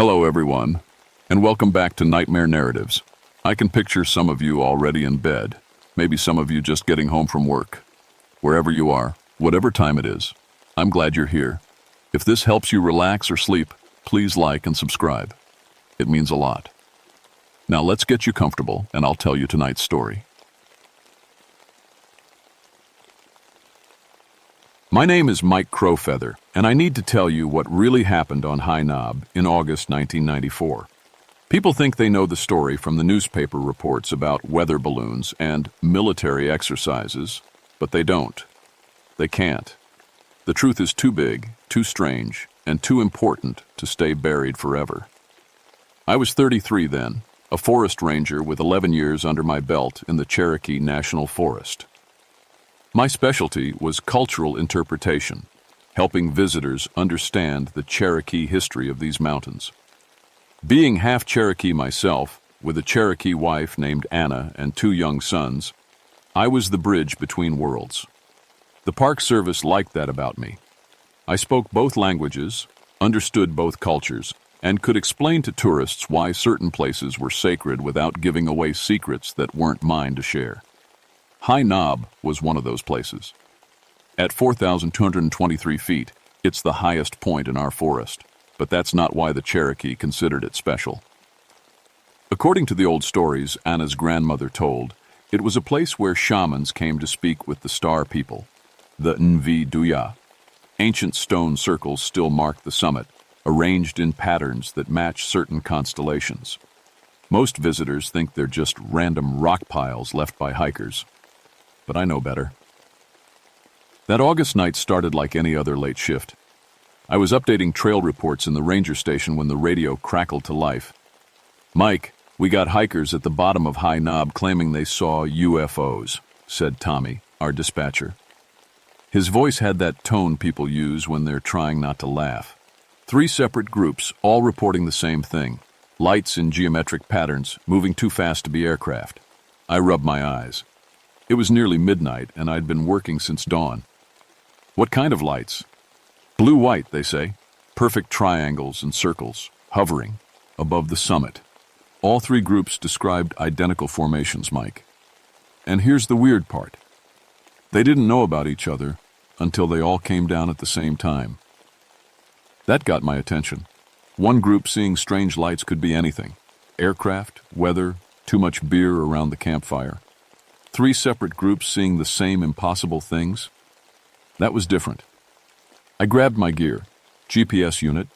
Hello, everyone, and welcome back to Nightmare Narratives. I can picture some of you already in bed, maybe some of you just getting home from work. Wherever you are, whatever time it is, I'm glad you're here. If this helps you relax or sleep, please like and subscribe. It means a lot. Now let's get you comfortable, and I'll tell you tonight's story. My name is Mike Crowfeather, and I need to tell you what really happened on High Knob in August 1994. People think they know the story from the newspaper reports about weather balloons and military exercises, but they don't. They can't. The truth is too big, too strange, and too important to stay buried forever. I was 33 then, a forest ranger with 11 years under my belt in the Cherokee National Forest. My specialty was cultural interpretation, helping visitors understand the Cherokee history of these mountains. Being half Cherokee myself, with a Cherokee wife named Anna and 2 young sons, I was the bridge between worlds. The Park Service liked that about me. I spoke both languages, understood both cultures, and could explain to tourists why certain places were sacred without giving away secrets that weren't mine to share. High Knob was one of those places. At 4,223 feet, it's the highest point in our forest, but that's not why the Cherokee considered it special. According to the old stories Anna's grandmother told, it was a place where shamans came to speak with the star people, the Nvi-Duya. Ancient stone circles still mark the summit, arranged in patterns that match certain constellations. Most visitors think they're just random rock piles left by hikers. But I know better. That August night started like any other late shift. I was updating trail reports in the ranger station when the radio crackled to life. "Mike, we got hikers at the bottom of High Knob claiming they saw UFOs," said Tommy, our dispatcher. His voice had that tone people use when they're trying not to laugh. 3 separate groups, all reporting the same thing. Lights in geometric patterns, moving too fast to be aircraft. I rubbed my eyes. It was nearly midnight, and I'd been working since dawn. "What kind of lights?" "Blue-white, they say. Perfect triangles and circles, hovering above the summit." All 3 groups described identical formations, Mike. And here's the weird part. They didn't know about each other until they all came down at the same time. That got my attention. One group seeing strange lights could be anything. Aircraft, weather, too much beer around the campfire. 3 separate groups seeing the same impossible things? That was different. I grabbed my gear, GPS unit,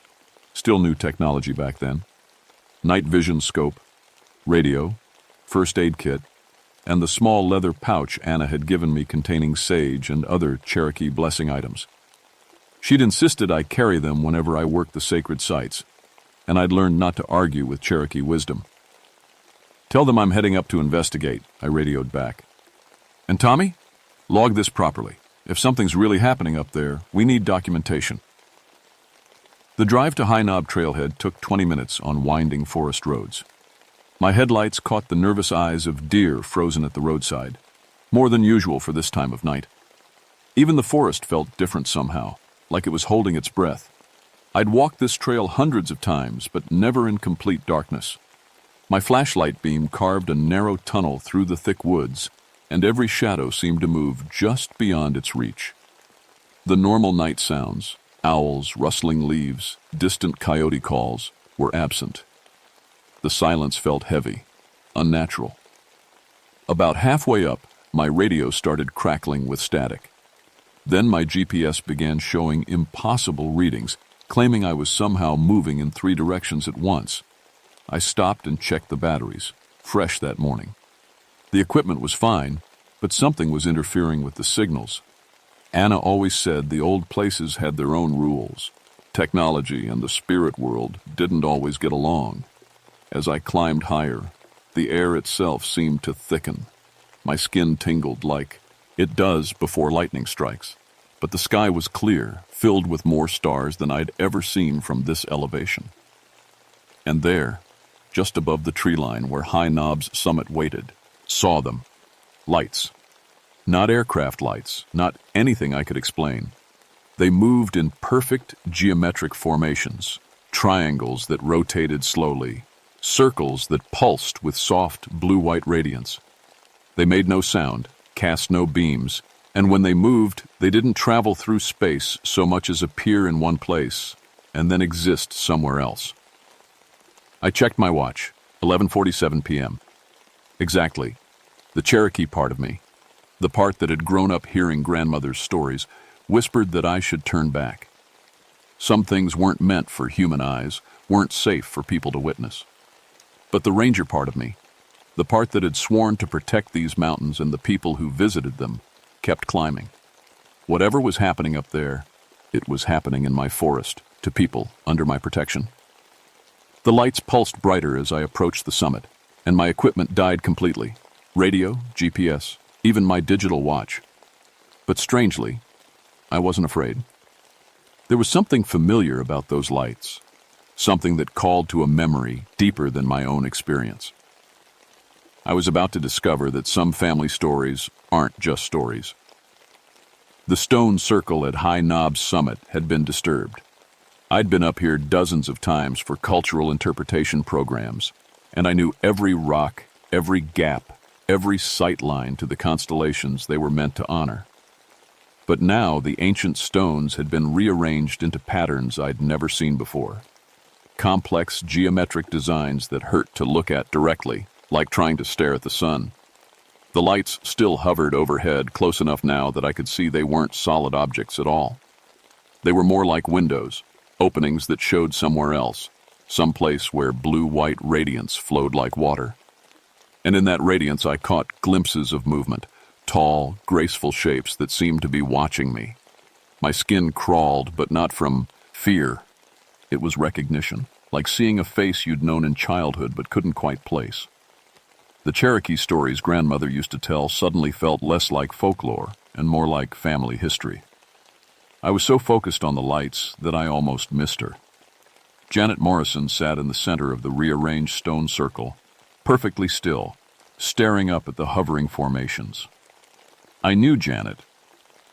still new technology back then, night vision scope, radio, first aid kit, and the small leather pouch Anna had given me containing sage and other Cherokee blessing items. She'd insisted I carry them whenever I worked the sacred sites, and I'd learned not to argue with Cherokee wisdom. "Tell them I'm heading up to investigate," I radioed back. "And Tommy, log this properly. If something's really happening up there, we need documentation." The drive to High Knob Trailhead took 20 minutes on winding forest roads. My headlights caught the nervous eyes of deer frozen at the roadside, more than usual for this time of night. Even the forest felt different somehow, like it was holding its breath. I'd walked this trail hundreds of times, but never in complete darkness. My flashlight beam carved a narrow tunnel through the thick woods, and every shadow seemed to move just beyond its reach. The normal night sounds, owls, rustling leaves, distant coyote calls, were absent. The silence felt heavy, unnatural. About halfway up, my radio started crackling with static. Then my GPS began showing impossible readings, claiming I was somehow moving in 3 directions at once. I stopped and checked the batteries, fresh that morning. The equipment was fine, but something was interfering with the signals. Anna always said the old places had their own rules. Technology and the spirit world didn't always get along. As I climbed higher, the air itself seemed to thicken. My skin tingled like it does before lightning strikes. But the sky was clear, filled with more stars than I'd ever seen from this elevation. And there, just above the tree line where High Knob's summit waited, saw them. Lights. Not aircraft lights, not anything I could explain. They moved in perfect geometric formations, triangles that rotated slowly, circles that pulsed with soft blue-white radiance. They made no sound, cast no beams, and when they moved, they didn't travel through space so much as appear in one place and then exist somewhere else. I checked my watch, 11:47 p.m. Exactly. The Cherokee part of me, the part that had grown up hearing grandmother's stories, whispered that I should turn back. Some things weren't meant for human eyes, weren't safe for people to witness. But the ranger part of me, the part that had sworn to protect these mountains and the people who visited them, kept climbing. Whatever was happening up there, it was happening in my forest, to people under my protection. The lights pulsed brighter as I approached the summit, and my equipment died completely. Radio, GPS, even my digital watch. But strangely, I wasn't afraid. There was something familiar about those lights, something that called to a memory deeper than my own experience. I was about to discover that some family stories aren't just stories. The stone circle at High Knob's summit had been disturbed. I'd been up here dozens of times for cultural interpretation programs, and I knew every rock, every gap, every sight line to the constellations they were meant to honor. But now the ancient stones had been rearranged into patterns I'd never seen before. Complex geometric designs that hurt to look at directly, like trying to stare at the sun. The lights still hovered overhead, close enough now that I could see they weren't solid objects at all. They were more like windows, openings that showed somewhere else, someplace where blue-white radiance flowed like water. And in that radiance I caught glimpses of movement, tall, graceful shapes that seemed to be watching me. My skin crawled, but not from fear. It was recognition, like seeing a face you'd known in childhood but couldn't quite place. The Cherokee stories grandmother used to tell suddenly felt less like folklore and more like family history. I was so focused on the lights that I almost missed her. Janet Morrison sat in the center of the rearranged stone circle, perfectly still, staring up at the hovering formations. I knew Janet.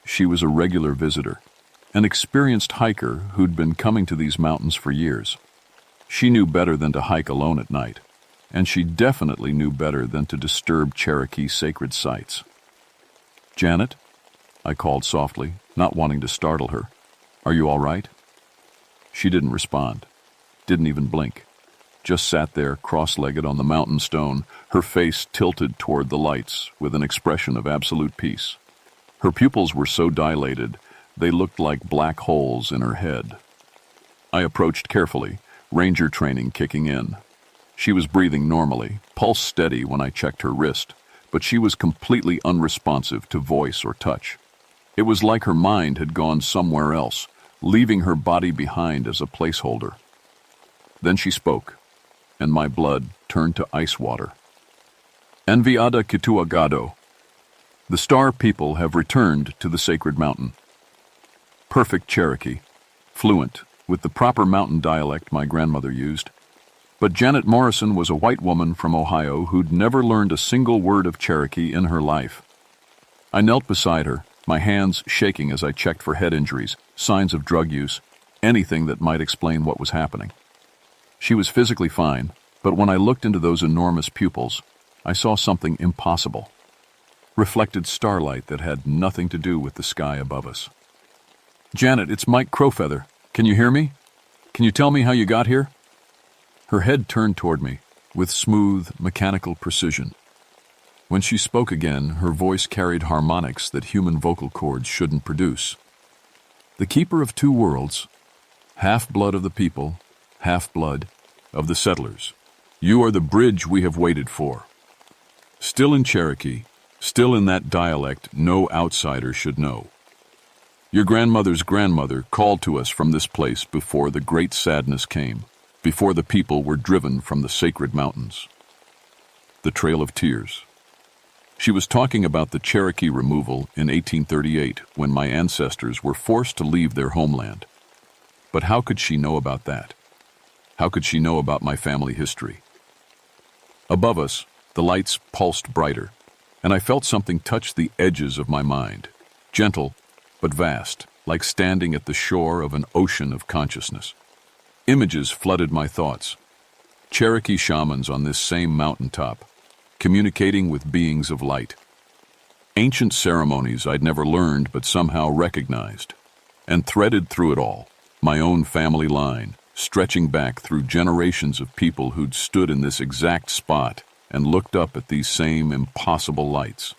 She was a regular visitor, an experienced hiker who'd been coming to these mountains for years. She knew better than to hike alone at night, and she definitely knew better than to disturb Cherokee sacred sites. "Janet?" I called softly, not wanting to startle her. "Are you all right?" She didn't respond, didn't even blink, just sat there cross-legged on the mountain stone, her face tilted toward the lights with an expression of absolute peace. Her pupils were so dilated, they looked like black holes in her head. I approached carefully, ranger training kicking in. She was breathing normally, pulse steady when I checked her wrist, but she was completely unresponsive to voice or touch. It was like her mind had gone somewhere else, leaving her body behind as a placeholder. Then she spoke, and my blood turned to ice water. "Enviada Kituagado. The Star people have returned to the sacred mountain." Perfect Cherokee, fluent, with the proper mountain dialect my grandmother used. But Janet Morrison was a white woman from Ohio who'd never learned a single word of Cherokee in her life. I knelt beside her, my hands shaking as I checked for head injuries, signs of drug use, anything that might explain what was happening. She was physically fine, but when I looked into those enormous pupils, I saw something impossible. Reflected starlight that had nothing to do with the sky above us. "Janet, it's Mike Crowfeather. Can you hear me? Can you tell me how you got here?" Her head turned toward me, with smooth, mechanical precision. When she spoke again, her voice carried harmonics that human vocal cords shouldn't produce. "The keeper of two worlds, half-blood of the people, half-blood of the settlers. You are the bridge we have waited for." Still in Cherokee, still in that dialect no outsider should know. "Your grandmother's grandmother called to us from this place before the great sadness came, before the people were driven from the sacred mountains." The Trail of Tears. She was talking about the Cherokee removal in 1838 when my ancestors were forced to leave their homeland. But how could she know about that? How could she know about my family history? Above us, the lights pulsed brighter, and I felt something touch the edges of my mind, gentle but vast, like standing at the shore of an ocean of consciousness. Images flooded my thoughts. Cherokee shamans on this same mountaintop, communicating with beings of light. Ancient ceremonies I'd never learned but somehow recognized. And threaded through it all, my own family line, stretching back through generations of people who'd stood in this exact spot and looked up at these same impossible lights.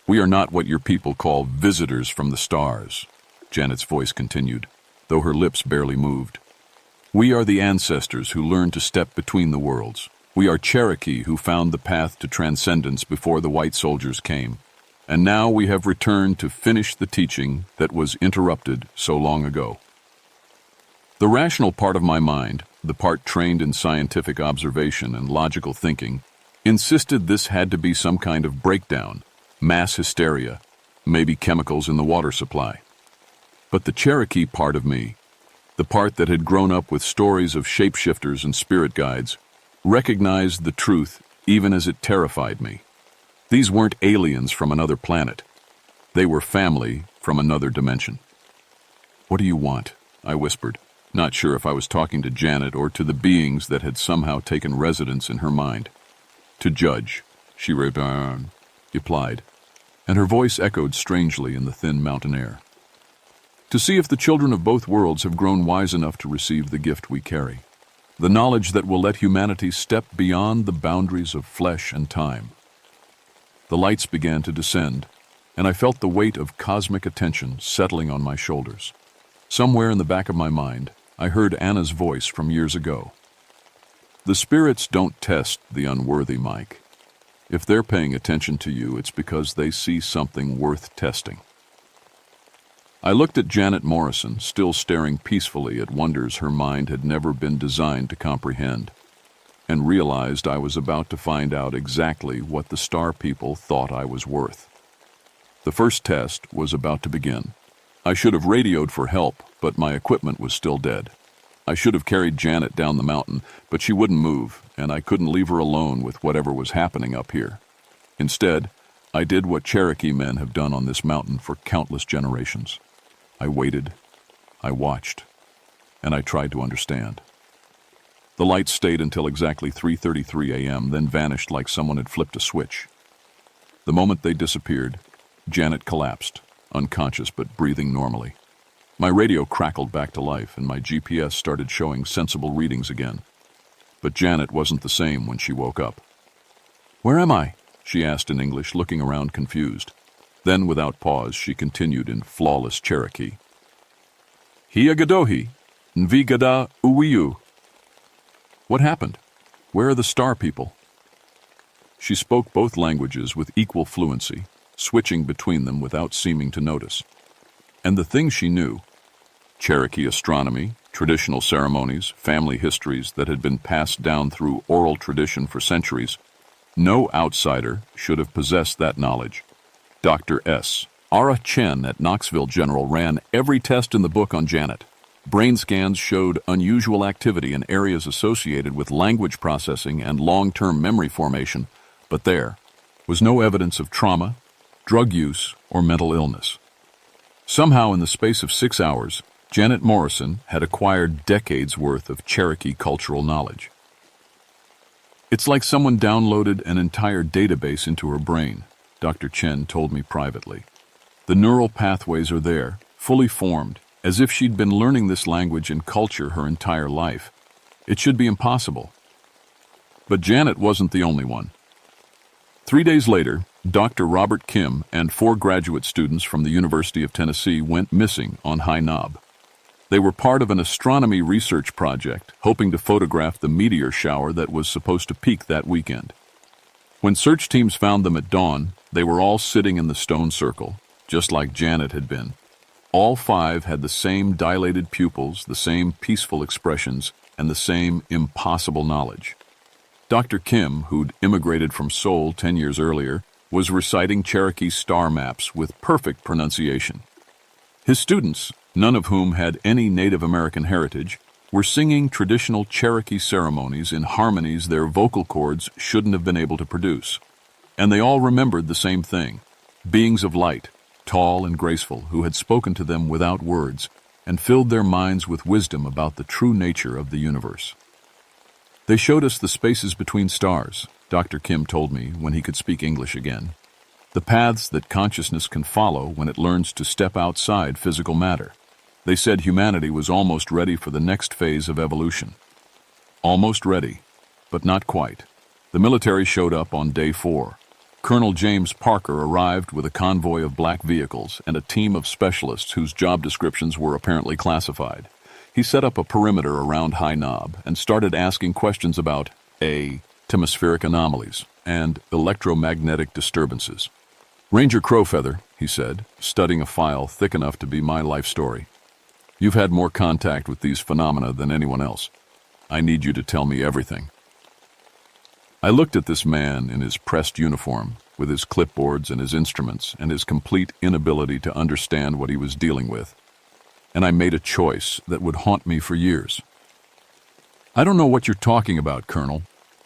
"We are not what your people call visitors from the stars," Janet's voice continued, though her lips barely moved. "We are the ancestors who learned to step between the worlds. We are Cherokee who found the path to transcendence before the white soldiers came. And now we have returned to finish the teaching that was interrupted so long ago." The rational part of my mind, the part trained in scientific observation and logical thinking, insisted this had to be some kind of breakdown, mass hysteria, maybe chemicals in the water supply. But the Cherokee part of me, the part that had grown up with stories of shapeshifters and spirit guides, recognized the truth even as it terrified me. These weren't aliens from another planet. They were family from another dimension. "What do you want?" I whispered, not sure if I was talking to Janet or to the beings that had somehow taken residence in her mind. "To judge," she replied, and her voice echoed strangely in the thin mountain air. "To see if the children of both worlds have grown wise enough to receive the gift we carry, the knowledge that will let humanity step beyond the boundaries of flesh and time." The lights began to descend, and I felt the weight of cosmic attention settling on my shoulders. Somewhere in the back of my mind, I heard Anna's voice from years ago. "The spirits don't test the unworthy, Mike. If they're paying attention to you, it's because they see something worth testing." I looked at Janet Morrison, still staring peacefully at wonders her mind had never been designed to comprehend, and realized I was about to find out exactly what the star people thought I was worth. The first test was about to begin. I should have radioed for help, but my equipment was still dead. I should have carried Janet down the mountain, but she wouldn't move, and I couldn't leave her alone with whatever was happening up here. Instead, I did what Cherokee men have done on this mountain for countless generations. I waited, I watched, and I tried to understand. The lights stayed until exactly 3:33 a.m., then vanished like someone had flipped a switch. The moment they disappeared, Janet collapsed, unconscious but breathing normally. My radio crackled back to life, and my GPS started showing sensible readings again. But Janet wasn't the same when she woke up. "Where am I?" she asked in English, looking around confused. Then, without pause, she continued in flawless Cherokee. "Hiagadohi, nvigada uwiu." "What happened? Where are the star people?" She spoke both languages with equal fluency, switching between them without seeming to notice. And the things she knew, Cherokee astronomy, traditional ceremonies, family histories that had been passed down through oral tradition for centuries, no outsider should have possessed that knowledge. Dr. S. Ara Chen at Knoxville General ran every test in the book on Janet. Brain scans showed unusual activity in areas associated with language processing and long-term memory formation, but there was no evidence of trauma, drug use, or mental illness. Somehow, in the space of 6 hours, Janet Morrison had acquired decades' worth of Cherokee cultural knowledge. "It's like someone downloaded an entire database into her brain," Dr. Chen told me privately. "The neural pathways are there, fully formed, as if she'd been learning this language and culture her entire life. It should be impossible." But Janet wasn't the only one. 3 days later, Dr. Robert Kim and 4 graduate students from the University of Tennessee went missing on High Knob. They were part of an astronomy research project, hoping to photograph the meteor shower that was supposed to peak that weekend. When search teams found them at dawn, they were all sitting in the stone circle, just like Janet had been. All 5 had the same dilated pupils, the same peaceful expressions, and the same impossible knowledge. Dr. Kim, who'd immigrated from Seoul 10 years earlier, was reciting Cherokee star maps with perfect pronunciation. His students, none of whom had any Native American heritage, were singing traditional Cherokee ceremonies in harmonies their vocal cords shouldn't have been able to produce. And they all remembered the same thing: beings of light, tall and graceful, who had spoken to them without words, and filled their minds with wisdom about the true nature of the universe. They showed us the spaces between stars, Dr. Kim told me when he could speak English again, the paths that consciousness can follow when it learns to step outside physical matter. They said humanity was almost ready for the next phase of evolution. Almost ready, but not quite. The military showed up on day 4. Colonel James Parker arrived with a convoy of black vehicles and a team of specialists whose job descriptions were apparently classified. He set up a perimeter around High Knob and started asking questions about atmospheric anomalies and electromagnetic disturbances. Ranger Crowfeather, he said, studying a file thick enough to be my life story. You've had more contact with these phenomena than anyone else. I need you to tell me everything. I looked at this man in his pressed uniform, with his clipboards and his instruments and his complete inability to understand what he was dealing with, and I made a choice that would haunt me for years. I don't know what you're talking about, Colonel.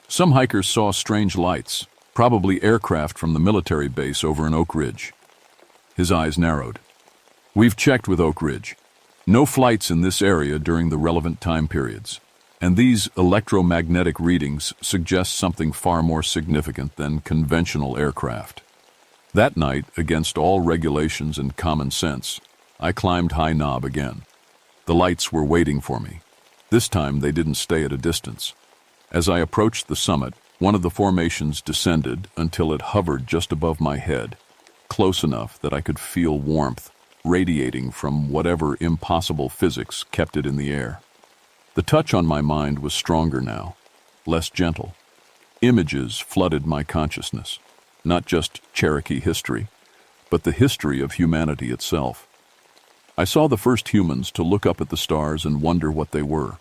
Some hikers saw strange lights, probably aircraft from the military base over in Oak Ridge. His eyes narrowed. We've checked with Oak Ridge. No flights in this area during the relevant time periods. And these electromagnetic readings suggest something far more significant than conventional aircraft. That night, against all regulations and common sense, I climbed High Knob again. The lights were waiting for me. This time they didn't stay at a distance. As I approached the summit, one of the formations descended until it hovered just above my head, close enough that I could feel warmth radiating from whatever impossible physics kept it in the air. The touch on my mind was stronger now, less gentle. Images flooded my consciousness, not just Cherokee history, but the history of humanity itself. I saw the first humans to look up at the stars and wonder what they were.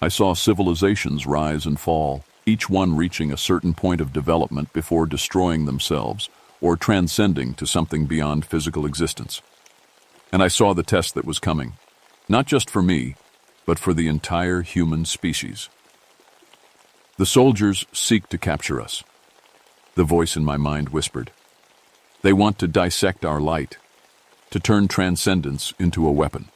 I saw civilizations rise and fall, each one reaching a certain point of development before destroying themselves or transcending to something beyond physical existence. And I saw the test that was coming, not just for me, but for the entire human species. The soldiers seek to capture us. The voice in my mind whispered. They want to dissect our light, to turn transcendence into a weapon.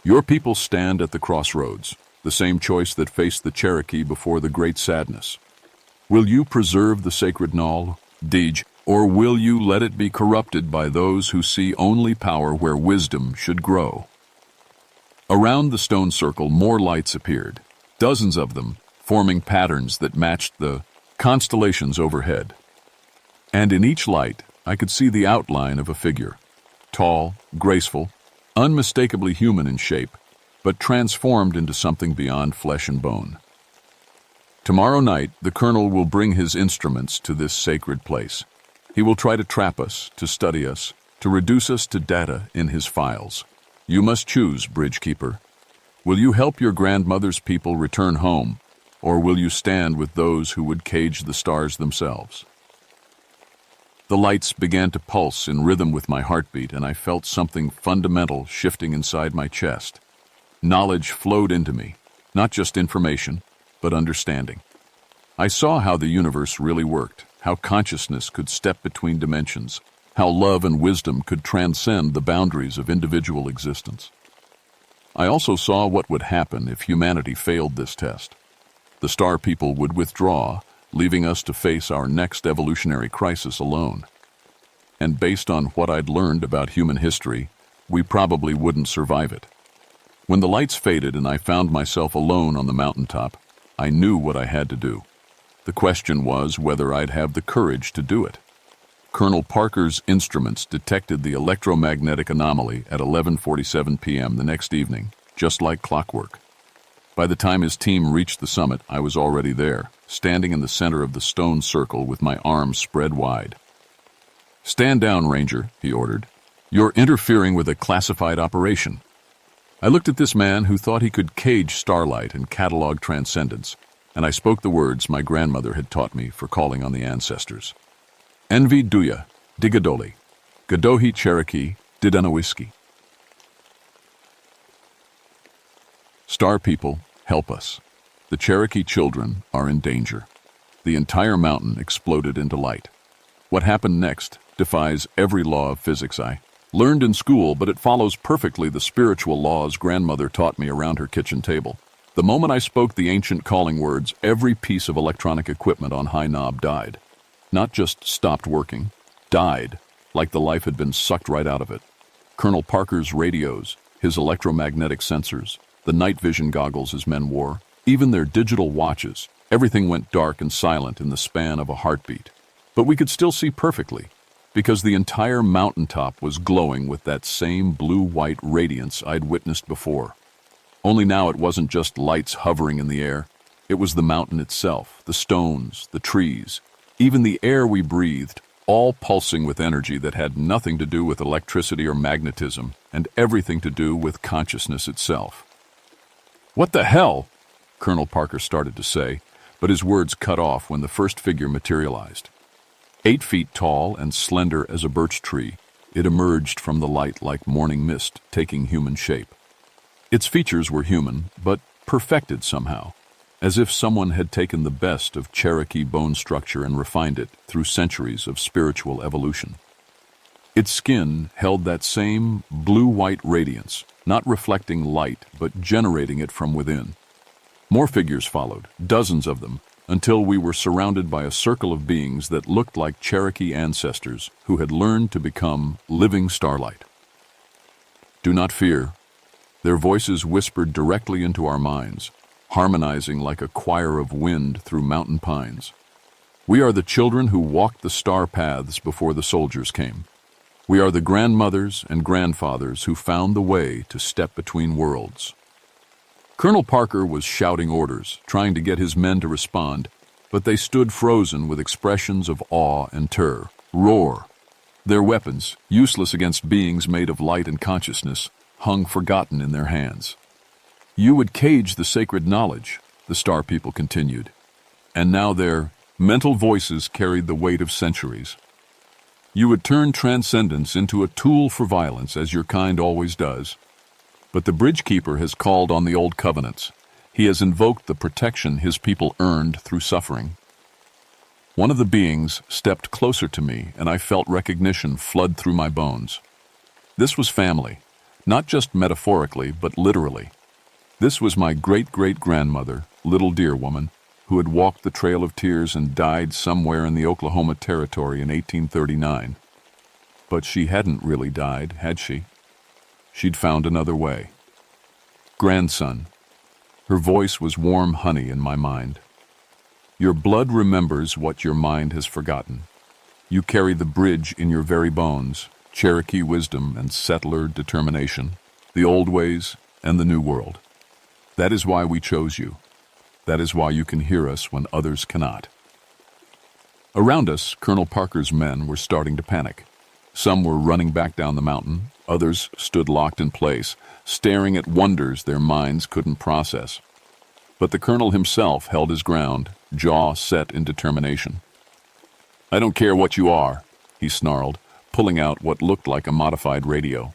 Your people stand at the crossroads, the same choice that faced the Cherokee before the Great Sadness. Will you preserve the sacred knoll, Deej, or will you let it be corrupted by those who see only power where wisdom should grow? Around the stone circle, more lights appeared, dozens of them, forming patterns that matched the constellations overhead. And in each light, I could see the outline of a figure, tall, graceful, unmistakably human in shape, but transformed into something beyond flesh and bone. Tomorrow night, the colonel will bring his instruments to this sacred place. He will try to trap us, to study us, to reduce us to data in his files. You must choose, Bridgekeeper. Will you help your grandmother's people return home, or will you stand with those who would cage the stars themselves? The lights began to pulse in rhythm with my heartbeat, and I felt something fundamental shifting inside my chest. Knowledge flowed into me, not just information, but understanding. I saw how the universe really worked, how consciousness could step between dimensions, how love and wisdom could transcend the boundaries of individual existence. I also saw what would happen if humanity failed this test. The star people would withdraw, leaving us to face our next evolutionary crisis alone. And based on what I'd learned about human history, we probably wouldn't survive it. When the lights faded and I found myself alone on the mountaintop, I knew what I had to do. The question was whether I'd have the courage to do it. Colonel Parker's instruments detected the electromagnetic anomaly at 11:47 p.m. the next evening, just like clockwork. By the time his team reached the summit, I was already there, standing in the center of the stone circle with my arms spread wide. Stand down, Ranger, he ordered. You're interfering with a classified operation. I looked at this man who thought he could cage starlight and catalog transcendence, and I spoke the words my grandmother had taught me for calling on the ancestors. Envi Duya, Digadoli, Gadohi Cherokee, Didanawiski. Star people, help us. The Cherokee children are in danger. The entire mountain exploded into light. What happened next defies every law of physics I Learned in school, but it follows perfectly the spiritual laws grandmother taught me around her kitchen table. The moment I spoke the ancient calling words, every piece of electronic equipment on High Knob died. Not just stopped working, died, like the life had been sucked right out of it. Colonel Parker's radios, his electromagnetic sensors, the night vision goggles his men wore, even their digital watches, everything went dark and silent in the span of a heartbeat. But we could still see perfectly, because the entire mountaintop was glowing with that same blue-white radiance I'd witnessed before. Only now it wasn't just lights hovering in the air. It was the mountain itself, the stones, the trees, even the air we breathed, all pulsing with energy that had nothing to do with electricity or magnetism, and everything to do with consciousness itself. "What the hell?" Colonel Parker started to say, but his words cut off when the first figure materialized. 8 feet tall and slender as a birch tree, it emerged from the light like morning mist, taking human shape. Its features were human, but perfected somehow, as if someone had taken the best of Cherokee bone structure and refined it through centuries of spiritual evolution. Its skin held that same blue-white radiance, not reflecting light, but generating it from within. More figures followed, dozens of them, until we were surrounded by a circle of beings that looked like Cherokee ancestors who had learned to become living starlight. "Do not fear." Their voices whispered directly into our minds, harmonizing like a choir of wind through mountain pines. "We are the children who walked the star paths before the soldiers came. We are the grandmothers and grandfathers who found the way to step between worlds." Colonel Parker was shouting orders, trying to get his men to respond, but they stood frozen with expressions of awe and terror. Roar! Their weapons, useless against beings made of light and consciousness, hung forgotten in their hands. "You would cage the sacred knowledge," the Star People continued, and now their mental voices carried the weight of centuries. "You would turn transcendence into a tool for violence, as your kind always does. But the Bridgekeeper has called on the old covenants. He has invoked the protection his people earned through suffering." One of the beings stepped closer to me, and I felt recognition flood through my bones. This was family, not just metaphorically, but literally. This was my great-great-grandmother, Little Deer Woman, who had walked the Trail of Tears and died somewhere in the Oklahoma Territory in 1839. But she hadn't really died, had she? She'd found another way. "Grandson." Her voice was warm honey in my mind. "Your blood remembers what your mind has forgotten. You carry the bridge in your very bones, Cherokee wisdom and settler determination, the old ways and the new world. That is why we chose you. That is why you can hear us when others cannot." Around us, Colonel Parker's men were starting to panic. Some were running back down the mountain. Others stood locked in place, staring at wonders their minds couldn't process. But the colonel himself held his ground, jaw set in determination. "I don't care what you are," he snarled, pulling out what looked like a modified radio.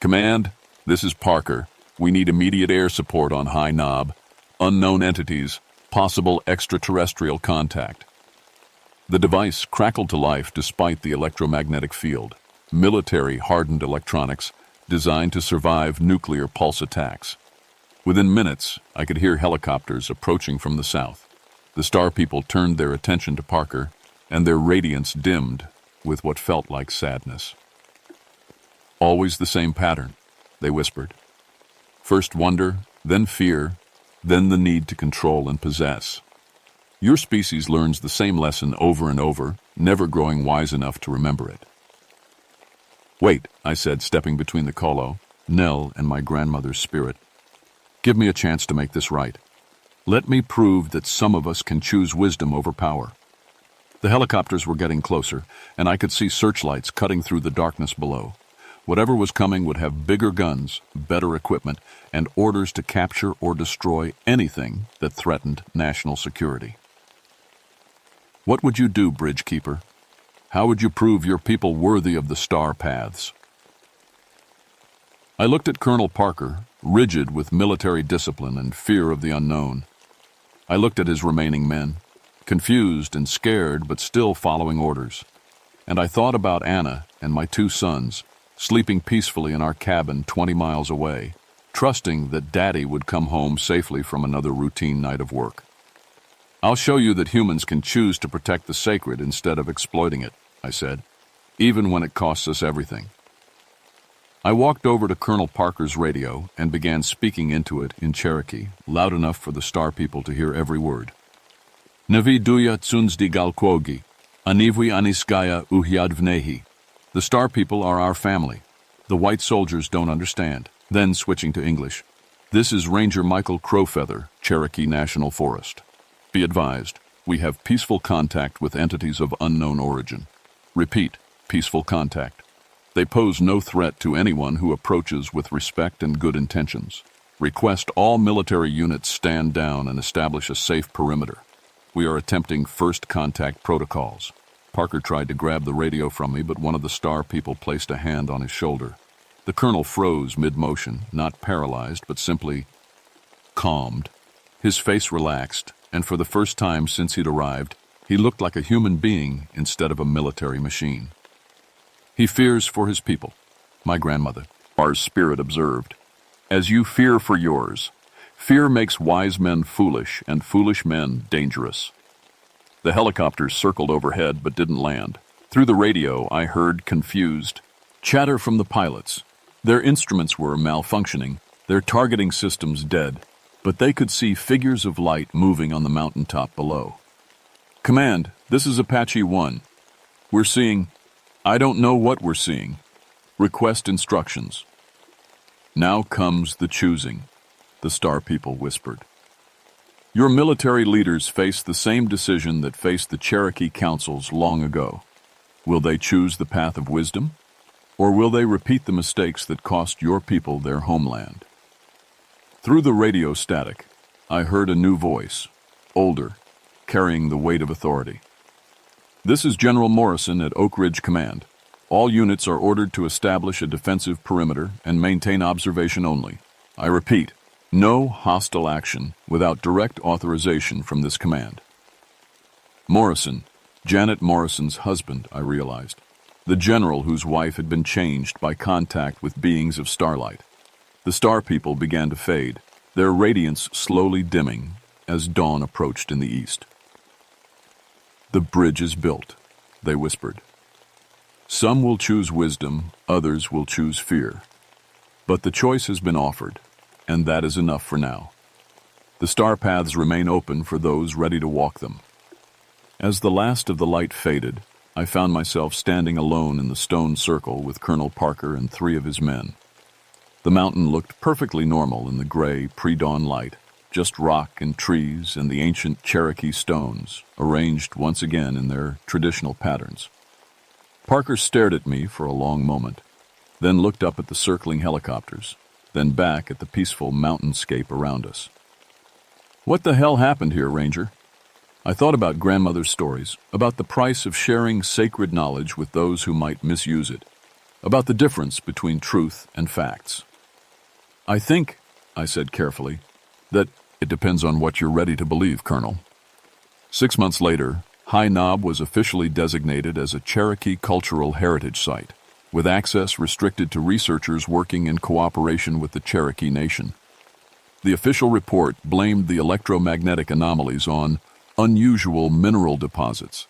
"Command, this is Parker. We need immediate air support on High Knob. Unknown entities, possible extraterrestrial contact." The device crackled to life despite the electromagnetic field. Military-hardened electronics designed to survive nuclear pulse attacks. Within minutes, I could hear helicopters approaching from the south. The Star People turned their attention to Parker, and their radiance dimmed with what felt like sadness. "Always the same pattern," they whispered. "First wonder, then fear, then the need to control and possess. Your species learns the same lesson over and over, never growing wise enough to remember it." "Wait," I said, stepping between the Colo, Nell, and my grandmother's spirit. "Give me a chance to make this right. Let me prove that some of us can choose wisdom over power." The helicopters were getting closer, and I could see searchlights cutting through the darkness below. Whatever was coming would have bigger guns, better equipment, and orders to capture or destroy anything that threatened national security. "What would you do, Bridgekeeper? How would you prove your people worthy of the star paths?" I looked at Colonel Parker, rigid with military discipline and fear of the unknown. I looked at his remaining men, confused and scared but still following orders. And I thought about Anna and my 2 sons, sleeping peacefully in our cabin 20 miles away, trusting that Daddy would come home safely from another routine night of work. "I'll show you that humans can choose to protect the sacred instead of exploiting it," I said, "even when it costs us everything." I walked over to Colonel Parker's radio and began speaking into it in Cherokee, loud enough for the Star people to hear every word. "Navi duya tsunzdi galkwogi, anivwi aniskaya uhyadvnehi." The Star people are our family. The white soldiers don't understand. Then switching to English. "This is Ranger Michael Crowfeather, Cherokee National Forest. Be advised, we have peaceful contact with entities of unknown origin. Repeat, peaceful contact. They pose no threat to anyone who approaches with respect and good intentions. Request all military units stand down and establish a safe perimeter. We are attempting first contact protocols." Parker tried to grab the radio from me, but one of the Star people placed a hand on his shoulder. The colonel froze mid-motion, not paralyzed, but simply calmed. His face relaxed, and for the first time since he'd arrived, he looked like a human being instead of a military machine. "He fears for his people, my grandmother," our spirit observed. "As you fear for yours. Fear makes wise men foolish and foolish men dangerous." The helicopters circled overhead but didn't land. Through the radio, I heard confused chatter from the pilots. Their instruments were malfunctioning, their targeting systems dead, but they could see figures of light moving on the mountaintop below. "Command, this is Apache 1. We're seeing... I don't know what we're seeing. Request instructions." "Now comes the choosing," the Star people whispered. "Your military leaders face the same decision that faced the Cherokee councils long ago. Will they choose the path of wisdom? Or will they repeat the mistakes that cost your people their homeland?" Through the radio static, I heard a new voice, older, carrying the weight of authority. "This is General Morrison at Oak Ridge Command. All units are ordered to establish a defensive perimeter and maintain observation only. I repeat, no hostile action without direct authorization from this command." Morrison, Janet Morrison's husband, I realized. The general whose wife had been changed by contact with beings of starlight. The Star people began to fade, their radiance slowly dimming as dawn approached in the east. "The bridge is built," they whispered. "Some will choose wisdom, others will choose fear. But the choice has been offered, and that is enough for now. The star paths remain open for those ready to walk them." As the last of the light faded, I found myself standing alone in the stone circle with Colonel Parker and 3 of his men. The mountain looked perfectly normal in the gray, pre-dawn light, just rock and trees and the ancient Cherokee stones, arranged once again in their traditional patterns. Parker stared at me for a long moment, then looked up at the circling helicopters, then back at the peaceful mountainscape around us. "What the hell happened here, Ranger?" I thought about grandmother's stories, about the price of sharing sacred knowledge with those who might misuse it, about the difference between truth and facts. "I think," I said carefully, "that it depends on what you're ready to believe, Colonel." 6 months later, High Knob was officially designated as a Cherokee Cultural Heritage Site, with access restricted to researchers working in cooperation with the Cherokee Nation. The official report blamed the electromagnetic anomalies on unusual mineral deposits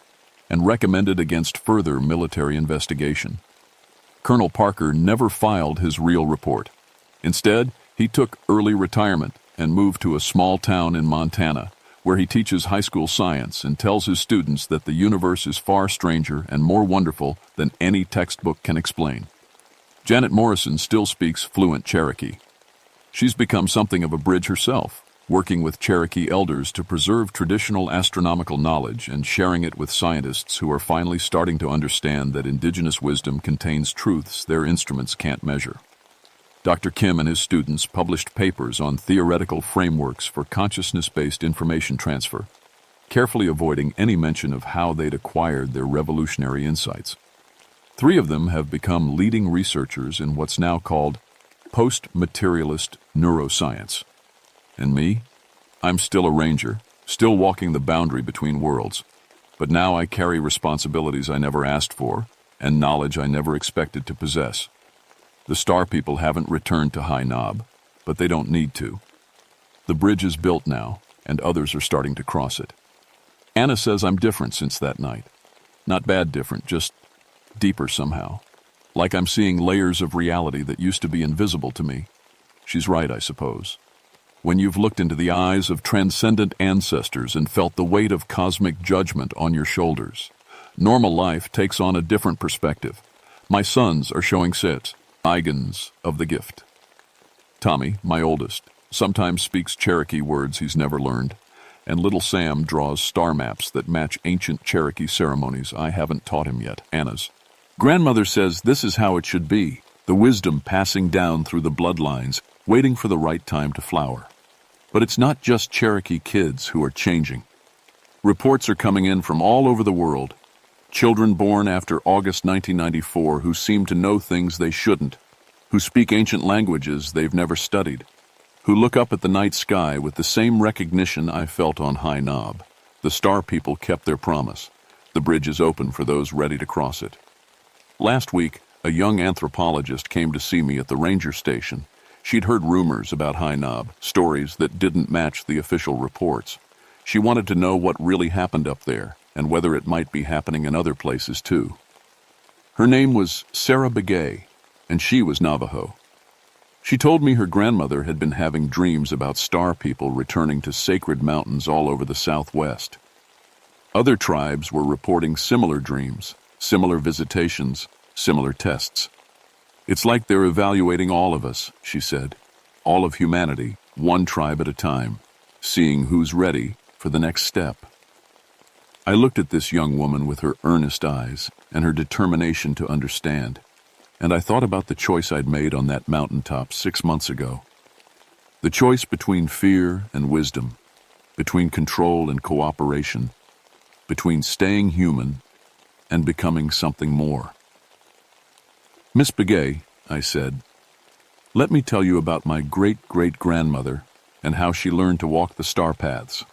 and recommended against further military investigation. Colonel Parker never filed his real report. Instead, he took early retirement and moved to a small town in Montana, where he teaches high school science and tells his students that the universe is far stranger and more wonderful than any textbook can explain. Janet Morrison still speaks fluent Cherokee. She's become something of a bridge herself, working with Cherokee elders to preserve traditional astronomical knowledge and sharing it with scientists who are finally starting to understand that indigenous wisdom contains truths their instruments can't measure. Dr. Kim and his students published papers on theoretical frameworks for consciousness-based information transfer, carefully avoiding any mention of how they'd acquired their revolutionary insights. 3 of them have become leading researchers in what's now called post-materialist neuroscience. And me? I'm still a ranger, still walking the boundary between worlds. But now I carry responsibilities I never asked for and knowledge I never expected to possess. The Star people haven't returned to High Knob, but they don't need to. The bridge is built now, and others are starting to cross it. Anna says I'm different since that night. Not bad different, just deeper somehow. Like I'm seeing layers of reality that used to be invisible to me. She's right, I suppose. When you've looked into the eyes of transcendent ancestors and felt the weight of cosmic judgment on your shoulders, normal life takes on a different perspective. My sons are showing signs of the gift. Tommy, my oldest, sometimes speaks Cherokee words he's never learned, and little Sam draws star maps that match ancient Cherokee ceremonies I haven't taught him yet, Anna's. Grandmother says this is how it should be, the wisdom passing down through the bloodlines, waiting for the right time to flower. But it's not just Cherokee kids who are changing. Reports are coming in from all over the world. Children born after August 1994 who seem to know things they shouldn't, who speak ancient languages they've never studied, who look up at the night sky with the same recognition I felt on High Knob. The Star people kept their promise. The bridge is open for those ready to cross it. Last week, a young anthropologist came to see me at the ranger station. She'd heard rumors about High Knob, stories that didn't match the official reports. She wanted to know what really happened up there, and whether it might be happening in other places too. Her name was Sarah Begay, and she was Navajo. She told me her grandmother had been having dreams about Star people returning to sacred mountains all over the Southwest. Other tribes were reporting similar dreams, similar visitations, similar tests. It's like they're evaluating all of us, she said, all of humanity, one tribe at a time, seeing who's ready for the next step. I looked at this young woman with her earnest eyes and her determination to understand, and I thought about the choice I'd made on that mountaintop 6 months ago. The choice between fear and wisdom, between control and cooperation, between staying human and becoming something more. Miss Begay, I said, let me tell you about my great-great-grandmother and how she learned to walk the star paths.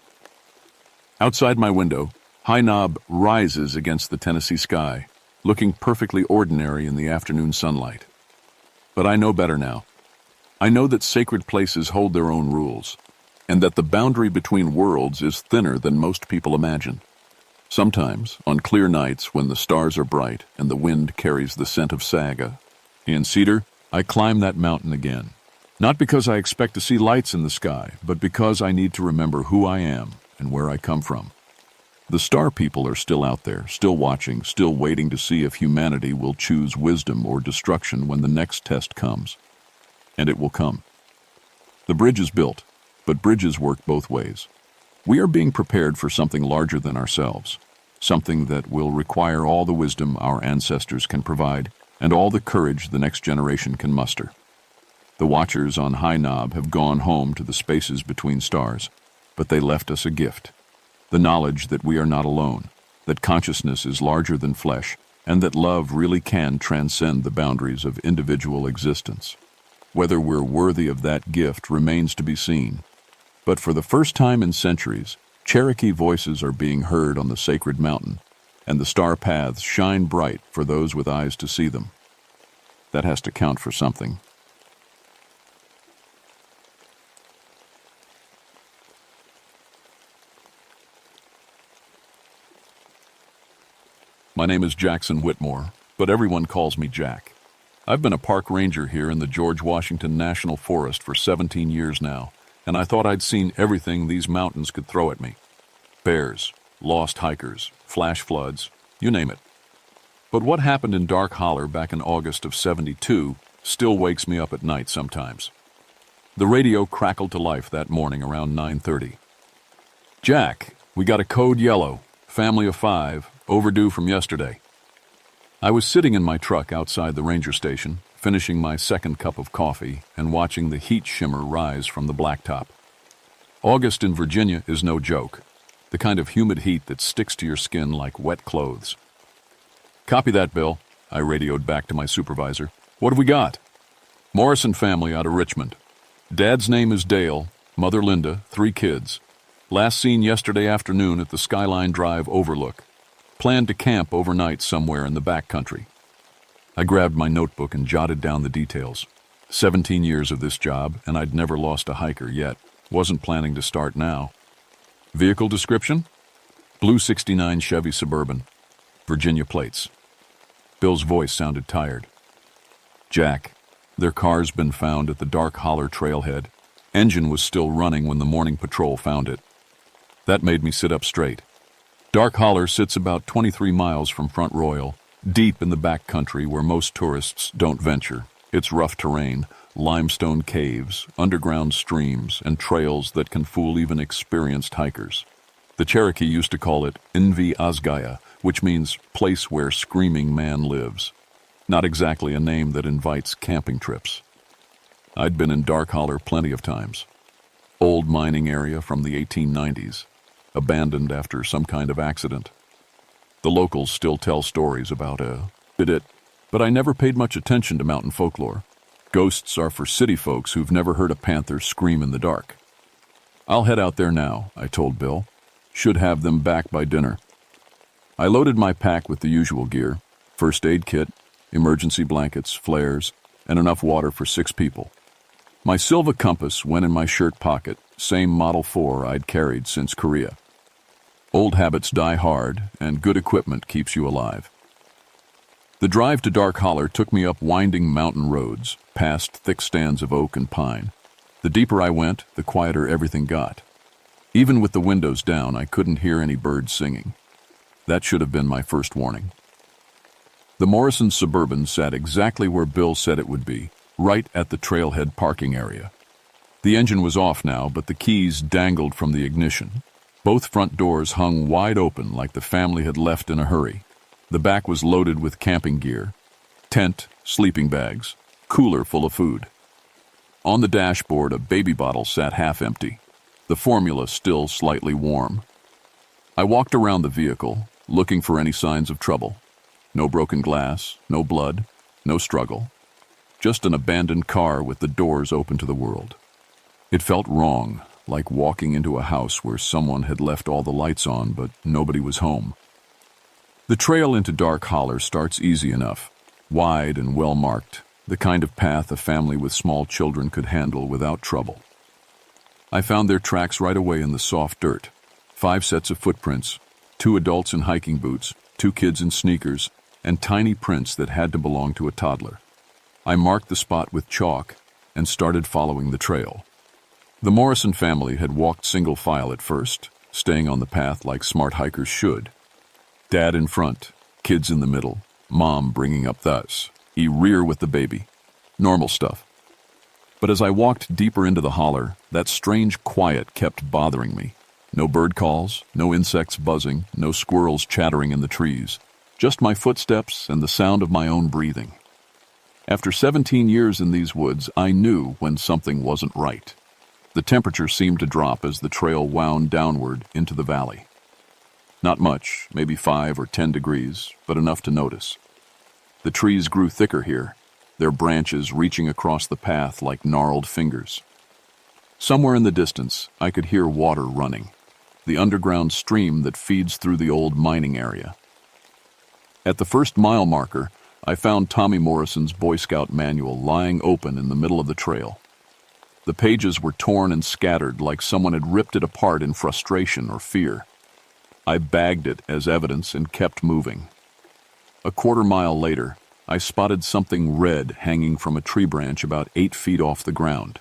Outside my window, High Knob rises against the Tennessee sky, looking perfectly ordinary in the afternoon sunlight. But I know better now. I know that sacred places hold their own rules, and that the boundary between worlds is thinner than most people imagine. Sometimes, on clear nights when the stars are bright and the wind carries the scent of saga, in cedar, I climb that mountain again. Not because I expect to see lights in the sky, but because I need to remember who I am and where I come from. The Star people are still out there, still watching, still waiting to see if humanity will choose wisdom or destruction when the next test comes. And it will come. The bridge is built, but bridges work both ways. We are being prepared for something larger than ourselves, something that will require all the wisdom our ancestors can provide and all the courage the next generation can muster. The watchers on High Knob have gone home to the spaces between stars, but they left us a gift. The knowledge that we are not alone, that consciousness is larger than flesh, and that love really can transcend the boundaries of individual existence. Whether we're worthy of that gift remains to be seen. But for the first time in centuries, Cherokee voices are being heard on the sacred mountain, and the star paths shine bright for those with eyes to see them. That has to count for something. My name is Jackson Whitmore, but everyone calls me Jack. I've been a park ranger here in the George Washington National Forest for 17 years now, and I thought I'd seen everything these mountains could throw at me. Bears, lost hikers, flash floods, you name it. But what happened in Dark Holler back in August of '72 still wakes me up at night sometimes. The radio crackled to life that morning around 9:30. Jack, we got a code yellow, family of 5, overdue from yesterday. I was sitting in my truck outside the ranger station, finishing my second cup of coffee and watching the heat shimmer rise from the blacktop. August in Virginia is no joke, the kind of humid heat that sticks to your skin like wet clothes. Copy that, Bill, I radioed back to my supervisor. What have we got? Morrison family out of Richmond. Dad's name is Dale, mother Linda, 3 kids. Last seen yesterday afternoon at the Skyline Drive overlook. Planned to camp overnight somewhere in the backcountry. I grabbed my notebook and jotted down the details. 17 years of this job, and I'd never lost a hiker yet. Wasn't planning to start now. Vehicle description? Blue 69 Chevy Suburban. Virginia plates. Bill's voice sounded tired. Jack, their car's been found at the Dark Holler trailhead. Engine was still running when the morning patrol found it. That made me sit up straight. Dark Holler sits about 23 miles from Front Royal, deep in the back country where most tourists don't venture. It's rough terrain, limestone caves, underground streams, and trails that can fool even experienced hikers. The Cherokee used to call it Invi Asgaya, which means place where screaming man lives. Not exactly a name that invites camping trips. I'd been in Dark Holler plenty of times. Old mining area from the 1890s, abandoned after some kind of accident. The locals still tell stories about it, but I never paid much attention to mountain folklore. Ghosts are for city folks who've never heard a panther scream in the dark. I'll head out there now, I told Bill. Should have them back by dinner. I loaded my pack with the usual gear, first aid kit, emergency blankets, flares, and enough water for 6 people. My Silva compass went in my shirt pocket, same Model 4 I'd carried since Korea. Old habits die hard, and good equipment keeps you alive. The drive to Dark Holler took me up winding mountain roads, past thick stands of oak and pine. The deeper I went, the quieter everything got. Even with the windows down, I couldn't hear any birds singing. That should have been my first warning. The Morrison Suburban sat exactly where Bill said it would be, right at the trailhead parking area. The engine was off now, but the keys dangled from the ignition. Both front doors hung wide open like the family had left in a hurry. The back was loaded with camping gear, tent, sleeping bags, cooler full of food. On the dashboard, a baby bottle sat half empty, the formula still slightly warm. I walked around the vehicle, looking for any signs of trouble. No broken glass, no blood, no struggle. Just an abandoned car with the doors open to the world. It felt wrong, like walking into a house where someone had left all the lights on, but nobody was home. The trail into Dark Holler starts easy enough, wide and well-marked, the kind of path a family with small children could handle without trouble. I found their tracks right away in the soft dirt. 5 sets of footprints, 2 adults in hiking boots, 2 kids in sneakers, and tiny prints that had to belong to a toddler. I marked the spot with chalk and started following the trail. The Morrison family had walked single file at first, staying on the path like smart hikers should. Dad in front, kids in the middle, Mom bringing up thus, rear with the baby. Normal stuff. But as I walked deeper into the holler, that strange quiet kept bothering me. No bird calls, no insects buzzing, no squirrels chattering in the trees. Just my footsteps and the sound of my own breathing. After 17 years in these woods, I knew when something wasn't right. The temperature seemed to drop as the trail wound downward into the valley. Not much, maybe 5 or 10 degrees, but enough to notice. The trees grew thicker here, their branches reaching across the path like gnarled fingers. Somewhere in the distance, I could hear water running, the underground stream that feeds through the old mining area. At the first mile marker, I found Tommy Morrison's Boy Scout manual lying open in the middle of the trail. The pages were torn and scattered like someone had ripped it apart in frustration or fear. I bagged it as evidence and kept moving. A quarter mile later, I spotted something red hanging from a tree branch about 8 feet off the ground.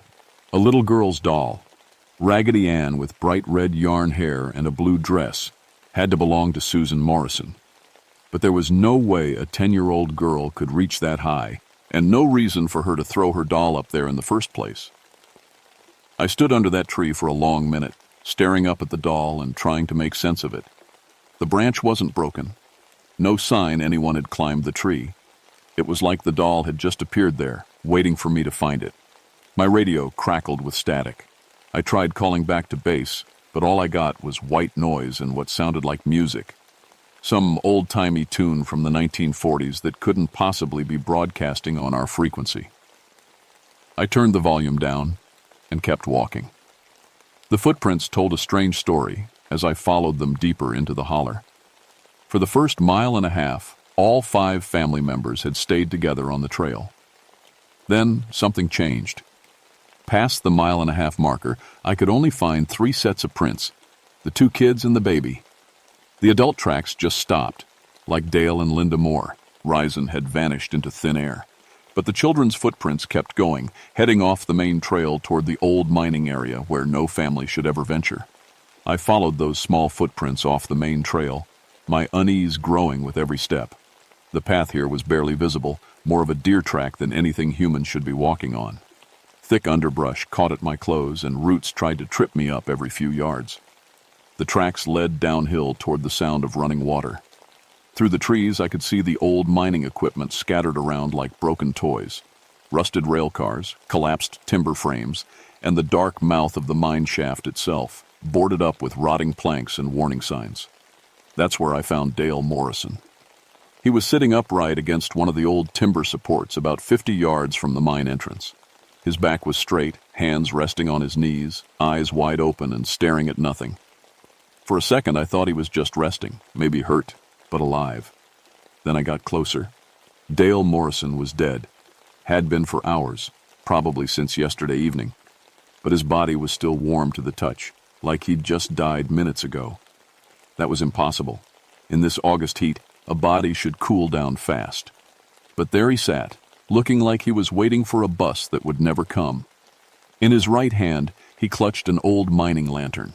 A little girl's doll, Raggedy Ann with bright red yarn hair and a blue dress, had to belong to Susan Morrison. But there was no way a 10-year-old girl could reach that high, and no reason for her to throw her doll up there in the first place. I stood under that tree for a long minute, staring up at the doll and trying to make sense of it. The branch wasn't broken. No sign anyone had climbed the tree. It was like the doll had just appeared there, waiting for me to find it. My radio crackled with static. I tried calling back to base, but all I got was white noise and what sounded like music. Some old-timey tune from the 1940s that couldn't possibly be broadcasting on our frequency. I turned the volume down and kept walking. The footprints told a strange story as I followed them deeper into the holler. For the first mile and a half, All 5 family members had stayed together on the trail. Then something changed. Past the mile-and-a-half marker, I could only find 3 sets of prints, the 2 kids and the baby. The adult tracks just stopped, like Dale and Linda Moore. Risen had vanished into thin air. But the children's footprints kept going, heading off the main trail toward the old mining area where no family should ever venture. I followed those small footprints off the main trail, my unease growing with every step. The path here was barely visible, more of a deer track than anything humans should be walking on. Thick underbrush caught at my clothes and roots tried to trip me up every few yards. The tracks led downhill toward the sound of running water. Through the trees, I could see the old mining equipment scattered around like broken toys. Rusted rail cars, collapsed timber frames, and the dark mouth of the mine shaft itself, boarded up with rotting planks and warning signs. That's where I found Dale Morrison. He was sitting upright against one of the old timber supports about 50 yards from the mine entrance. His back was straight, hands resting on his knees, eyes wide open and staring at nothing. For a second, I thought he was just resting, maybe hurt, but alive. Then I got closer. Dale Morrison was dead. Had been for hours, probably since yesterday evening. But his body was still warm to the touch, like he'd just died minutes ago. That was impossible. In this August heat, a body should cool down fast. But there he sat, looking like he was waiting for a bus that would never come. In his right hand, he clutched an old mining lantern.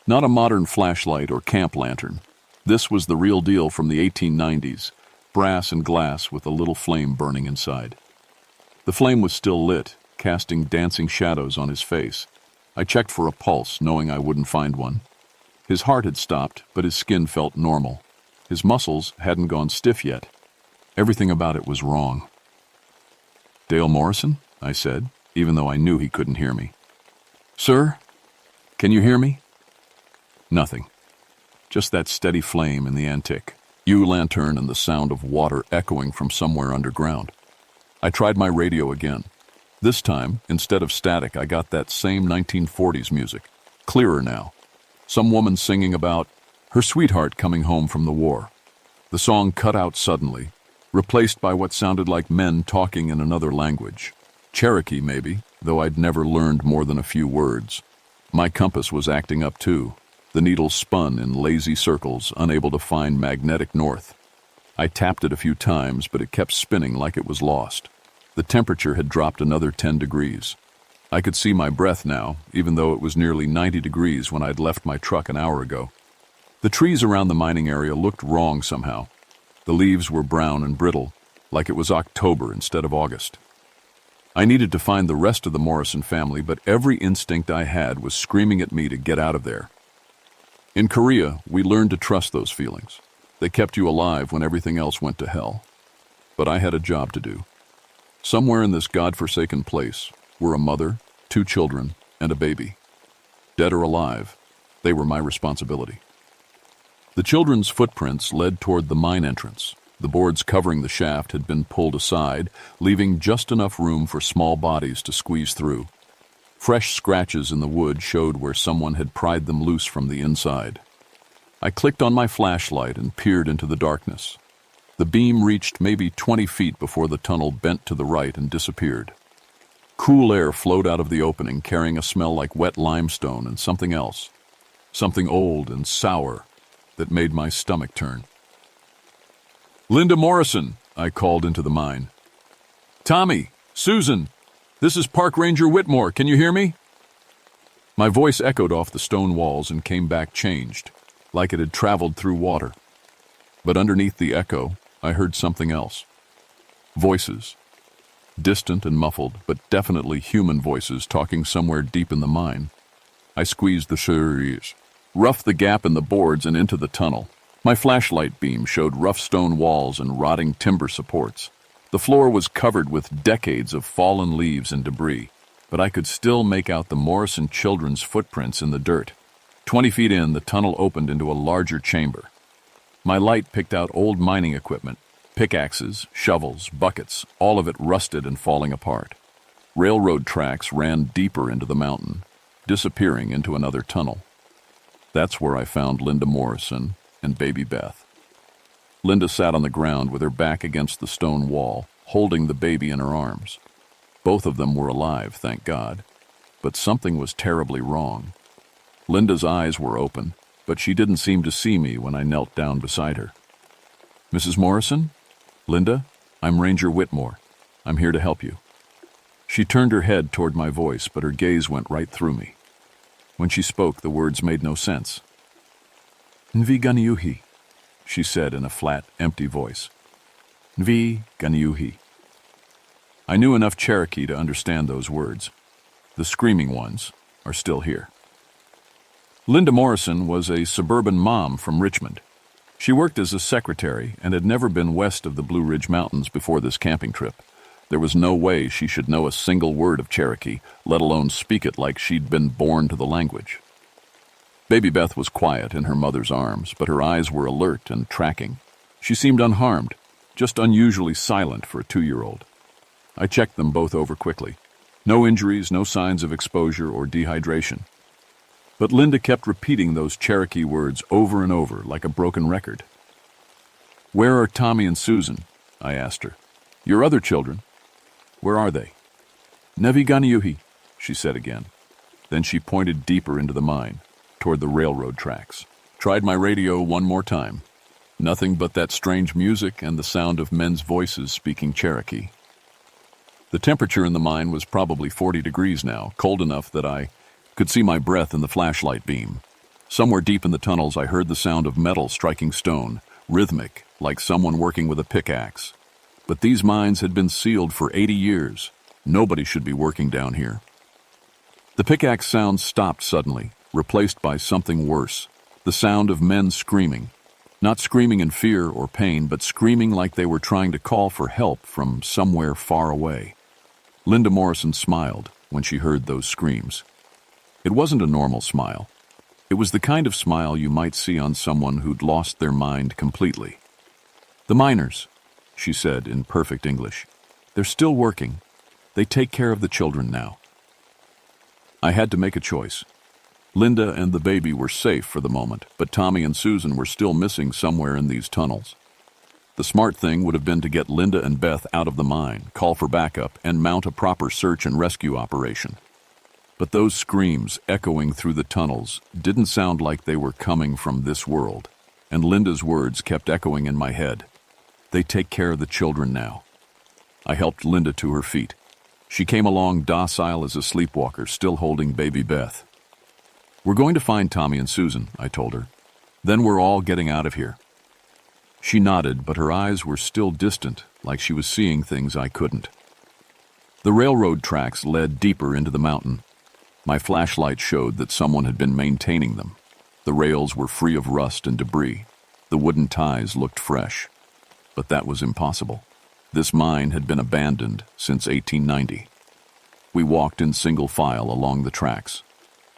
Not a modern flashlight or camp lantern. This was the real deal from the 1890s, brass and glass with a little flame burning inside. The flame was still lit, casting dancing shadows on his face. I checked for a pulse, knowing I wouldn't find one. His heart had stopped, but his skin felt normal. His muscles hadn't gone stiff yet. Everything about it was wrong. "Dale Morrison?" I said, even though I knew he couldn't hear me. "Sir? Can you hear me?" Nothing. Just that steady flame in the antique U-lantern and the sound of water echoing from somewhere underground. I tried my radio again. This time, instead of static, I got that same 1940s music, clearer now. Some woman singing about her sweetheart coming home from the war. The song cut out suddenly, replaced by what sounded like men talking in another language. Cherokee, maybe, though I'd never learned more than a few words. My compass was acting up too. The needle spun in lazy circles, unable to find magnetic north. I tapped it a few times, but it kept spinning like it was lost. The temperature had dropped another 10 degrees. I could see my breath now, even though it was nearly 90 degrees when I'd left my truck an hour ago. The trees around the mining area looked wrong somehow. The leaves were brown and brittle, like it was October instead of August. I needed to find the rest of the Morrison family, but every instinct I had was screaming at me to get out of there. In Korea, we learned to trust those feelings. They kept you alive when everything else went to hell. But I had a job to do. Somewhere in this godforsaken place were a mother, 2 children, and a baby. Dead or alive, they were my responsibility. The children's footprints led toward the mine entrance. The boards covering the shaft had been pulled aside, leaving just enough room for small bodies to squeeze through. Fresh scratches in the wood showed where someone had pried them loose from the inside. I clicked on my flashlight and peered into the darkness. The beam reached maybe 20 feet before the tunnel bent to the right and disappeared. Cool air flowed out of the opening, carrying a smell like wet limestone and something else. Something old and sour that made my stomach turn. "Linda Morrison," I called into the mine. "Tommy, Susan, this is Park Ranger Whitmore. Can you hear me?" My voice echoed off the stone walls and came back changed, like it had traveled through water. But underneath the echo, I heard something else. Voices. Distant and muffled, but definitely human voices talking somewhere deep in the mine. I squeezed the shutters, roughed the gap in the boards and into the tunnel. My flashlight beam showed rough stone walls and rotting timber supports. The floor was covered with decades of fallen leaves and debris, but I could still make out the Morrison children's footprints in the dirt. 20 feet in, the tunnel opened into a larger chamber. My light picked out old mining equipment, pickaxes, shovels, buckets, all of it rusted and falling apart. Railroad tracks ran deeper into the mountain, disappearing into another tunnel. That's where I found Linda Morrison and baby Beth. Linda sat on the ground with her back against the stone wall, holding the baby in her arms. Both of them were alive, thank God. But something was terribly wrong. Linda's eyes were open, but she didn't seem to see me when I knelt down beside her. "Mrs. Morrison? Linda, I'm Ranger Whitmore. I'm here to help you." She turned her head toward my voice, but her gaze went right through me. When she spoke, the words made no sense. "Nvi ganiuhi," she said in a flat, empty voice. "Nvi ganiuhi." I knew enough Cherokee to understand those words. The screaming ones are still here. Linda Morrison was a suburban mom from Richmond. She worked as a secretary and had never been west of the Blue Ridge Mountains before this camping trip. There was no way she should know a single word of Cherokee, let alone speak it like she'd been born to the language. Baby Beth was quiet in her mother's arms, but her eyes were alert and tracking. She seemed unharmed, just unusually silent for a 2-year-old. I checked them both over quickly. No injuries, no signs of exposure or dehydration. But Linda kept repeating those Cherokee words over and over like a broken record. "Where are Tommy and Susan?" I asked her. "Your other children? Where are they?" "Nevi ganiuhi," she said again. Then she pointed deeper into the mine, toward the railroad tracks. Tried my radio one more time. Nothing but that strange music and the sound of men's voices speaking Cherokee. The temperature in the mine was probably 40 degrees now, cold enough that I could see my breath in the flashlight beam. Somewhere deep in the tunnels, I heard the sound of metal striking stone, rhythmic, like someone working with a pickaxe. But these mines had been sealed for 80 years. Nobody should be working down here. The pickaxe sound stopped suddenly, replaced by something worse, the sound of men screaming. Not screaming in fear or pain, but screaming like they were trying to call for help from somewhere far away. Linda Morrison smiled when she heard those screams. It wasn't a normal smile. It was the kind of smile you might see on someone who'd lost their mind completely. "The miners," she said in perfect English. "They're still working. They take care of the children now." I had to make a choice. Linda and the baby were safe for the moment, but Tommy and Susan were still missing somewhere in these tunnels. The smart thing would have been to get Linda and Beth out of the mine, call for backup, and mount a proper search and rescue operation. But those screams echoing through the tunnels didn't sound like they were coming from this world, and Linda's words kept echoing in my head. "They take care of the children now." I helped Linda to her feet. She came along docile as a sleepwalker, still holding baby Beth. "We're going to find Tommy and Susan," I told her. "Then we're all getting out of here." She nodded, but her eyes were still distant, like she was seeing things I couldn't. The railroad tracks led deeper into the mountain. My flashlight showed that someone had been maintaining them. The rails were free of rust and debris. The wooden ties looked fresh. But that was impossible. This mine had been abandoned since 1890. We walked in single file along the tracks.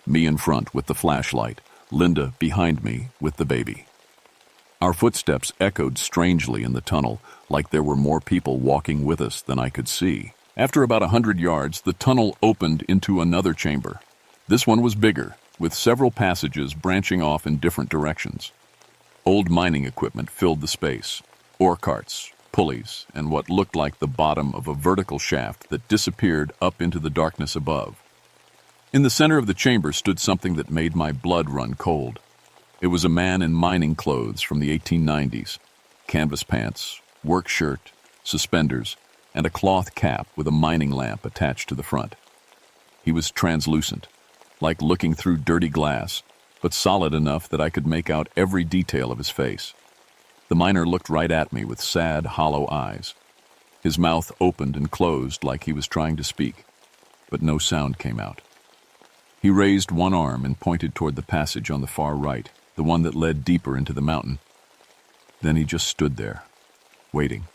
Me in front with the flashlight, Linda behind me with the baby. Our footsteps echoed strangely in the tunnel, like there were more people walking with us than I could see. After about 100 yards, the tunnel opened into another chamber. This one was bigger, with several passages branching off in different directions. Old mining equipment filled the space. Ore carts, pulleys, and what looked like the bottom of a vertical shaft that disappeared up into the darkness above. In the center of the chamber stood something that made my blood run cold. It was a man in mining clothes from the 1890s. Canvas pants, work shirt, suspenders, and a cloth cap with a mining lamp attached to the front. He was translucent, like looking through dirty glass, but solid enough that I could make out every detail of his face. The miner looked right at me with sad, hollow eyes. His mouth opened and closed like he was trying to speak, but no sound came out. He raised one arm and pointed toward the passage on the far right, the one that led deeper into the mountain. Then he just stood there, waiting.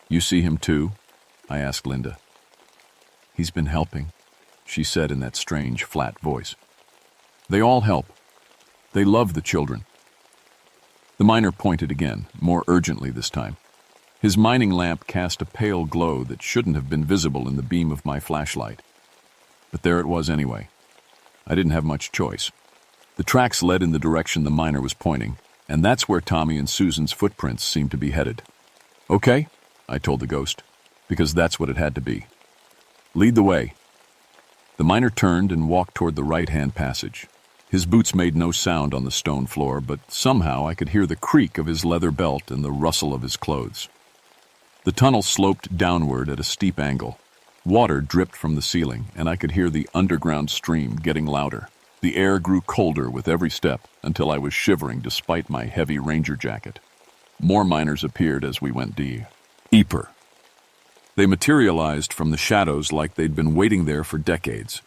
"You see him too?" I asked Linda. "He's been helping," she said in that strange, flat voice. "They all help. They love the children." The miner pointed again, more urgently this time. His mining lamp cast a pale glow that shouldn't have been visible in the beam of my flashlight. But there it was anyway. I didn't have much choice. The tracks led in the direction the miner was pointing, And that's where Tommy and Susan's footprints seemed to be headed. Okay, I told the ghost, because that's what it had to be. Lead the way. The miner turned and walked toward the right-hand passage. His boots made no sound on the stone floor, but somehow I could hear the creak of his leather belt and the rustle of his clothes. The tunnel sloped downward at a steep angle. Water dripped from the ceiling, and I could hear the underground stream getting louder. The air grew colder with every step until I was shivering despite my heavy ranger jacket. More miners appeared as we went deeper. They materialized from the shadows like they'd been waiting there for decades.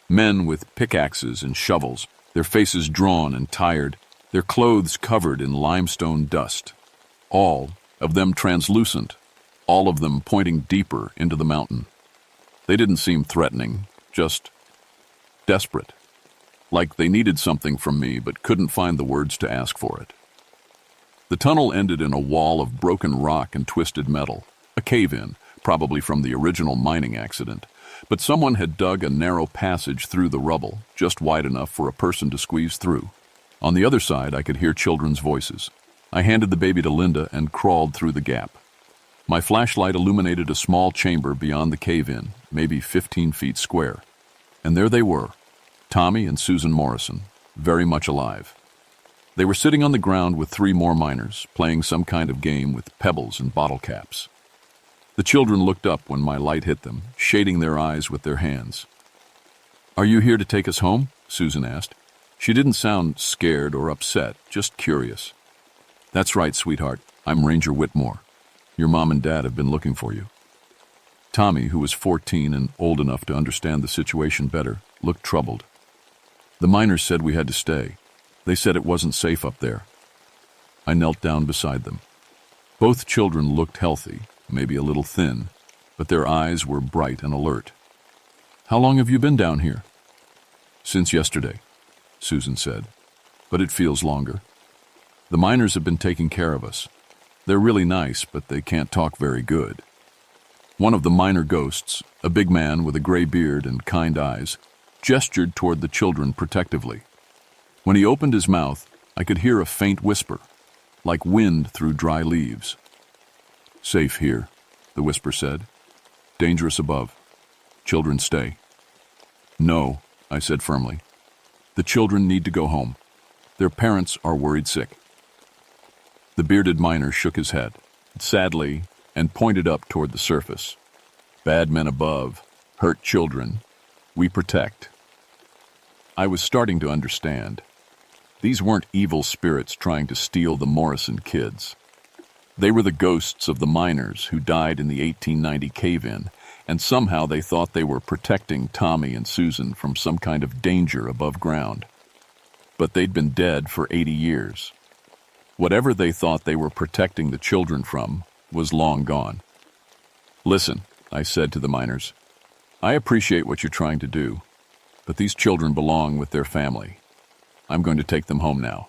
Men with pickaxes and shovels, their faces drawn and tired, their clothes covered in limestone dust. All of them translucent, all of them pointing deeper into the mountain. They didn't seem threatening, just desperate. Like they needed something from me but couldn't find the words to ask for it. The tunnel ended in a wall of broken rock and twisted metal, a cave-in, probably from the original mining accident, but someone had dug a narrow passage through the rubble, just wide enough for a person to squeeze through. On the other side, I could hear children's voices. I handed the baby to Linda and crawled through the gap. My flashlight illuminated a small chamber beyond the cave-in, maybe 15 feet square. And there they were, Tommy and Susan Morrison, very much alive. They were sitting on the ground with 3 more miners, playing some kind of game with pebbles and bottle caps. The children looked up when my light hit them, shading their eyes with their hands. "Are you here to take us home?" Susan asked. She didn't sound scared or upset, just curious. "That's right, sweetheart. I'm Ranger Whitmore. Your mom and dad have been looking for you." Tommy, who was 14 and old enough to understand the situation better, looked troubled. "The miners said we had to stay. They said it wasn't safe up there." I knelt down beside them. Both children looked healthy, maybe a little thin, but their eyes were bright and alert. "How long have you been down here?" "Since yesterday," Susan said, "but it feels longer. The miners have been taking care of us. They're really nice, but they can't talk very good." One of the miner ghosts, a big man with a gray beard and kind eyes, gestured toward the children protectively. When he opened his mouth, I could hear a faint whisper, like wind through dry leaves. "Safe here," the whisper said. "Dangerous above. Children stay." "No," I said firmly. "The children need to go home. Their parents are worried sick." The bearded miner shook his head, sadly, and pointed up toward the surface. "Bad men above, hurt children. We protect." I was starting to understand. These weren't evil spirits trying to steal the Morrison kids. They were the ghosts of the miners who died in the 1890 cave-in, and somehow they thought they were protecting Tommy and Susan from some kind of danger above ground. But they'd been dead for 80 years. Whatever they thought they were protecting the children from was long gone. "Listen," I said to the miners, "I appreciate what you're trying to do, but these children belong with their family. I'm going to take them home now."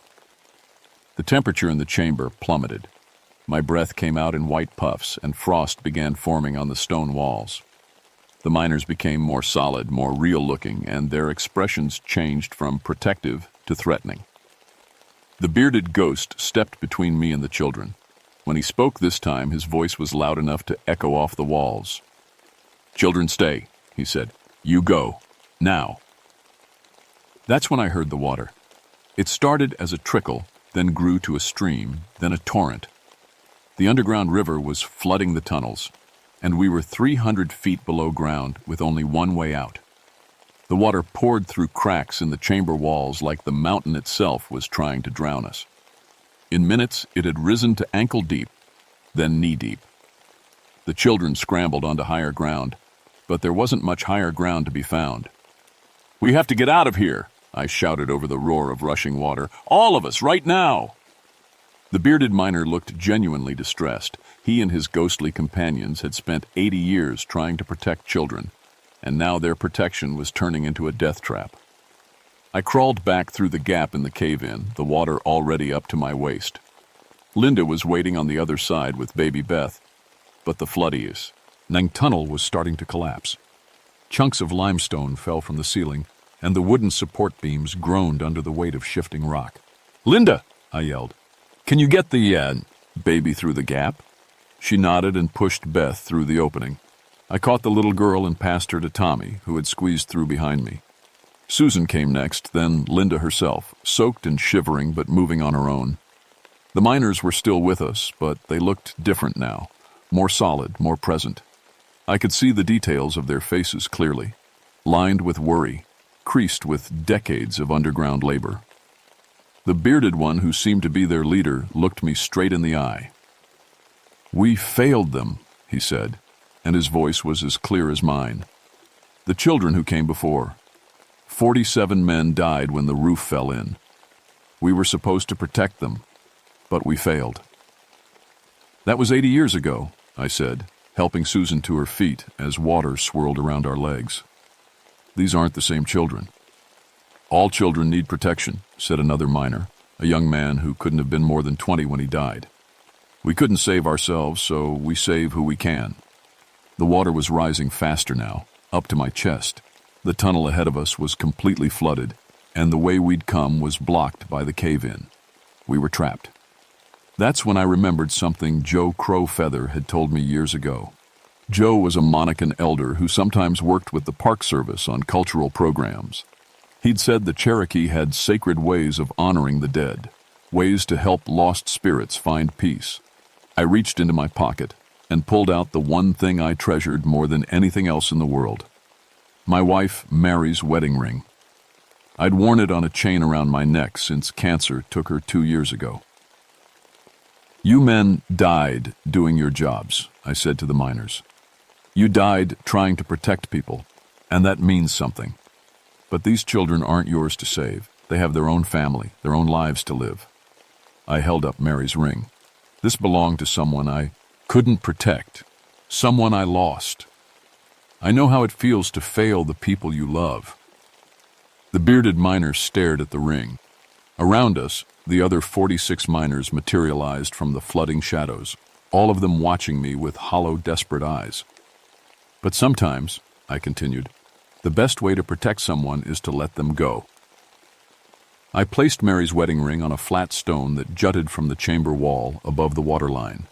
The temperature in the chamber plummeted. My breath came out in white puffs, and frost began forming on the stone walls. The miners became more solid, more real-looking, and their expressions changed from protective to threatening. The bearded ghost stepped between me and the children. When he spoke this time, his voice was loud enough to echo off the walls. "Children, stay," he said. "You go. Now." That's when I heard the water. It started as a trickle, then grew to a stream, then a torrent. The underground river was flooding the tunnels, and we were 300 feet below ground with only one way out. The water poured through cracks in the chamber walls like the mountain itself was trying to drown us. In minutes, it had risen to ankle deep, then knee deep. The children scrambled onto higher ground, but there wasn't much higher ground to be found. "We have to get out of here," I shouted over the roar of rushing water. "All of us, right now!" The bearded miner looked genuinely distressed. He and his ghostly companions had spent 80 years trying to protect children, and now their protection was turning into a death trap. I crawled back through the gap in the cave-in, the water already up to my waist. Linda was waiting on the other side with baby Beth, but the floodies. The tunnel was starting to collapse. Chunks of limestone fell from the ceiling, and the wooden support beams groaned under the weight of shifting rock. "Linda!" I yelled. Can you get the baby through the gap? She nodded and pushed Beth through the opening. I caught the little girl and passed her to Tommy, who had squeezed through behind me. Susan came next, then Linda herself, soaked and shivering but moving on her own. The miners were still with us, but they looked different now, more solid, more present. I could see the details of their faces clearly, lined with worry, creased with decades of underground labor. The bearded one, who seemed to be their leader, looked me straight in the eye. "We failed them," he said, and his voice was as clear as mine. "The children who came before. 47 men died when the roof fell in. We were supposed to protect them, but we failed." "That was 80 years ago," I said, helping Susan to her feet as water swirled around our legs. "These aren't the same children." "All children need protection," said another miner, a young man who couldn't have been more than 20 when he died. "We couldn't save ourselves, so we save who we can." The water was rising faster now, up to my chest. The tunnel ahead of us was completely flooded, and the way we'd come was blocked by the cave-in. We were trapped. That's when I remembered something Joe Crowfeather had told me years ago. Joe was a Monacan elder who sometimes worked with the Park Service on cultural programs. He'd said the Cherokee had sacred ways of honoring the dead, ways to help lost spirits find peace. I reached into my pocket and pulled out the one thing I treasured more than anything else in the world. My wife Mary's wedding ring. I'd worn it on a chain around my neck since cancer took her 2 years ago. "You men died doing your jobs," I said to the miners. "You died trying to protect people, and that means something. But these children aren't yours to save. They have their own family, their own lives to live." I held up Mary's ring. This belonged to someone I couldn't protect, someone I lost. I know how it feels to fail the people you love. The bearded miner stared at the ring. Around us, the other 46 miners materialized from the flooding shadows, all of them watching me with hollow, desperate eyes. "But sometimes," I continued, "the best way to protect someone is to let them go." I placed Mary's wedding ring on a flat stone that jutted from the chamber wall above the waterline.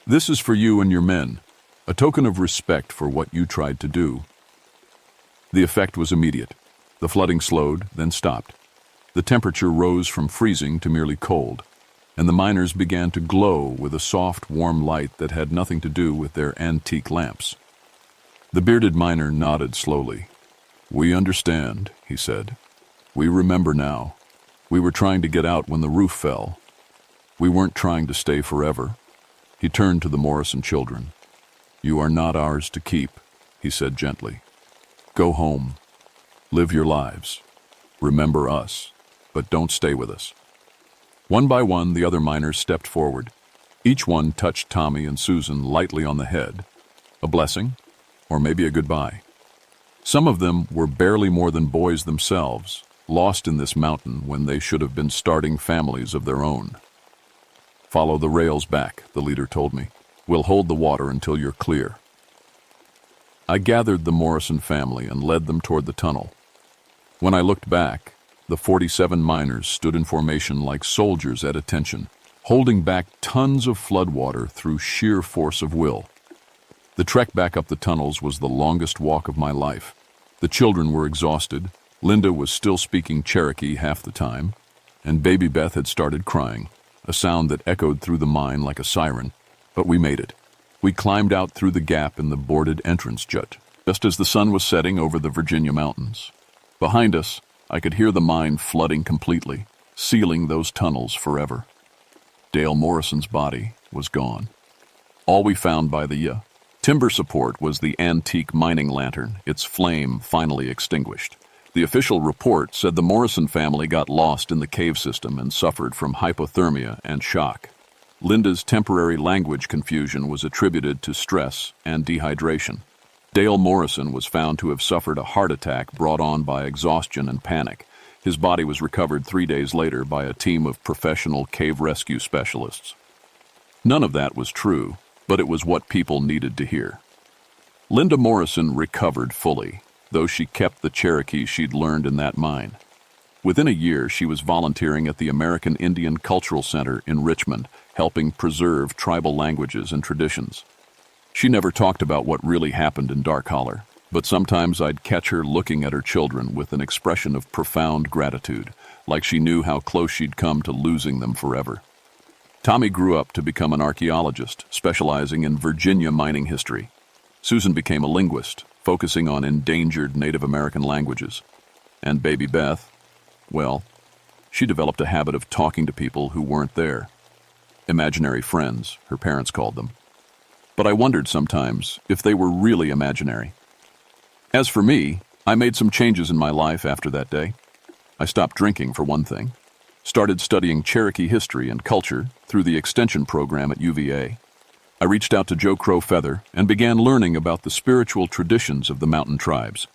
"This is for you and your men, a token of respect for what you tried to do." The effect was immediate. The flooding slowed, then stopped. The temperature rose from freezing to merely cold, and the miners began to glow with a soft, warm light that had nothing to do with their antique lamps. The bearded miner nodded slowly. "We understand," he said. "We remember now. We were trying to get out when the roof fell. We weren't trying to stay forever." He turned to the Morrison children. "You are not ours to keep," he said gently. "Go home. Live your lives. Remember us, but don't stay with us." One by one, the other miners stepped forward. Each one touched Tommy and Susan lightly on the head. A blessing, or maybe a goodbye. Some of them were barely more than boys themselves, lost in this mountain when they should have been starting families of their own. "Follow the rails back," the leader told me. "We'll hold the water until you're clear." I gathered the Morrison family and led them toward the tunnel. When I looked back, the 47 miners stood in formation like soldiers at attention, holding back tons of floodwater through sheer force of will. The trek back up the tunnels was the longest walk of my life. The children were exhausted. Linda was still speaking Cherokee half the time, and baby Beth had started crying, a sound that echoed through the mine like a siren. But we made it. We climbed out through the gap in the boarded entrance jut, just as the sun was setting over the Virginia mountains. Behind us, I could hear the mine flooding completely, sealing those tunnels forever. Dale Morrison's body was gone. All we found by the timber support was the antique mining lantern, its flame finally extinguished. The official report said the Morrison family got lost in the cave system and suffered from hypothermia and shock. Linda's temporary language confusion was attributed to stress and dehydration. Dale Morrison was found to have suffered a heart attack brought on by exhaustion and panic. His body was recovered 3 days later by a team of professional cave rescue specialists. None of that was true, but it was what people needed to hear. Linda Morrison recovered fully, though she kept the Cherokee she'd learned in that mine. Within a year, she was volunteering at the American Indian Cultural Center in Richmond, helping preserve tribal languages and traditions. She never talked about what really happened in Dark Holler, but sometimes I'd catch her looking at her children with an expression of profound gratitude, like she knew how close she'd come to losing them forever. Tommy grew up to become an archaeologist, specializing in Virginia mining history. Susan became a linguist, focusing on endangered Native American languages. And baby Beth, well, she developed a habit of talking to people who weren't there. Imaginary friends, her parents called them. But I wondered sometimes if they were really imaginary. As for me, I made some changes in my life after that day. I stopped drinking, for one thing. Started studying Cherokee history and culture through the extension program at UVA. I reached out to Joe Crow Feather and began learning about the spiritual traditions of the mountain tribes.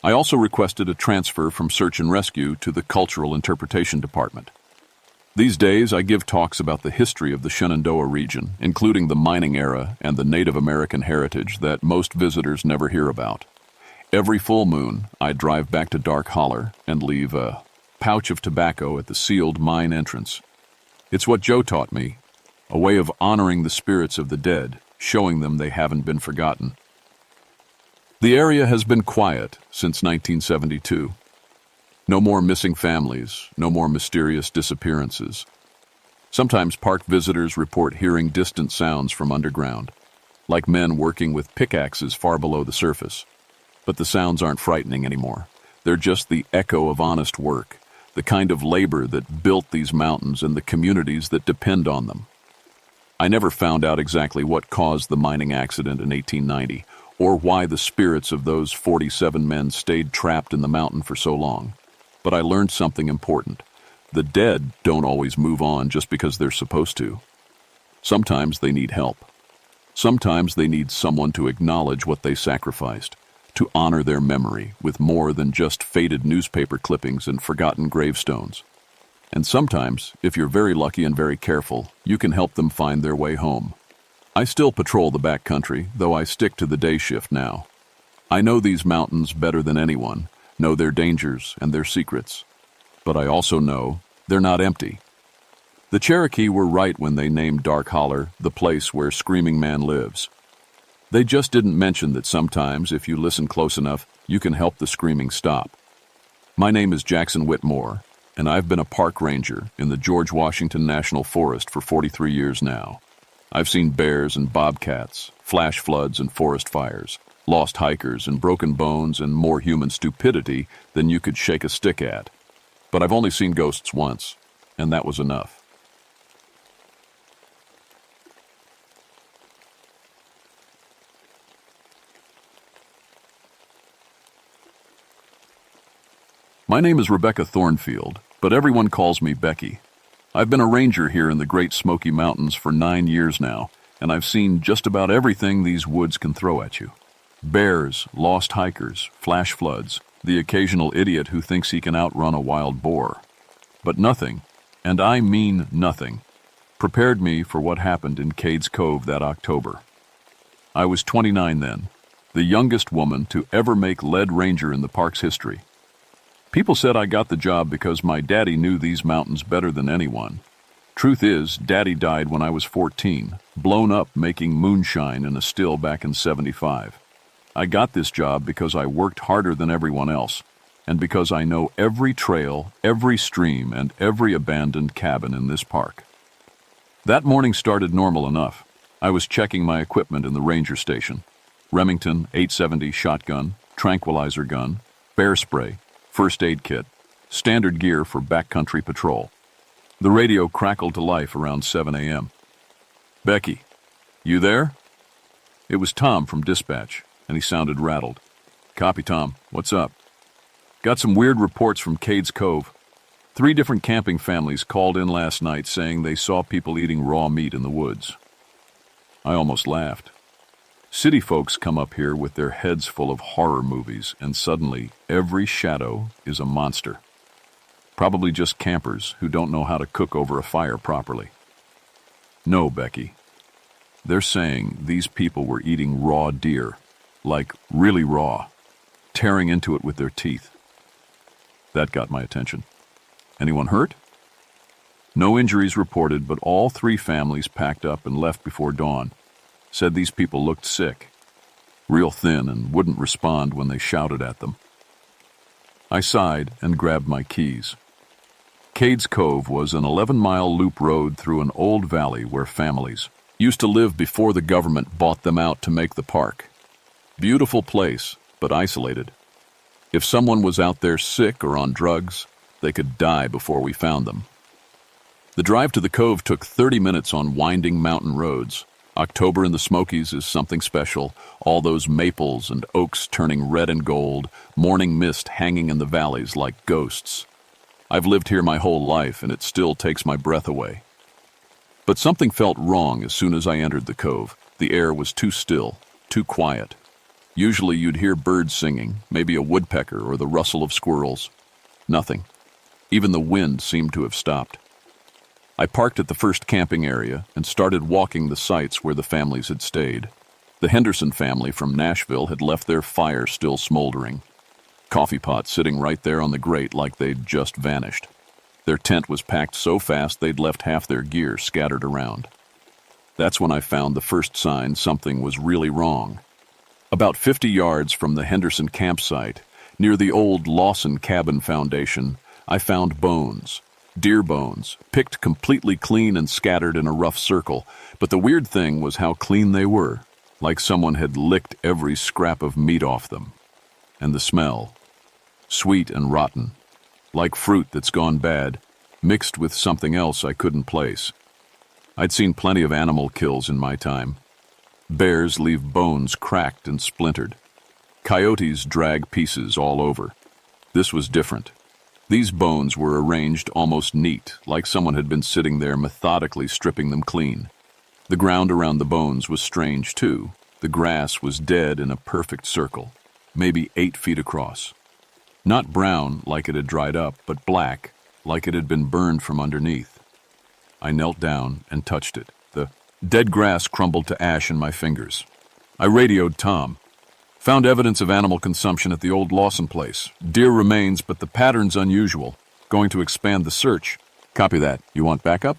I also requested a transfer from Search and Rescue to the Cultural Interpretation Department. These days, I give talks about the history of the Shenandoah region, including the mining era and the Native American heritage that most visitors never hear about. Every full moon, I drive back to Dark Holler and leave a pouch of tobacco at the sealed mine entrance. It's what Joe taught me, a way of honoring the spirits of the dead, showing them they haven't been forgotten. The area has been quiet since 1972. No more missing families, no more mysterious disappearances. Sometimes park visitors report hearing distant sounds from underground, like men working with pickaxes far below the surface. But the sounds aren't frightening anymore. They're just the echo of honest work, the kind of labor that built these mountains and the communities that depend on them. I never found out exactly what caused the mining accident in 1890, or why the spirits of those 47 men stayed trapped in the mountain for so long. But I learned something important. The dead don't always move on just because they're supposed to. Sometimes they need help. Sometimes they need someone to acknowledge what they sacrificed, to honor their memory with more than just faded newspaper clippings and forgotten gravestones. And sometimes, if you're very lucky and very careful, you can help them find their way home. I still patrol the backcountry, though I stick to the day shift now. I know these mountains better than anyone, know their dangers and their secrets. But I also know they're not empty. The Cherokee were right when they named Dark Holler the place where Screaming Man lives. They just didn't mention that sometimes, if you listen close enough, you can help the screaming stop. My name is Jackson Whitmore, and I've been a park ranger in the George Washington National Forest for 43 years now. I've seen bears and bobcats, flash floods and forest fires, lost hikers and broken bones and more human stupidity than you could shake a stick at. But I've only seen ghosts once, and that was enough. My name is Rebecca Thornfield, but everyone calls me Becky. I've been a ranger here in the Great Smoky Mountains for 9 years now, and I've seen just about everything these woods can throw at you. Bears, lost hikers, flash floods, the occasional idiot who thinks he can outrun a wild boar. But nothing, and I mean nothing, prepared me for what happened in Cades Cove that October. I was 29 then, the youngest woman to ever make lead ranger in the park's history. People said I got the job because my daddy knew these mountains better than anyone. Truth is, Daddy died when I was 14, blown up making moonshine in a still back in '75. I got this job because I worked harder than everyone else, and because I know every trail, every stream, and every abandoned cabin in this park. That morning started normal enough. I was checking my equipment in the ranger station. Remington 870 shotgun, tranquilizer gun, bear spray, first aid kit, standard gear for backcountry patrol. The radio crackled to life around 7 a.m. "Becky, you there?" It was Tom from dispatch, and he sounded rattled. "Copy, Tom. What's up?" "Got some weird reports from Cades Cove. 3 different camping families called in last night saying they saw people eating raw meat in the woods." I almost laughed. City folks come up here with their heads full of horror movies, and suddenly every shadow is a monster. Probably just campers who don't know how to cook over a fire properly. No, Becky. They're saying these people were eating raw deer, like really raw, tearing into it with their teeth. That got my attention. Anyone hurt? No injuries reported, but all 3 families packed up and left before dawn. Said these people looked sick, real thin, and wouldn't respond when they shouted at them. I sighed and grabbed my keys. Cades Cove was an 11-mile loop road through an old valley where families used to live before the government bought them out to make the park. Beautiful place, but isolated. If someone was out there sick or on drugs, they could die before we found them. The drive to the cove took 30 minutes on winding mountain roads. October in the Smokies is something special, all those maples and oaks turning red and gold, morning mist hanging in the valleys like ghosts. I've lived here my whole life, and it still takes my breath away. But something felt wrong as soon as I entered the cove. The air was too still, too quiet. Usually you'd hear birds singing, maybe a woodpecker or the rustle of squirrels. Nothing. Even the wind seemed to have stopped. I parked at the first camping area and started walking the sites where the families had stayed. The Henderson family from Nashville had left their fire still smoldering. Coffee pot sitting right there on the grate like they'd just vanished. Their tent was packed so fast they'd left half their gear scattered around. That's when I found the first sign something was really wrong. About 50 yards from the Henderson campsite, near the old Lawson Cabin Foundation, I found bones. Deer bones, picked completely clean and scattered in a rough circle, but the weird thing was how clean they were, like someone had licked every scrap of meat off them. And the smell, sweet and rotten, like fruit that's gone bad, mixed with something else I couldn't place. I'd seen plenty of animal kills in my time. Bears leave bones cracked and splintered. Coyotes drag pieces all over. This was different. These bones were arranged almost neat, like someone had been sitting there methodically stripping them clean. The ground around the bones was strange, too. The grass was dead in a perfect circle, maybe 8 feet across. Not brown, like it had dried up, but black, like it had been burned from underneath. I knelt down and touched it. The dead grass crumbled to ash in my fingers. I radioed Tom. Found evidence of animal consumption at the old Lawson place. Deer remains, but the pattern's unusual. Going to expand the search. Copy that. You want backup?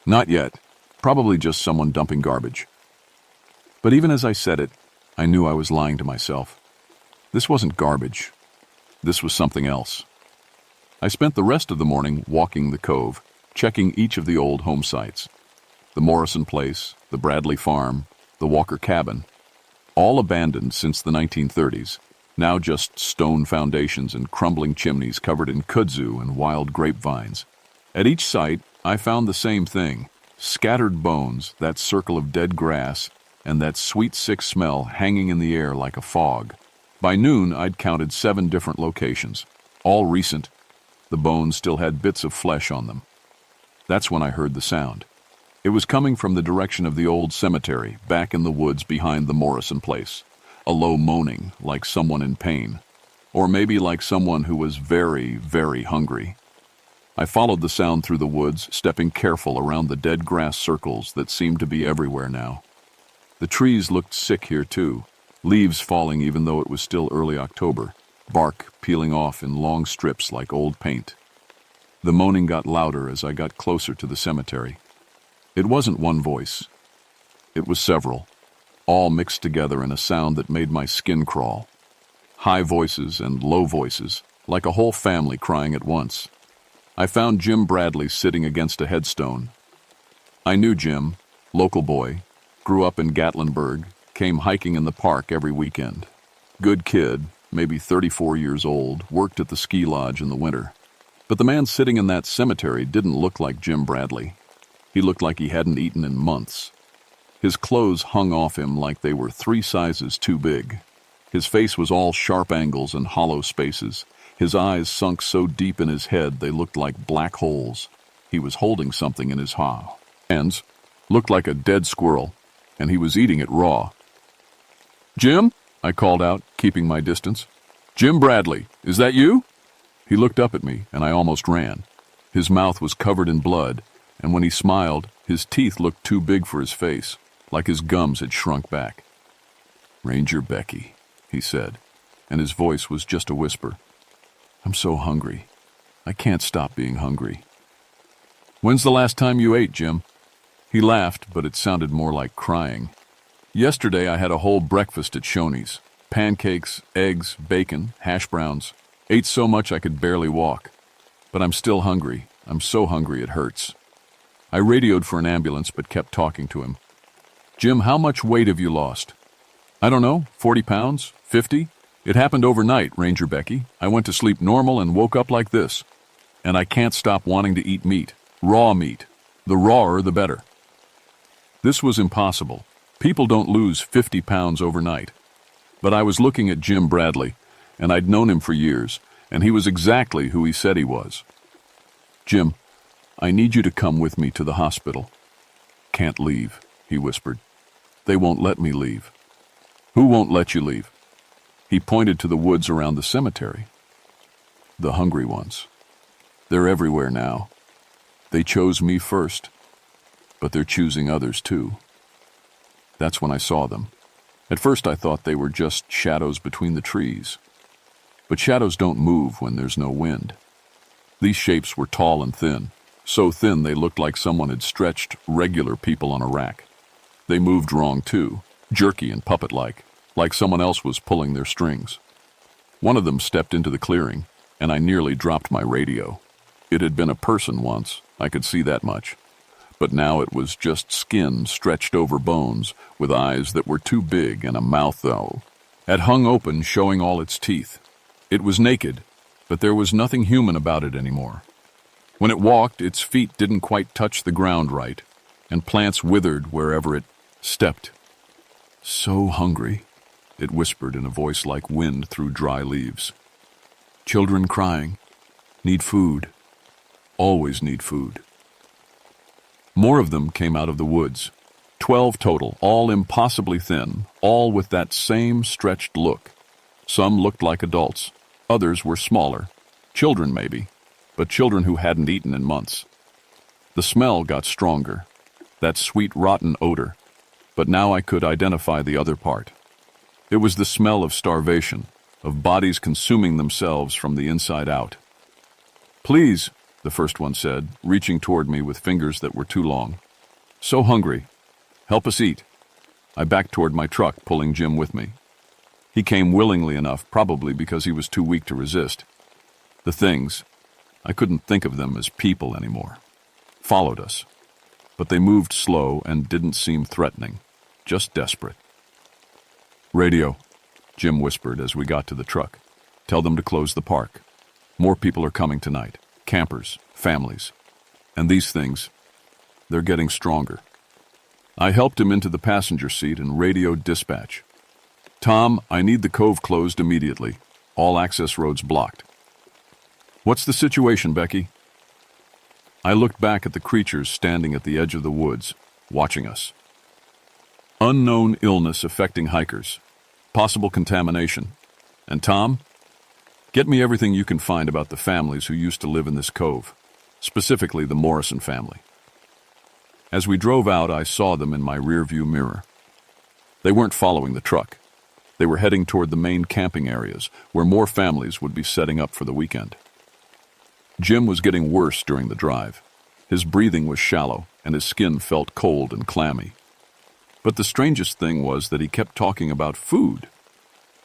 Not yet. Probably just someone dumping garbage. But even as I said it, I knew I was lying to myself. This wasn't garbage. This was something else. I spent the rest of the morning walking the cove, checking each of the old home sites. The Morrison place, the Bradley farm, the Walker cabin. All abandoned since the 1930s, now just stone foundations and crumbling chimneys covered in kudzu and wild grapevines. At each site, I found the same thing: scattered bones, that circle of dead grass, and that sweet, sick smell hanging in the air like a fog. By noon, I'd counted 7 different locations, all recent. The bones still had bits of flesh on them. That's when I heard the sound. It was coming from the direction of the old cemetery, back in the woods behind the Morrison place. A low moaning, like someone in pain. Or maybe like someone who was very, very hungry. I followed the sound through the woods, stepping careful around the dead grass circles that seemed to be everywhere now. The trees looked sick here too, leaves falling even though it was still early October, bark peeling off in long strips like old paint. The moaning got louder as I got closer to the cemetery. It wasn't one voice. It was several, all mixed together in a sound that made my skin crawl. High voices and low voices, like a whole family crying at once. I found Jim Bradley sitting against a headstone. I knew Jim, local boy, grew up in Gatlinburg, came hiking in the park every weekend. Good kid, maybe 34 years old, worked at the ski lodge in the winter. But the man sitting in that cemetery didn't look like Jim Bradley. He looked like he hadn't eaten in months. His clothes hung off him like they were 3 sizes too big. His face was all sharp angles and hollow spaces. His eyes sunk so deep in his head they looked like black holes. He was holding something in his hands, looked like a dead squirrel, and he was eating it raw. "Jim?" I called out, keeping my distance. "Jim Bradley, is that you?" He looked up at me, and I almost ran. His mouth was covered in blood, and when he smiled, his teeth looked too big for his face, like his gums had shrunk back. "Ranger Becky," he said, and his voice was just a whisper. "I'm so hungry. I can't stop being hungry. When's the last time you ate, Jim? He laughed, but it sounded more like crying. Yesterday I had a whole breakfast at Shoney's. Pancakes, eggs, bacon, hash browns. Ate so much I could barely walk. But I'm still hungry. I'm so hungry it hurts. I radioed for an ambulance but kept talking to him. Jim, how much weight have you lost? I don't know, 40 pounds? 50? It happened overnight, Ranger Becky. I went to sleep normal and woke up like this. And I can't stop wanting to eat meat. Raw meat. The rawer the better. This was impossible. People don't lose 50 pounds overnight. But I was looking at Jim Bradley, and I'd known him for years, and he was exactly who he said he was. Jim, I need you to come with me to the hospital. Can't leave, he whispered. They won't let me leave. Who won't let you leave? He pointed to the woods around the cemetery. The hungry ones. They're everywhere now. They chose me first, but they're choosing others too. That's when I saw them. At first I thought they were just shadows between the trees. But shadows don't move when there's no wind. These shapes were tall and thin, so thin they looked like someone had stretched regular people on a rack. They moved wrong too, jerky and puppet-like, like someone else was pulling their strings. One of them stepped into the clearing, and I nearly dropped my radio. It had been a person once, I could see that much. But now it was just skin stretched over bones, with eyes that were too big and a mouth that had hung open, showing all its teeth. It was naked, but there was nothing human about it anymore. When it walked, its feet didn't quite touch the ground right, and plants withered wherever it stepped. So hungry, it whispered in a voice like wind through dry leaves. Children crying, need food, always need food. More of them came out of the woods. 12 total, all impossibly thin, all with that same stretched look. Some looked like adults, others were smaller, children maybe, but children who hadn't eaten in months. The smell got stronger, that sweet rotten odor, but now I could identify the other part. It was the smell of starvation, of bodies consuming themselves from the inside out. Please, the first one said, reaching toward me with fingers that were too long. So hungry. Help us eat. I backed toward my truck, pulling Jim with me. He came willingly enough, probably because he was too weak to resist. The things, I couldn't think of them as people anymore, followed us. But they moved slow and didn't seem threatening, just desperate. Radio, Jim whispered as we got to the truck. Tell them to close the park. More people are coming tonight. Campers, families. And these things, they're getting stronger. I helped him into the passenger seat and radioed dispatch. Tom, I need the cove closed immediately. All access roads blocked. What's the situation, Becky? I looked back at the creatures standing at the edge of the woods, watching us. Unknown illness affecting hikers. Possible contamination. And Tom? Get me everything you can find about the families who used to live in this cove, specifically the Morrison family. As we drove out, I saw them in my rearview mirror. They weren't following the truck. They were heading toward the main camping areas, where more families would be setting up for the weekend. Jim was getting worse during the drive. His breathing was shallow, and his skin felt cold and clammy. But the strangest thing was that he kept talking about food.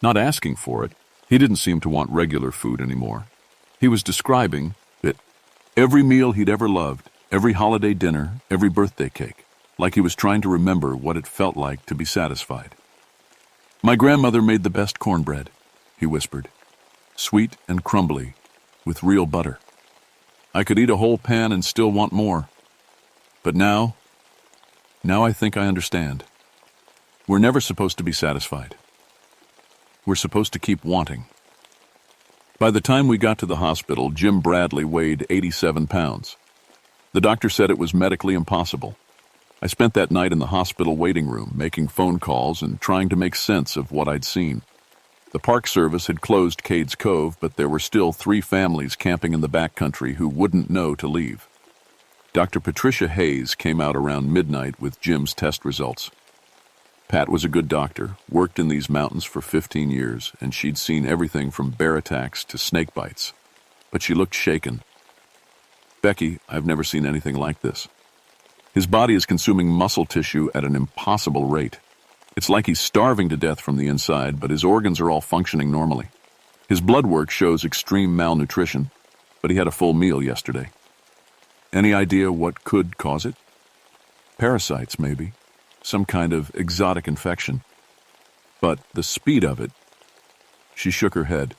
Not asking for it, he didn't seem to want regular food anymore. He was describing it. Every meal he'd ever loved, every holiday dinner, every birthday cake, like he was trying to remember what it felt like to be satisfied. My grandmother made the best cornbread, he whispered, sweet and crumbly, with real butter. I could eat a whole pan and still want more. But now I think I understand. We're never supposed to be satisfied. We're supposed to keep wanting. By the time we got to the hospital, Jim Bradley weighed 87 pounds. The doctor said it was medically impossible. I spent that night in the hospital waiting room, making phone calls and trying to make sense of what I'd seen. The Park Service had closed Cades Cove, but there were still 3 families camping in the backcountry who wouldn't know to leave. Dr. Patricia Hayes came out around midnight with Jim's test results. Pat was a good doctor, worked in these mountains for 15 years, and she'd seen everything from bear attacks to snake bites. But she looked shaken, Becky, I've never seen anything like this. His body is consuming muscle tissue at an impossible rate. It's like he's starving to death from the inside, but his organs are all functioning normally. His blood work shows extreme malnutrition, but he had a full meal yesterday. Any idea what could cause it? Parasites, maybe. Some kind of exotic infection. But the speed of it... She shook her head.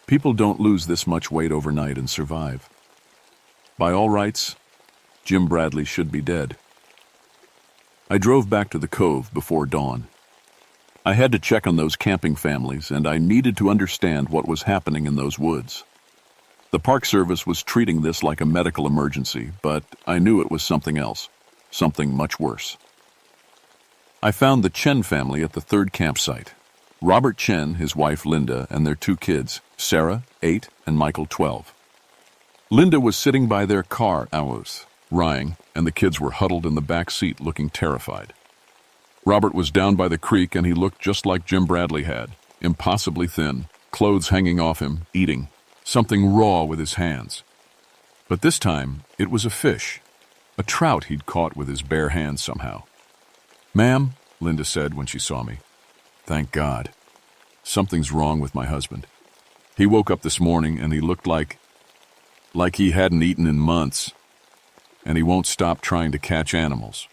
People don't lose this much weight overnight and survive. By all rights, Jim Bradley should be dead. I drove back to the cove before dawn. I had to check on those camping families, and I needed to understand what was happening in those woods. The Park Service was treating this like a medical emergency, but I knew it was something else, something much worse. I found the Chen family at the third campsite. Robert Chen, his wife Linda, and their 2 kids, Sarah, 8, and Michael, 12. Linda was sitting by their car, Ryan, and the kids were huddled in the back seat looking terrified. Robert was down by the creek and he looked just like Jim Bradley had, impossibly thin, clothes hanging off him, eating, something raw with his hands. But this time, it was a fish, a trout he'd caught with his bare hands somehow. "Ma'am," Linda said when she saw me. "Thank God. Something's wrong with my husband. He woke up this morning and he looked like he hadn't eaten in months. And he won't stop trying to catch animals."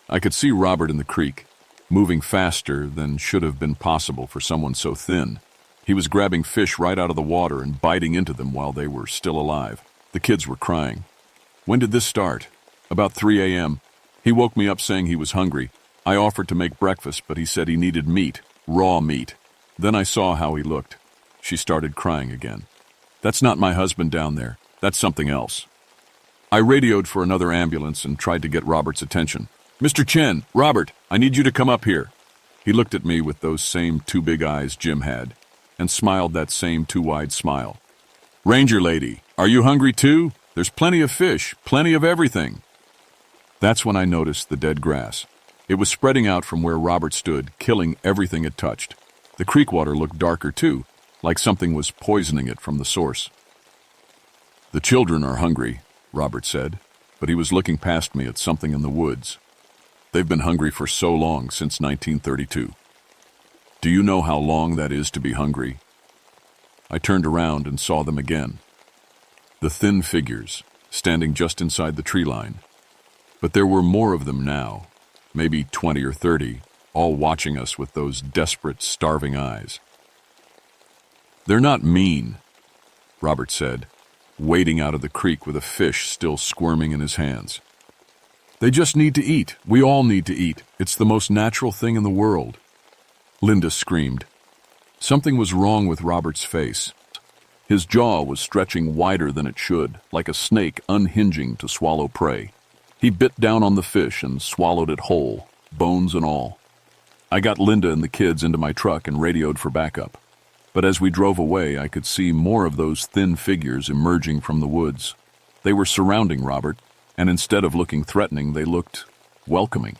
I could see Robert in the creek, moving faster than should have been possible for someone so thin. He was grabbing fish right out of the water and biting into them while they were still alive. The kids were crying. When did this start? About 3 a.m. He woke me up saying he was hungry. I offered to make breakfast, but he said he needed meat, raw meat. Then I saw how he looked. She started crying again. "That's not my husband down there. That's something else." I radioed for another ambulance and tried to get Robert's attention. "Mr. Chen, Robert, I need you to come up here." He looked at me with those same 2 big eyes Jim had, and smiled that same 2 wide smile. "Ranger lady, are you hungry too? There's plenty of fish, plenty of everything." That's when I noticed the dead grass. It was spreading out from where Robert stood, killing everything it touched. The creek water looked darker too, like something was poisoning it from the source. "The children are hungry," Robert said, but he was looking past me at something in the woods. "They've been hungry for so long, since 1932. Do you know how long that is to be hungry?" I turned around and saw them again. The thin figures, standing just inside the tree line. But there were more of them now, maybe 20 or 30, all watching us with those desperate, starving eyes. "They're not mean," Robert said, wading out of the creek with a fish still squirming in his hands. "They just need to eat. We all need to eat. It's the most natural thing in the world." Linda screamed. Something was wrong with Robert's face. His jaw was stretching wider than it should, like a snake unhinging to swallow prey. He bit down on the fish and swallowed it whole, bones and all. I got Linda and the kids into my truck and radioed for backup. But as we drove away, I could see more of those thin figures emerging from the woods. They were surrounding Robert, and instead of looking threatening, they looked welcoming,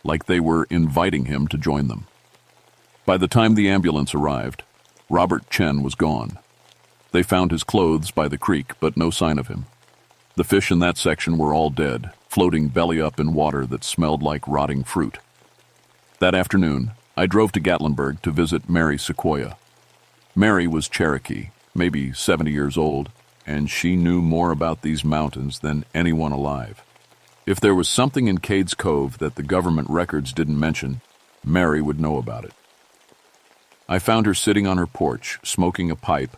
like they were inviting him to join them. By the time the ambulance arrived, Robert Chen was gone. They found his clothes by the creek, but no sign of him. The fish in that section were all dead, floating belly up in water that smelled like rotting fruit. That afternoon, I drove to Gatlinburg to visit Mary Sequoia. Mary was Cherokee, maybe 70 years old, and she knew more about these mountains than anyone alive. If there was something in Cades Cove that the government records didn't mention, Mary would know about it. I found her sitting on her porch, smoking a pipe,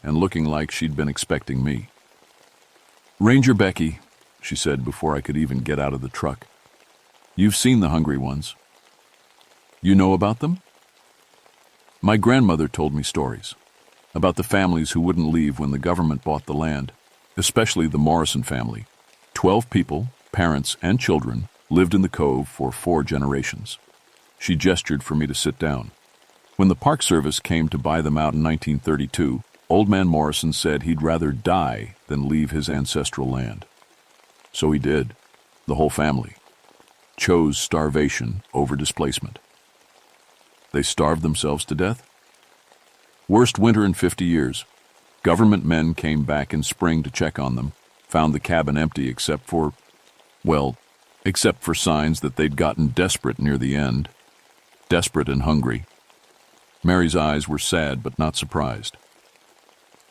and looking like she'd been expecting me. "Ranger Becky," she said before I could even get out of the truck. "You've seen the hungry ones. You know about them?" My grandmother told me stories about the families who wouldn't leave when the government bought the land, especially the Morrison family. 12 people, parents and children, lived in the cove for 4 generations. She gestured for me to sit down. When the Park Service came to buy them out in 1932, Old Man Morrison said he'd rather die than leave his ancestral land. So he did. The whole family chose starvation over displacement. They starved themselves to death. Worst winter in 50 years. Government men came back in spring to check on them, found the cabin empty except for signs that they'd gotten desperate near the end. Desperate and hungry. Mary's eyes were sad but not surprised.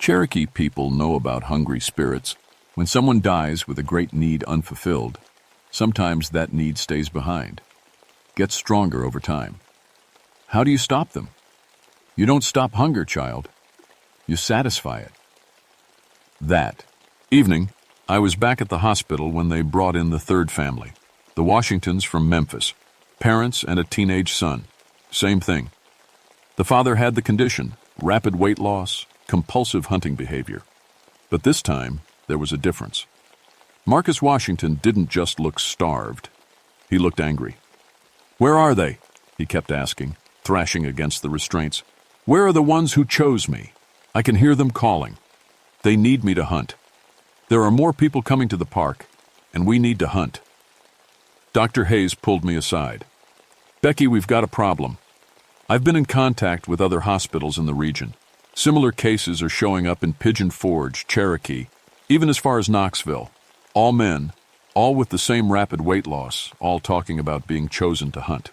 Cherokee people know about hungry spirits. When someone dies with a great need unfulfilled, sometimes that need stays behind, gets stronger over time. How do you stop them? You don't stop hunger, child. You satisfy it. That evening, I was back at the hospital when they brought in the third family, the Washingtons from Memphis, parents and a teenage son. Same thing. The father had the condition, rapid weight loss, compulsive hunting behavior. But this time, there was a difference. Marcus Washington didn't just look starved. He looked angry. "Where are they?" he kept asking, thrashing against the restraints. "Where are the ones who chose me? I can hear them calling. They need me to hunt. There are more people coming to the park, and we need to hunt." Dr. Hayes pulled me aside. "Becky, we've got a problem. I've been in contact with other hospitals in the region. Similar cases are showing up in Pigeon Forge, Cherokee, even as far as Knoxville. All men, all with the same rapid weight loss, all talking about being chosen to hunt."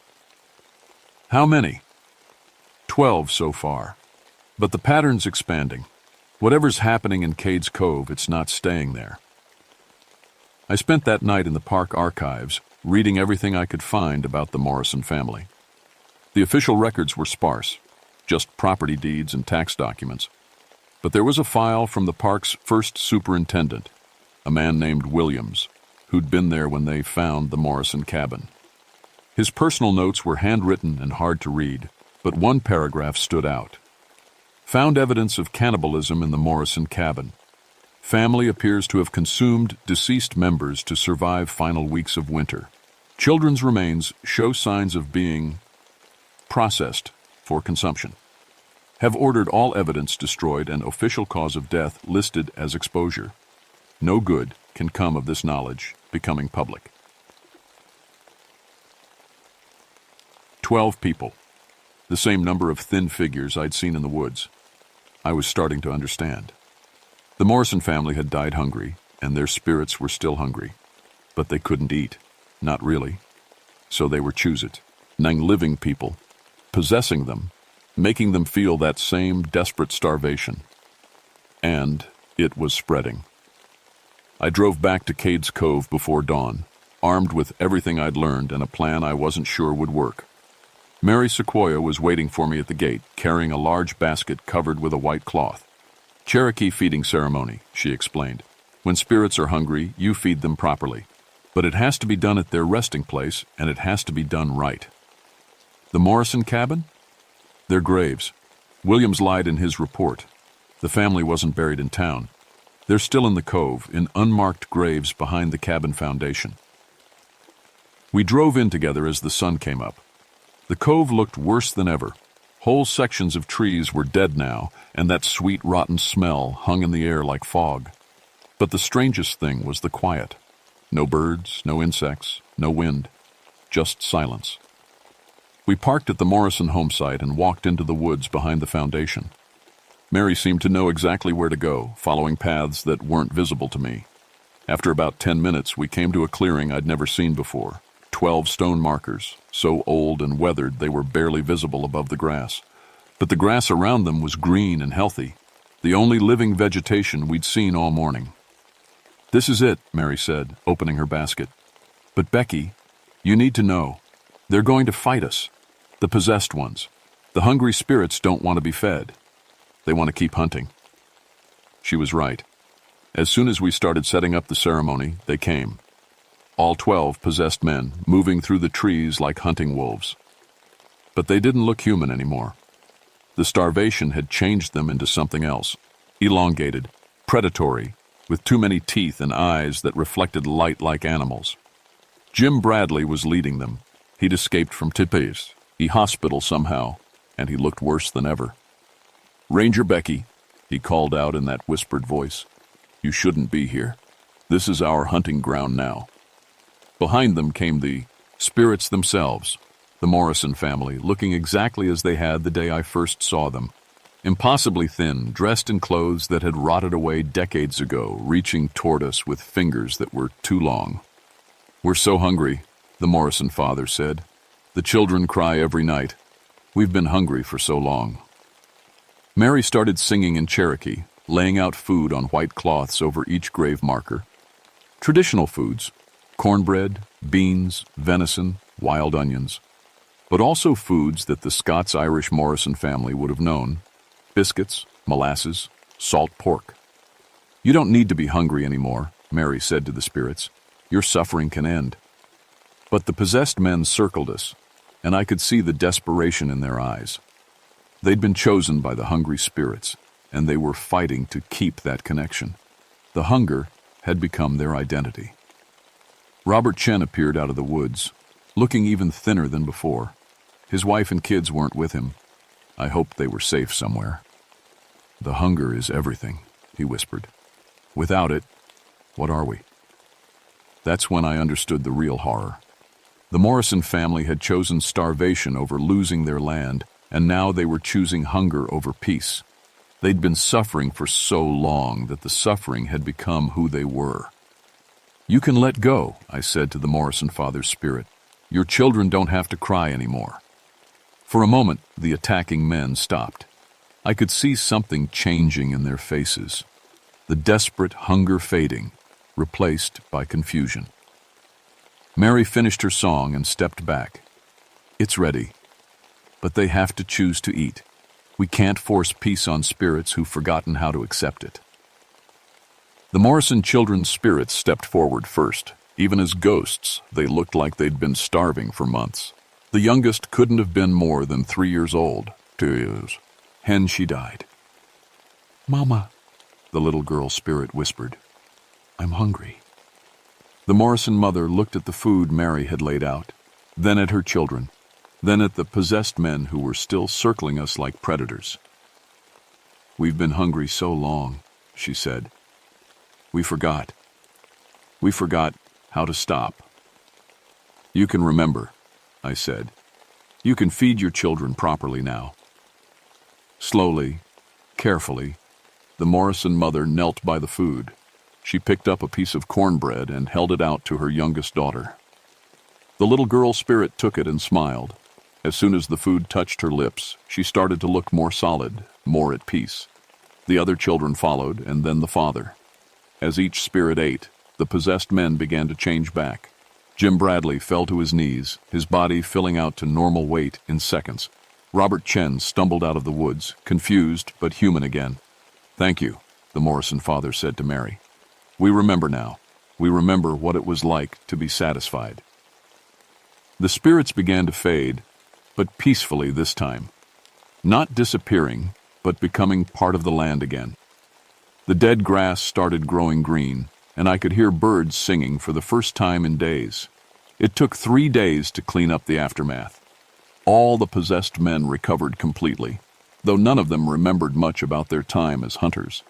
"How many?" 12 so far. But the pattern's expanding. Whatever's happening in Cades Cove, it's not staying there. I spent that night in the park archives, reading everything I could find about the Morrison family. The official records were sparse, just property deeds and tax documents. But there was a file from the park's first superintendent, a man named Williams, who'd been there when they found the Morrison cabin. His personal notes were handwritten and hard to read, but one paragraph stood out. "Found evidence of cannibalism in the Morrison cabin. Family appears to have consumed deceased members to survive final weeks of winter. Children's remains show signs of being processed for consumption. Have ordered all evidence destroyed and official cause of death listed as exposure. No good can come of this knowledge becoming public." 12 people. The same number of thin figures I'd seen in the woods. I was starting to understand. The Morrison family had died hungry, and their spirits were still hungry. But they couldn't eat. Not really. So they were living people, possessing them, making them feel that same desperate starvation. And it was spreading. I drove back to Cades Cove before dawn, armed with everything I'd learned and a plan I wasn't sure would work. Mary Sequoia was waiting for me at the gate, carrying a large basket covered with a white cloth. "Cherokee feeding ceremony," she explained. "When spirits are hungry, you feed them properly. But it has to be done at their resting place, and it has to be done right." "The Morrison cabin?" "Their graves. Williams lied in his report. The family wasn't buried in town. They're still in the cove, in unmarked graves behind the cabin foundation." We drove in together as the sun came up. The cove looked worse than ever. Whole sections of trees were dead now, and that sweet rotten smell hung in the air like fog. But the strangest thing was the quiet. No birds, no insects, no wind. Just silence. We parked at the Morrison homesite and walked into the woods behind the foundation. Mary seemed to know exactly where to go, following paths that weren't visible to me. After about 10 minutes, we came to a clearing I'd never seen before. 12 stone markers, so old and weathered they were barely visible above the grass. But the grass around them was green and healthy, the only living vegetation we'd seen all morning. "This is it," Mary said, opening her basket. "But Becky, you need to know. They're going to fight us. The possessed ones. The hungry spirits don't want to be fed. They want to keep hunting." She was right. As soon as we started setting up the ceremony, they came. All 12 possessed men, moving through the trees like hunting wolves. But they didn't look human anymore. The starvation had changed them into something else, elongated, predatory, with too many teeth and eyes that reflected light like animals. Jim Bradley was leading them. He'd escaped from Tippes. He hospital somehow, and he looked worse than ever. "Ranger Becky," he called out in that whispered voice, "you shouldn't be here. This is our hunting ground now." Behind them came the spirits themselves, the Morrison family, looking exactly as they had the day I first saw them. Impossibly thin, dressed in clothes that had rotted away decades ago, reaching toward us with fingers that were too long. "We're so hungry," the Morrison father said. "The children cry every night. We've been hungry for so long." Mary started singing in Cherokee, laying out food on white cloths over each grave marker. Traditional foods: cornbread, beans, venison, wild onions. But also foods that the Scots-Irish Morrison family would have known: biscuits, molasses, salt pork. "You don't need to be hungry anymore," Mary said to the spirits. "Your suffering can end." But the possessed men circled us, and I could see the desperation in their eyes. They'd been chosen by the hungry spirits, and they were fighting to keep that connection. The hunger had become their identity. Robert Chen appeared out of the woods, looking even thinner than before. His wife and kids weren't with him. I hoped they were safe somewhere. "The hunger is everything," he whispered. "Without it, what are we?" That's when I understood the real horror. The Morrison family had chosen starvation over losing their land, and now they were choosing hunger over peace. They'd been suffering for so long that the suffering had become who they were. "You can let go," I said to the Morrison father's spirit. "Your children don't have to cry anymore." For a moment, the attacking men stopped. I could see something changing in their faces. The desperate hunger fading, replaced by confusion. Mary finished her song and stepped back. "It's ready, but they have to choose to eat. We can't force peace on spirits who've forgotten how to accept it." The Morrison children's spirits stepped forward first. Even as ghosts, they looked like they'd been starving for months. The youngest couldn't have been more than 3 years old. 2 years. Hen she died. "Mama," the little girl spirit whispered. "I'm hungry." The Morrison mother looked at the food Mary had laid out, then at her children, then at the possessed men who were still circling us like predators. "We've been hungry so long," she said. We forgot. We forgot how to stop." "You can remember," I said. "You can feed your children properly now." Slowly, carefully, the Morrison mother knelt by the food. She picked up a piece of cornbread and held it out to her youngest daughter. The little girl spirit took it and smiled. As soon as the food touched her lips, she started to look more solid, more at peace. The other children followed, and then the father. As each spirit ate, the possessed men began to change back. Jim Bradley fell to his knees, his body filling out to normal weight in seconds. Robert Chen stumbled out of the woods, confused but human again. "Thank you," the Morrison father said to Mary. "We remember now. We remember what it was like to be satisfied." The spirits began to fade, but peacefully this time. Not disappearing, but becoming part of the land again. The dead grass started growing green, and I could hear birds singing for the first time in days. It took 3 days to clean up the aftermath. All the possessed men recovered completely, though none of them remembered much about their time as hunters.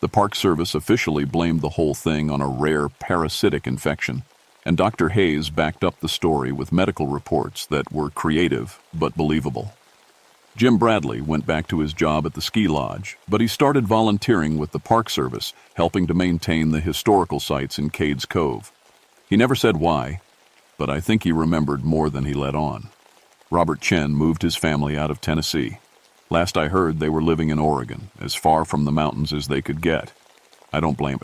The Park Service officially blamed the whole thing on a rare parasitic infection, and Dr. Hayes backed up the story with medical reports that were creative but believable. Jim Bradley went back to his job at the ski lodge, but he started volunteering with the Park Service, helping to maintain the historical sites in Cades Cove. He never said why, but I think he remembered more than he let on. Robert Chen moved his family out of Tennessee. Last I heard, they were living in Oregon, as far from the mountains as they could get. I don't blame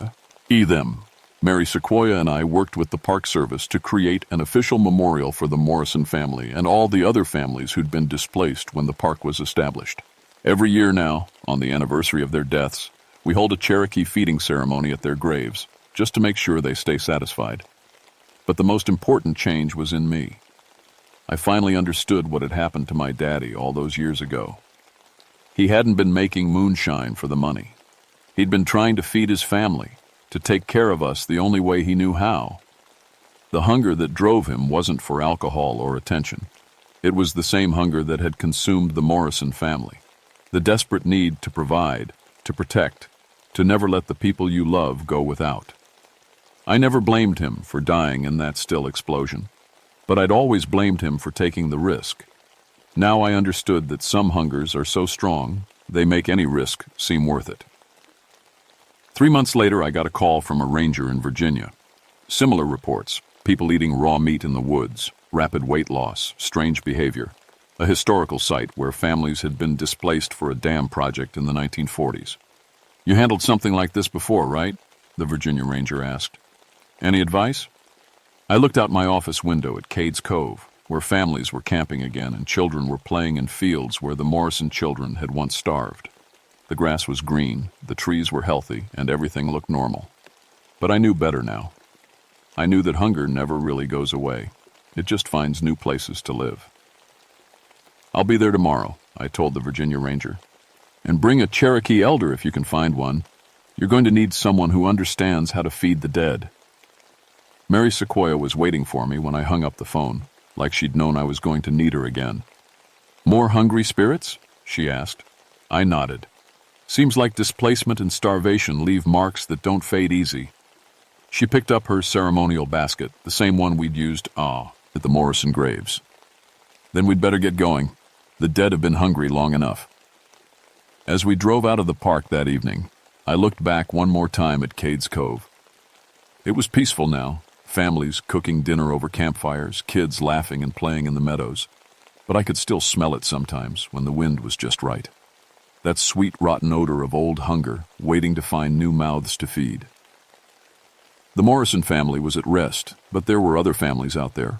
them. Mary Sequoia and I worked with the Park Service to create an official memorial for the Morrison family and all the other families who'd been displaced when the park was established. Every year now, on the anniversary of their deaths, we hold a Cherokee feeding ceremony at their graves, just to make sure they stay satisfied. But the most important change was in me. I finally understood what had happened to my daddy all those years ago. He hadn't been making moonshine for the money. He'd been trying to feed his family, to take care of us the only way he knew how. The hunger that drove him wasn't for alcohol or attention. It was the same hunger that had consumed the Morrison family. The desperate need to provide, to protect, to never let the people you love go without. I never blamed him for dying in that still explosion, but I'd always blamed him for taking the risk. Now I understood that some hungers are so strong, They make any risk seem worth it. 3 months later, I got a call from a ranger in Virginia. Similar reports: people eating raw meat in the woods, rapid weight loss, strange behavior. A historical site where families had been displaced for a dam project in the 1940s. "You handled something like this before, right?" the Virginia ranger asked. "Any advice?" I looked out my office window at Cades Cove, where families were camping again and children were playing in fields where the Morrison children had once starved. The grass was green, the trees were healthy, and everything looked normal. But I knew better now. I knew that hunger never really goes away. It just finds new places to live. "I'll be there tomorrow," I told the Virginia ranger. "And bring a Cherokee elder if you can find one. You're going to need someone who understands how to feed the dead." Mary Sequoia was waiting for me when I hung up the phone, like she'd known I was going to need her again. "More hungry spirits?" she asked. I nodded. "Seems like displacement and starvation leave marks that don't fade easy." She picked up her ceremonial basket, the same one we'd used, at the Morrison graves. "Then we'd better get going. The dead have been hungry long enough." As we drove out of the park that evening, I looked back one more time at Cades Cove. It was peaceful now, families cooking dinner over campfires, kids laughing and playing in the meadows. But I could still smell it sometimes when the wind was just right. That sweet, rotten odor of old hunger, waiting to find new mouths to feed. The Morrison family was at rest, but there were other families out there.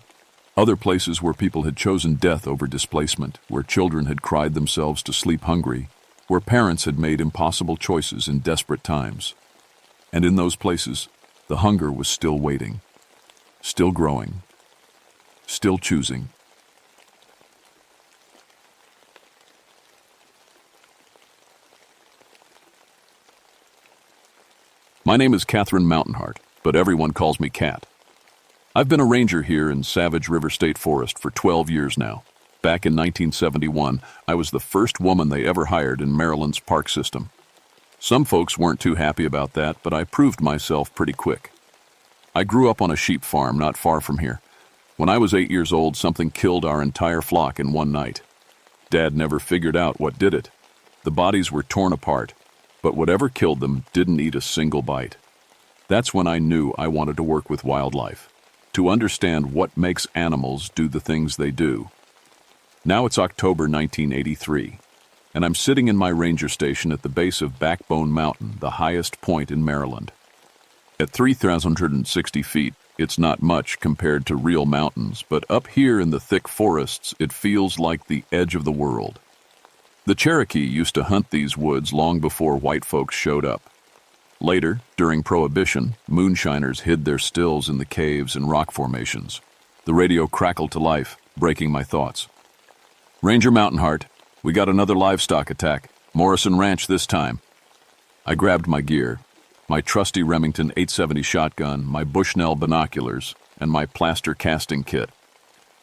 Other places where people had chosen death over displacement, where children had cried themselves to sleep hungry, where parents had made impossible choices in desperate times. And in those places, the hunger was still waiting, still growing, still choosing. My name is Catherine Mountainheart, but everyone calls me Cat. I've been a ranger here in Savage River State Forest for 12 years now. Back in 1971, I was the first woman they ever hired in Maryland's park system. Some folks weren't too happy about that, but I proved myself pretty quick. I grew up on a sheep farm not far from here. When I was 8 years old, something killed our entire flock in one night. Dad never figured out what did it. The bodies were torn apart, but whatever killed them didn't eat a single bite. That's when I knew I wanted to work with wildlife, to understand what makes animals do the things they do. Now it's October 1983, and I'm sitting in my ranger station at the base of Backbone Mountain, the highest point in Maryland. At 3,360 feet, it's not much compared to real mountains, but up here in the thick forests, it feels like the edge of the world. The Cherokee used to hunt these woods long before white folks showed up. Later, during Prohibition, moonshiners hid their stills in the caves and rock formations. The radio crackled to life, breaking my thoughts. "Ranger Mountainheart, we got another livestock attack. Morrison Ranch this time." I grabbed my gear, my trusty Remington 870 shotgun, my Bushnell binoculars, and my plaster casting kit.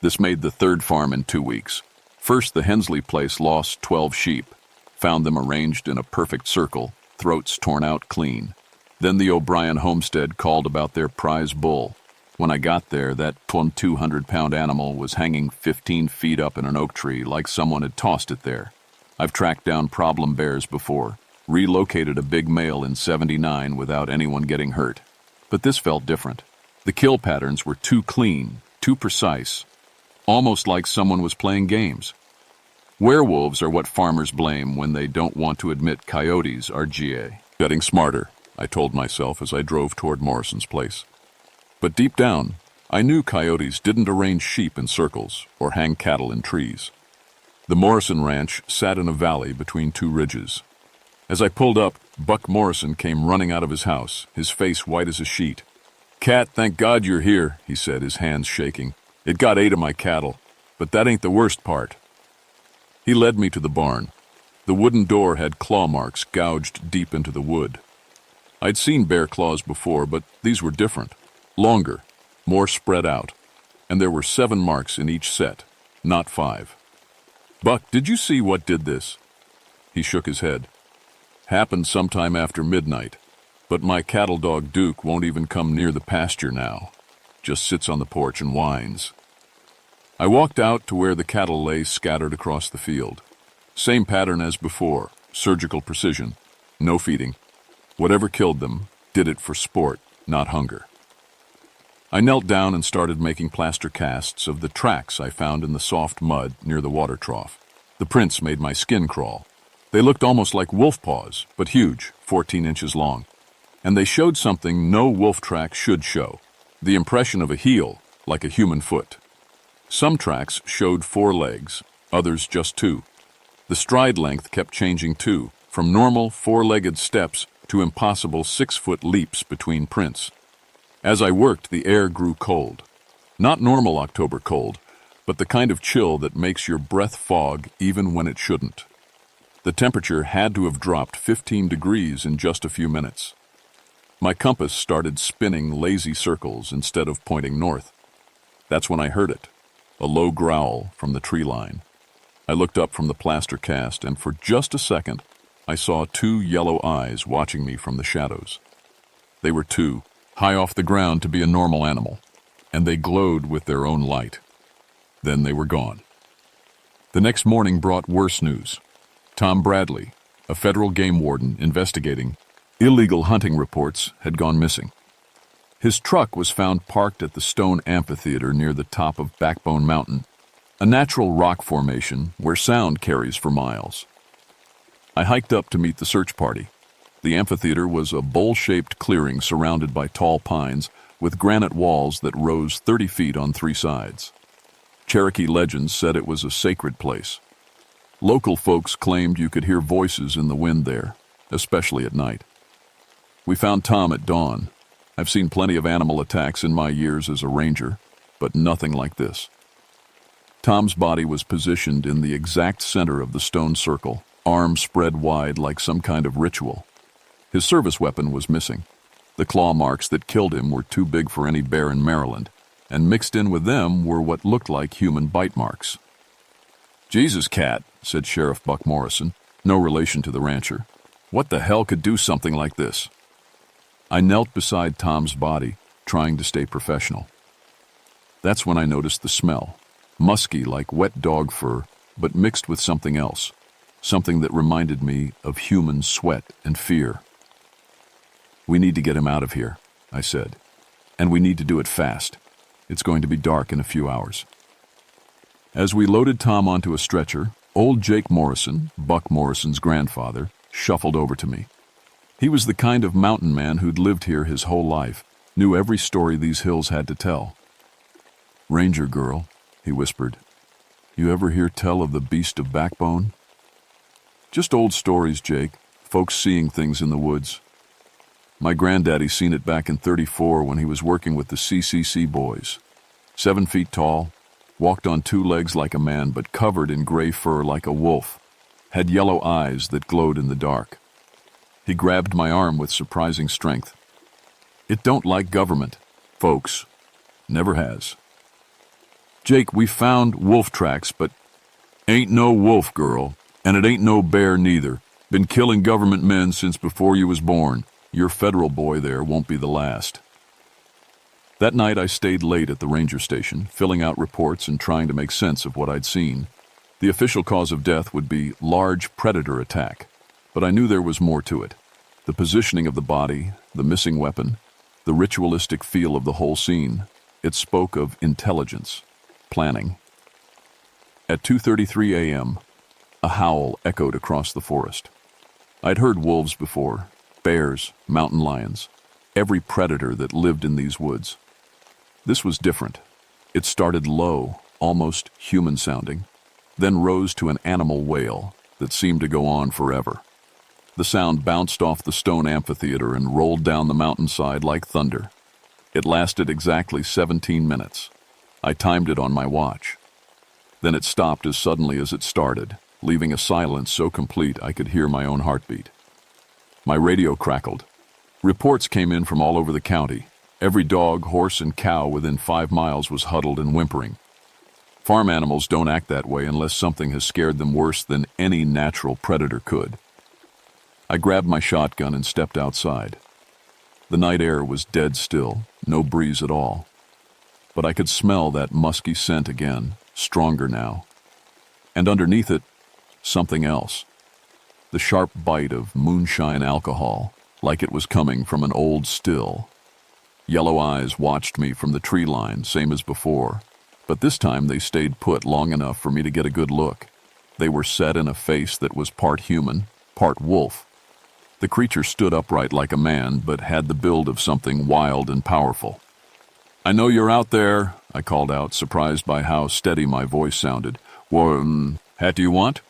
This made the third farm in 2 weeks. First, the Hensley place lost 12 sheep, found them arranged in a perfect circle, throats torn out clean. Then the O'Brien homestead called about their prize bull. When I got there, that 200-pound animal was hanging 15 feet up in an oak tree like someone had tossed it there. I've tracked down problem bears before, relocated a big male in '79 without anyone getting hurt. But this felt different. The kill patterns were too clean, too precise, almost like someone was playing games. Werewolves are what farmers blame when they don't want to admit coyotes are GA. Getting smarter, I told myself as I drove toward Morrison's place. But deep down, I knew coyotes didn't arrange sheep in circles or hang cattle in trees. The Morrison Ranch sat in a valley between two ridges. As I pulled up, Buck Morrison came running out of his house, his face white as a sheet. "Cat, thank God you're here," he said, his hands shaking. "It got 8 of my cattle, but that ain't the worst part." He led me to the barn. The wooden door had claw marks gouged deep into the wood. I'd seen bear claws before, but these were different. Longer, more spread out, and there were 7 marks in each set, not 5. "Buck, did you see what did this?" He shook his head. "Happened sometime after midnight, but my cattle dog Duke won't even come near the pasture now. Just sits on the porch and whines." I walked out to where the cattle lay scattered across the field. Same pattern as before, surgical precision, no feeding. Whatever killed them did it for sport, not hunger. I knelt down and started making plaster casts of the tracks I found in the soft mud near the water trough. The prints made my skin crawl. They looked almost like wolf paws, but huge, 14 inches long. And they showed something no wolf track should show, the impression of a heel, like a human foot. Some tracks showed 4 legs, others just 2. The stride length kept changing too, from normal 4-legged steps to impossible 6-foot leaps between prints. As I worked, the air grew cold. Not normal October cold, but the kind of chill that makes your breath fog even when it shouldn't. The temperature had to have dropped 15 degrees in just a few minutes. My compass started spinning lazy circles instead of pointing north. That's when I heard it, a low growl from the tree line. I looked up from the plaster cast, and for just a second, I saw 2 yellow eyes watching me from the shadows. They were 2, high off the ground to be a normal animal, and they glowed with their own light. Then they were gone. The next morning brought worse news. Tom Bradley, a federal game warden investigating illegal hunting reports, had gone missing. His truck was found parked at the stone amphitheater near the top of Backbone Mountain, a natural rock formation where sound carries for miles. I hiked up to meet the search party. The amphitheater was a bowl-shaped clearing surrounded by tall pines with granite walls that rose 30 feet on 3 sides. Cherokee legends said it was a sacred place. Local folks claimed you could hear voices in the wind there, especially at night. We found Tom at dawn. I've seen plenty of animal attacks in my years as a ranger, but nothing like this. Tom's body was positioned in the exact center of the stone circle, arms spread wide like some kind of ritual. His service weapon was missing. The claw marks that killed him were too big for any bear in Maryland, and mixed in with them were what looked like human bite marks. "Jesus, Cat," said Sheriff Buck Morrison, no relation to the rancher. "What the hell could do something like this?" I knelt beside Tom's body, trying to stay professional. That's when I noticed the smell, musky like wet dog fur, but mixed with something else, something that reminded me of human sweat and fear. "We need to get him out of here," I said, "and we need to do it fast. It's going to be dark in a few hours." As we loaded Tom onto a stretcher, old Jake Morrison, Buck Morrison's grandfather, shuffled over to me. He was the kind of mountain man who'd lived here his whole life, knew every story these hills had to tell. "Ranger girl," he whispered, "you ever hear tell of the Beast of Backbone?" "Just old stories, Jake, folks seeing things in the woods. My granddaddy seen it back in '34 when he was working with the CCC boys. 7 feet tall, walked on 2 legs like a man but covered in gray fur like a wolf, had yellow eyes that glowed in the dark." He grabbed my arm with surprising strength. "It don't like government, folks. Never has. Jake, we found wolf tracks, but ain't no wolf, girl, and it ain't no bear neither. Been killing government men since before you was born. Your federal boy there won't be the last." That night I stayed late at the ranger station, filling out reports and trying to make sense of what I'd seen. The official cause of death would be large predator attack, but I knew there was more to it. The positioning of the body, the missing weapon, the ritualistic feel of the whole scene. It spoke of intelligence, planning. At 2:33 a.m., a howl echoed across the forest. I'd heard wolves before, bears, mountain lions, every predator that lived in these woods. This was different. It started low, almost human-sounding, then rose to an animal wail that seemed to go on forever. The sound bounced off the stone amphitheater and rolled down the mountainside like thunder. It lasted exactly 17 minutes. I timed it on my watch. Then it stopped as suddenly as it started, leaving a silence so complete I could hear my own heartbeat. My radio crackled. Reports came in from all over the county. Every dog, horse, and cow within 5 miles was huddled and whimpering. Farm animals don't act that way unless something has scared them worse than any natural predator could. I grabbed my shotgun and stepped outside. The night air was dead still, no breeze at all. But I could smell that musky scent again, stronger now. And underneath it, something else. the sharp bite of moonshine alcohol, like it was coming from an old still. Yellow eyes watched me from the tree line, same as before, but this time they stayed put long enough for me to get a good look. They were set in a face that was part human, part wolf. The creature stood upright like a man, but had the build of something wild and powerful. "I know you're out there," I called out, surprised by how steady my voice sounded. "What do you want?"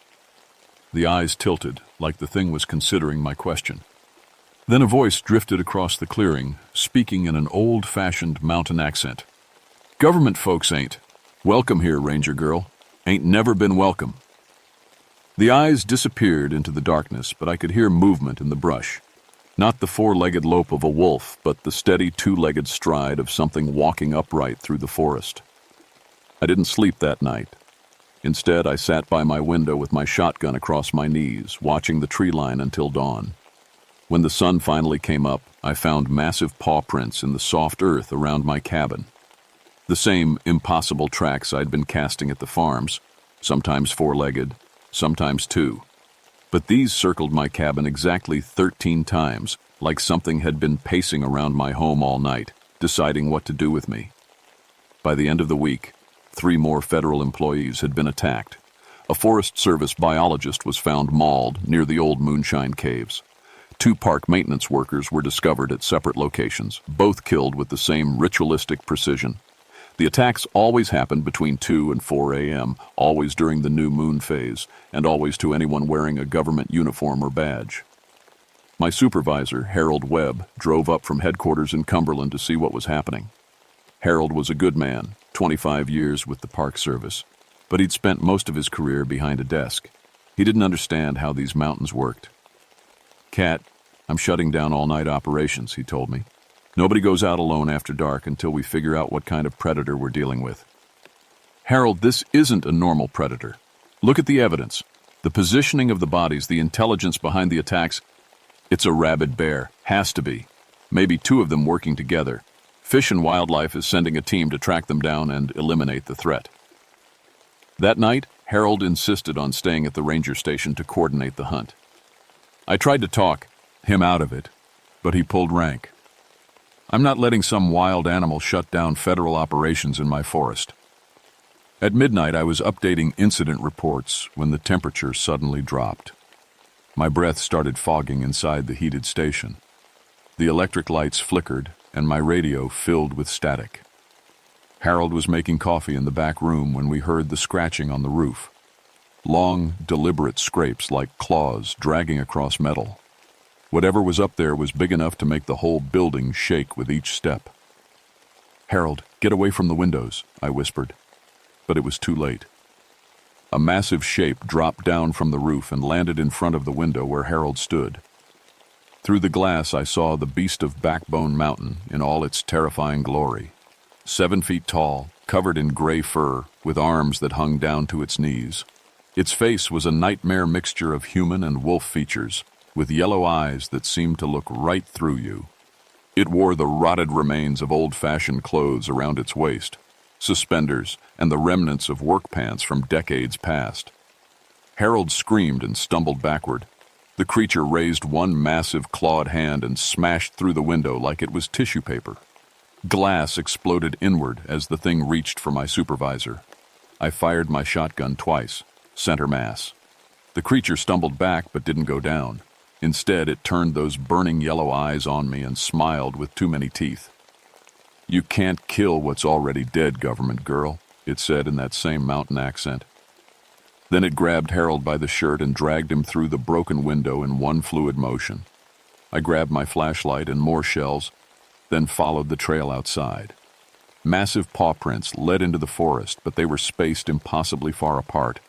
The eyes tilted, like the thing was considering my question. Then a voice drifted across the clearing, speaking in an old-fashioned mountain accent. "Government folks ain't welcome here, Ranger girl. Ain't never been welcome." The eyes disappeared into the darkness, but I could hear movement in the brush. Not the four-legged lope of a wolf, but the steady two-legged stride of something walking upright through the forest. I didn't sleep that night. Instead, I sat by my window with my shotgun across my knees, watching the tree line until dawn. When the sun finally came up, I found massive paw prints in the soft earth around my cabin. The same impossible tracks I'd been casting at the farms, sometimes four-legged, sometimes two. But these circled my cabin exactly 13 times, like something had been pacing around my home all night, deciding what to do with me. By the end of the week, 3 more federal employees had been attacked. A Forest Service biologist was found mauled near the old Moonshine Caves. 2 park maintenance workers were discovered at separate locations, both killed with the same ritualistic precision. The attacks always happened between 2 and 4 a.m., always during the new moon phase, and always to anyone wearing a government uniform or badge. My supervisor, Harold Webb, drove up from headquarters in Cumberland to see what was happening. Harold was a good man, 25 years with the Park Service, but he'd spent most of his career behind a desk. He didn't understand how these mountains worked. "Cat, I'm shutting down all-night operations," he told me. "Nobody goes out alone after dark until we figure out what kind of predator we're dealing with." "Harold, this isn't a normal predator. Look at the evidence. The positioning of the bodies, the intelligence behind the attacks. It's a rabid bear. Has to be. Maybe 2 of them working together. Fish and Wildlife is sending a team to track them down and eliminate the threat." That night, Harold insisted on staying at the ranger station to coordinate the hunt. I tried to talk him out of it, but he pulled rank. "I'm not letting some wild animal shut down federal operations in my forest." At midnight, I was updating incident reports when the temperature suddenly dropped. My breath started fogging inside the heated station. The electric lights flickered, and my radio filled with static. Harold was making coffee in the back room when we heard the scratching on the roof. Long, deliberate scrapes like claws dragging across metal. Whatever was up there was big enough to make the whole building shake with each step. "Harold, get away from the windows," I whispered. But it was too late. A massive shape dropped down from the roof and landed in front of the window where Harold stood. Through the glass, I saw the beast of Backbone Mountain in all its terrifying glory. 7 feet tall, covered in gray fur, with arms that hung down to its knees. Its face was a nightmare mixture of human and wolf features, with yellow eyes that seemed to look right through you. It wore the rotted remains of old-fashioned clothes around its waist, suspenders, and the remnants of work pants from decades past. Harold screamed and stumbled backward. The creature raised one massive clawed hand and smashed through the window like it was tissue paper. Glass exploded inward as the thing reached for my supervisor. I fired my shotgun twice, center mass. The creature stumbled back but didn't go down. Instead, it turned those burning yellow eyes on me and smiled with too many teeth. "You can't kill what's already dead, government girl," it said in that same mountain accent. Then it grabbed Harold by the shirt and dragged him through the broken window in one fluid motion. I grabbed my flashlight and more shells, then followed the trail outside. Massive paw prints led into the forest, but they were spaced impossibly far apart.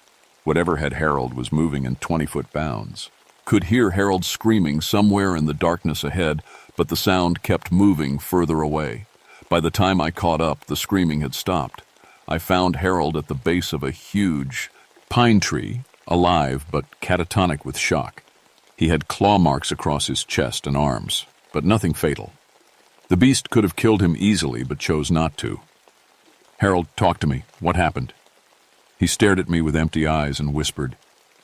Whatever had Harold was moving in 20-foot bounds. Could hear Harold screaming somewhere in the darkness ahead, but the sound kept moving further away. By the time I caught up, the screaming had stopped. I found Harold at the base of a huge pine tree, alive but catatonic with shock. He had claw marks across his chest and arms, but nothing fatal. The beast could have killed him easily, but chose not to. "Harold, talk to me. What happened?" He stared at me with empty eyes and whispered,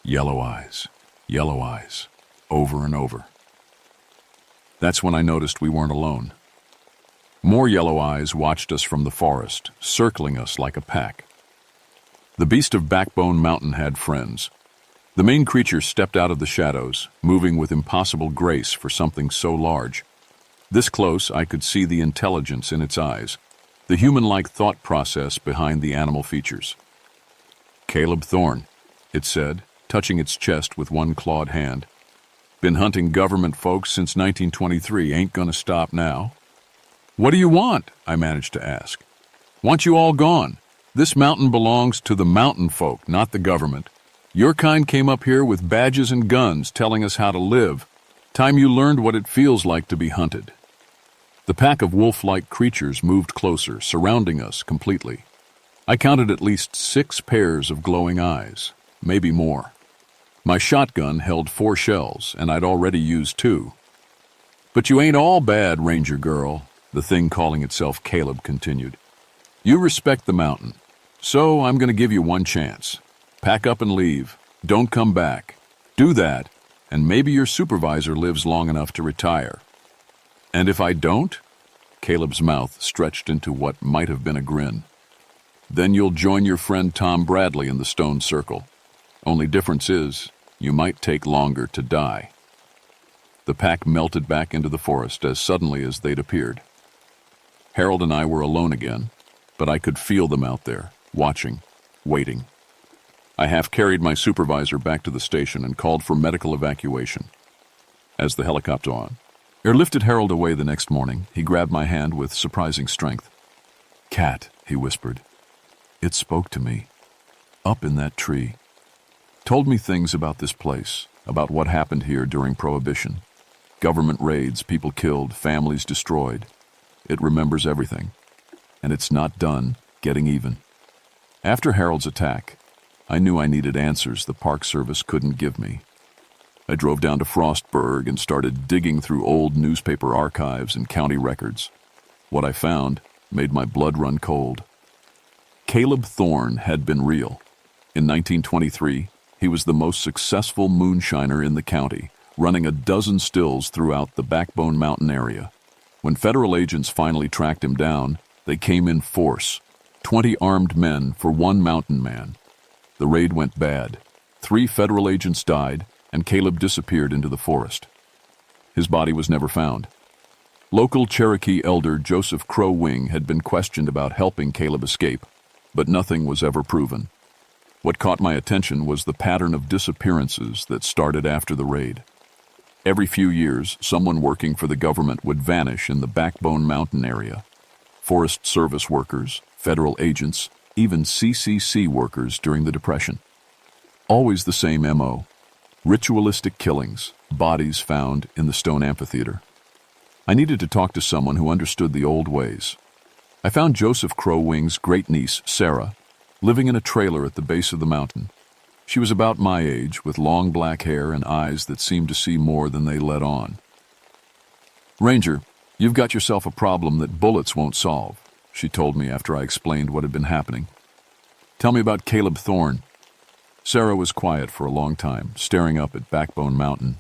"Yellow eyes." Yellow eyes, over and over. That's when I noticed we weren't alone. More yellow eyes watched us from the forest, circling us like a pack. The beast of Backbone Mountain had friends. The main creature stepped out of the shadows, moving with impossible grace for something so large. This close, I could see the intelligence in its eyes, the human-like thought process behind the animal features. "Caleb Thorne," it said, touching its chest with one clawed hand. "Been hunting government folks since 1923, ain't gonna stop now." "What do you want?" I managed to ask. "Want you all gone. This mountain belongs to the mountain folk, not the government. Your kind came up here with badges and guns telling us how to live. Time you learned what it feels like to be hunted." The pack of wolf-like creatures moved closer, surrounding us completely. I counted at least 6 pairs of glowing eyes, maybe more. My shotgun held 4 shells, and I'd already used 2. "But you ain't all bad, Ranger Girl," the thing calling itself Caleb continued. "You respect the mountain, so I'm going to give you one chance. Pack up and leave. Don't come back. Do that, and maybe your supervisor lives long enough to retire." "And if I don't?" Caleb's mouth stretched into what might have been a grin. "Then you'll join your friend Tom Bradley in the stone circle. Only difference is, you might take longer to die." The pack melted back into the forest as suddenly as they'd appeared. Harold and I were alone again, but I could feel them out there, watching, waiting. I half-carried my supervisor back to the station and called for medical evacuation. As the helicopter airlifted Harold away the next morning, he grabbed my hand with surprising strength. "Cat," he whispered. "It spoke to me. Up in that tree. Told me things about this place, about what happened here during Prohibition. Government raids, people killed, families destroyed. It remembers everything. And it's not done getting even." After Harold's attack, I knew I needed answers the Park Service couldn't give me. I drove down to Frostburg and started digging through old newspaper archives and county records. What I found made my blood run cold. Caleb Thorne had been real. In 1923, he was the most successful moonshiner in the county, running a dozen stills throughout the Backbone Mountain area. When federal agents finally tracked him down, they came in force, 20 armed men for one mountain man. The raid went bad. 3 federal agents died, and Caleb disappeared into the forest. His body was never found. Local Cherokee elder Joseph Crow Wing had been questioned about helping Caleb escape, but nothing was ever proven. What caught my attention was the pattern of disappearances that started after the raid. Every few years, someone working for the government would vanish in the Backbone Mountain area. Forest Service workers, federal agents, even CCC workers during the Depression. Always the same MO. Ritualistic killings, bodies found in the stone amphitheater. I needed to talk to someone who understood the old ways. I found Joseph Crow Wing's great-niece, Sarah, living in a trailer at the base of the mountain. She was about my age, with long black hair and eyes that seemed to see more than they let on. "Ranger, you've got yourself a problem that bullets won't solve," she told me after I explained what had been happening. "Tell me about Caleb Thorne." Sarah was quiet for a long time, staring up at Backbone Mountain.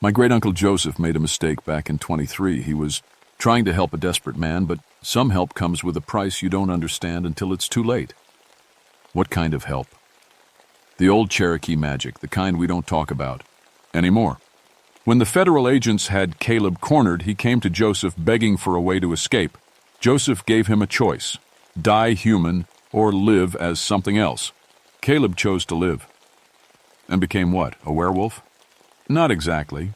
"My great-uncle Joseph made a mistake back in 23. He was trying to help a desperate man, but some help comes with a price you don't understand until it's too late." "What kind of help?" "The old Cherokee magic, the kind we don't talk about anymore. When the federal agents had Caleb cornered, he came to Joseph begging for a way to escape. Joseph gave him a choice: die human or live as something else. Caleb chose to live." "And became what, a werewolf?" "Not exactly.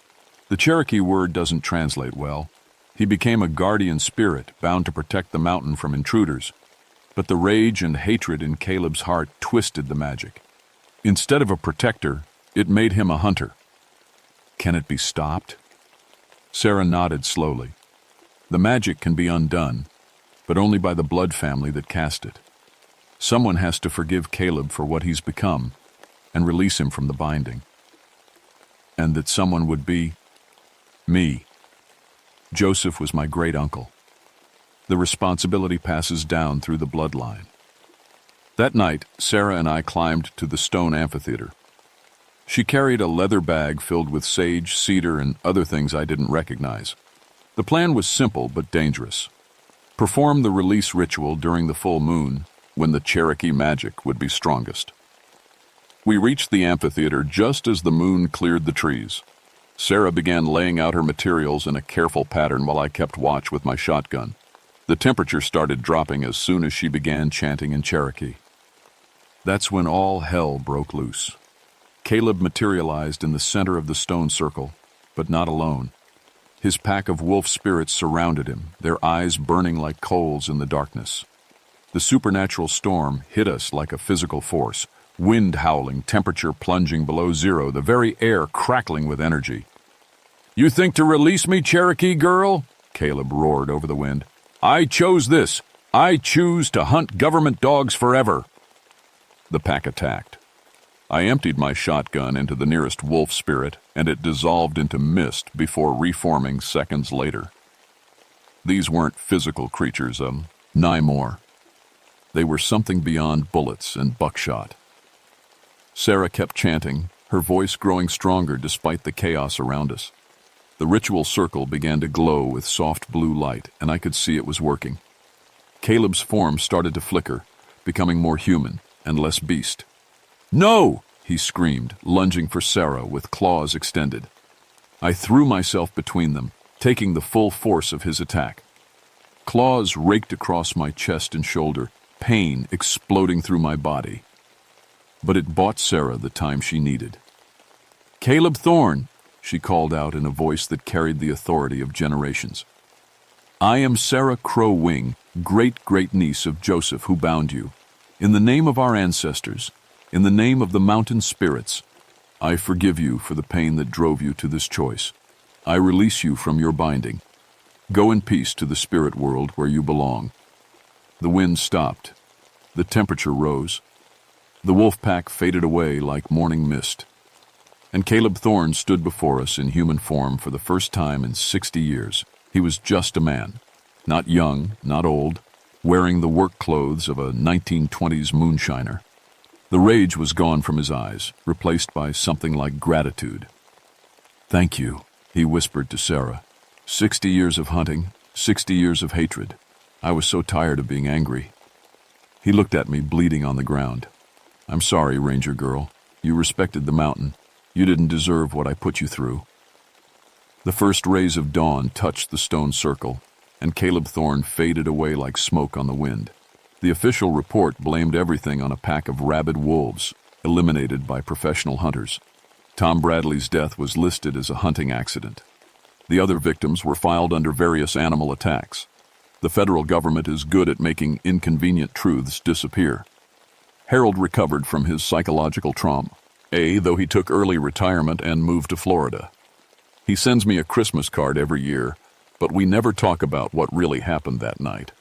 The Cherokee word doesn't translate well. He became a guardian spirit, bound to protect the mountain from intruders. But the rage and hatred in Caleb's heart twisted the magic. Instead of a protector, it made him a hunter." "Can it be stopped?" Sarah nodded slowly. "The magic can be undone, but only by the blood family that cast it. Someone has to forgive Caleb for what he's become and release him from the binding. And that someone would be me. Joseph was my great-uncle. The responsibility passes down through the bloodline." That night, Sarah and I climbed to the stone amphitheater. She carried a leather bag filled with sage, cedar, and other things I didn't recognize. The plan was simple but dangerous. Perform the release ritual during the full moon, when the Cherokee magic would be strongest. We reached the amphitheater just as the moon cleared the trees. Sarah began laying out her materials in a careful pattern while I kept watch with my shotgun. The temperature started dropping as soon as she began chanting in Cherokee. That's when all hell broke loose. Caleb materialized in the center of the stone circle, but not alone. His pack of wolf spirits surrounded him, their eyes burning like coals in the darkness. The supernatural storm hit us like a physical force, wind howling, temperature plunging below zero, the very air crackling with energy. "You think to release me, Cherokee girl?" Caleb roared over the wind. "I chose this. I choose to hunt government dogs forever." The pack attacked. I emptied my shotgun into the nearest wolf spirit, and it dissolved into mist before reforming seconds later. These weren't physical creatures, Nymore. They were something beyond bullets and buckshot. Sarah kept chanting, her voice growing stronger despite the chaos around us. The ritual circle began to glow with soft blue light, and I could see it was working. Caleb's form started to flicker, becoming more human and less beast. "No!" he screamed, lunging for Sarah with claws extended. I threw myself between them, taking the full force of his attack. Claws raked across my chest and shoulder, pain exploding through my body. But it bought Sarah the time she needed. "Caleb Thorne," she called out in a voice that carried the authority of generations. "I am Sarah Crow Wing, great-great-niece of Joseph who bound you. In the name of our ancestors, in the name of the mountain spirits, I forgive you for the pain that drove you to this choice. I release you from your binding. Go in peace to the spirit world where you belong." The wind stopped. The temperature rose. The wolf pack faded away like morning mist. And Caleb Thorne stood before us in human form for the first time in 60 years. He was just a man. Not young, not old, wearing the work clothes of a 1920s moonshiner. The rage was gone from his eyes, replaced by something like gratitude. "Thank you," he whispered to Sarah. 60 years of hunting, 60 years of hatred. I was so tired of being angry. He looked at me, bleeding on the ground. "I'm sorry, Ranger girl. You respected the mountain. You didn't deserve what I put you through." The first rays of dawn touched the stone circle, and Caleb Thorne faded away like smoke on the wind. The official report blamed everything on a pack of rabid wolves, eliminated by professional hunters. Tom Bradley's death was listed as a hunting accident. The other victims were filed under various animal attacks. The federal government is good at making inconvenient truths disappear. Harold recovered from his psychological trauma, though he took early retirement and moved to Florida. He sends me a Christmas card every year, but we never talk about what really happened that night.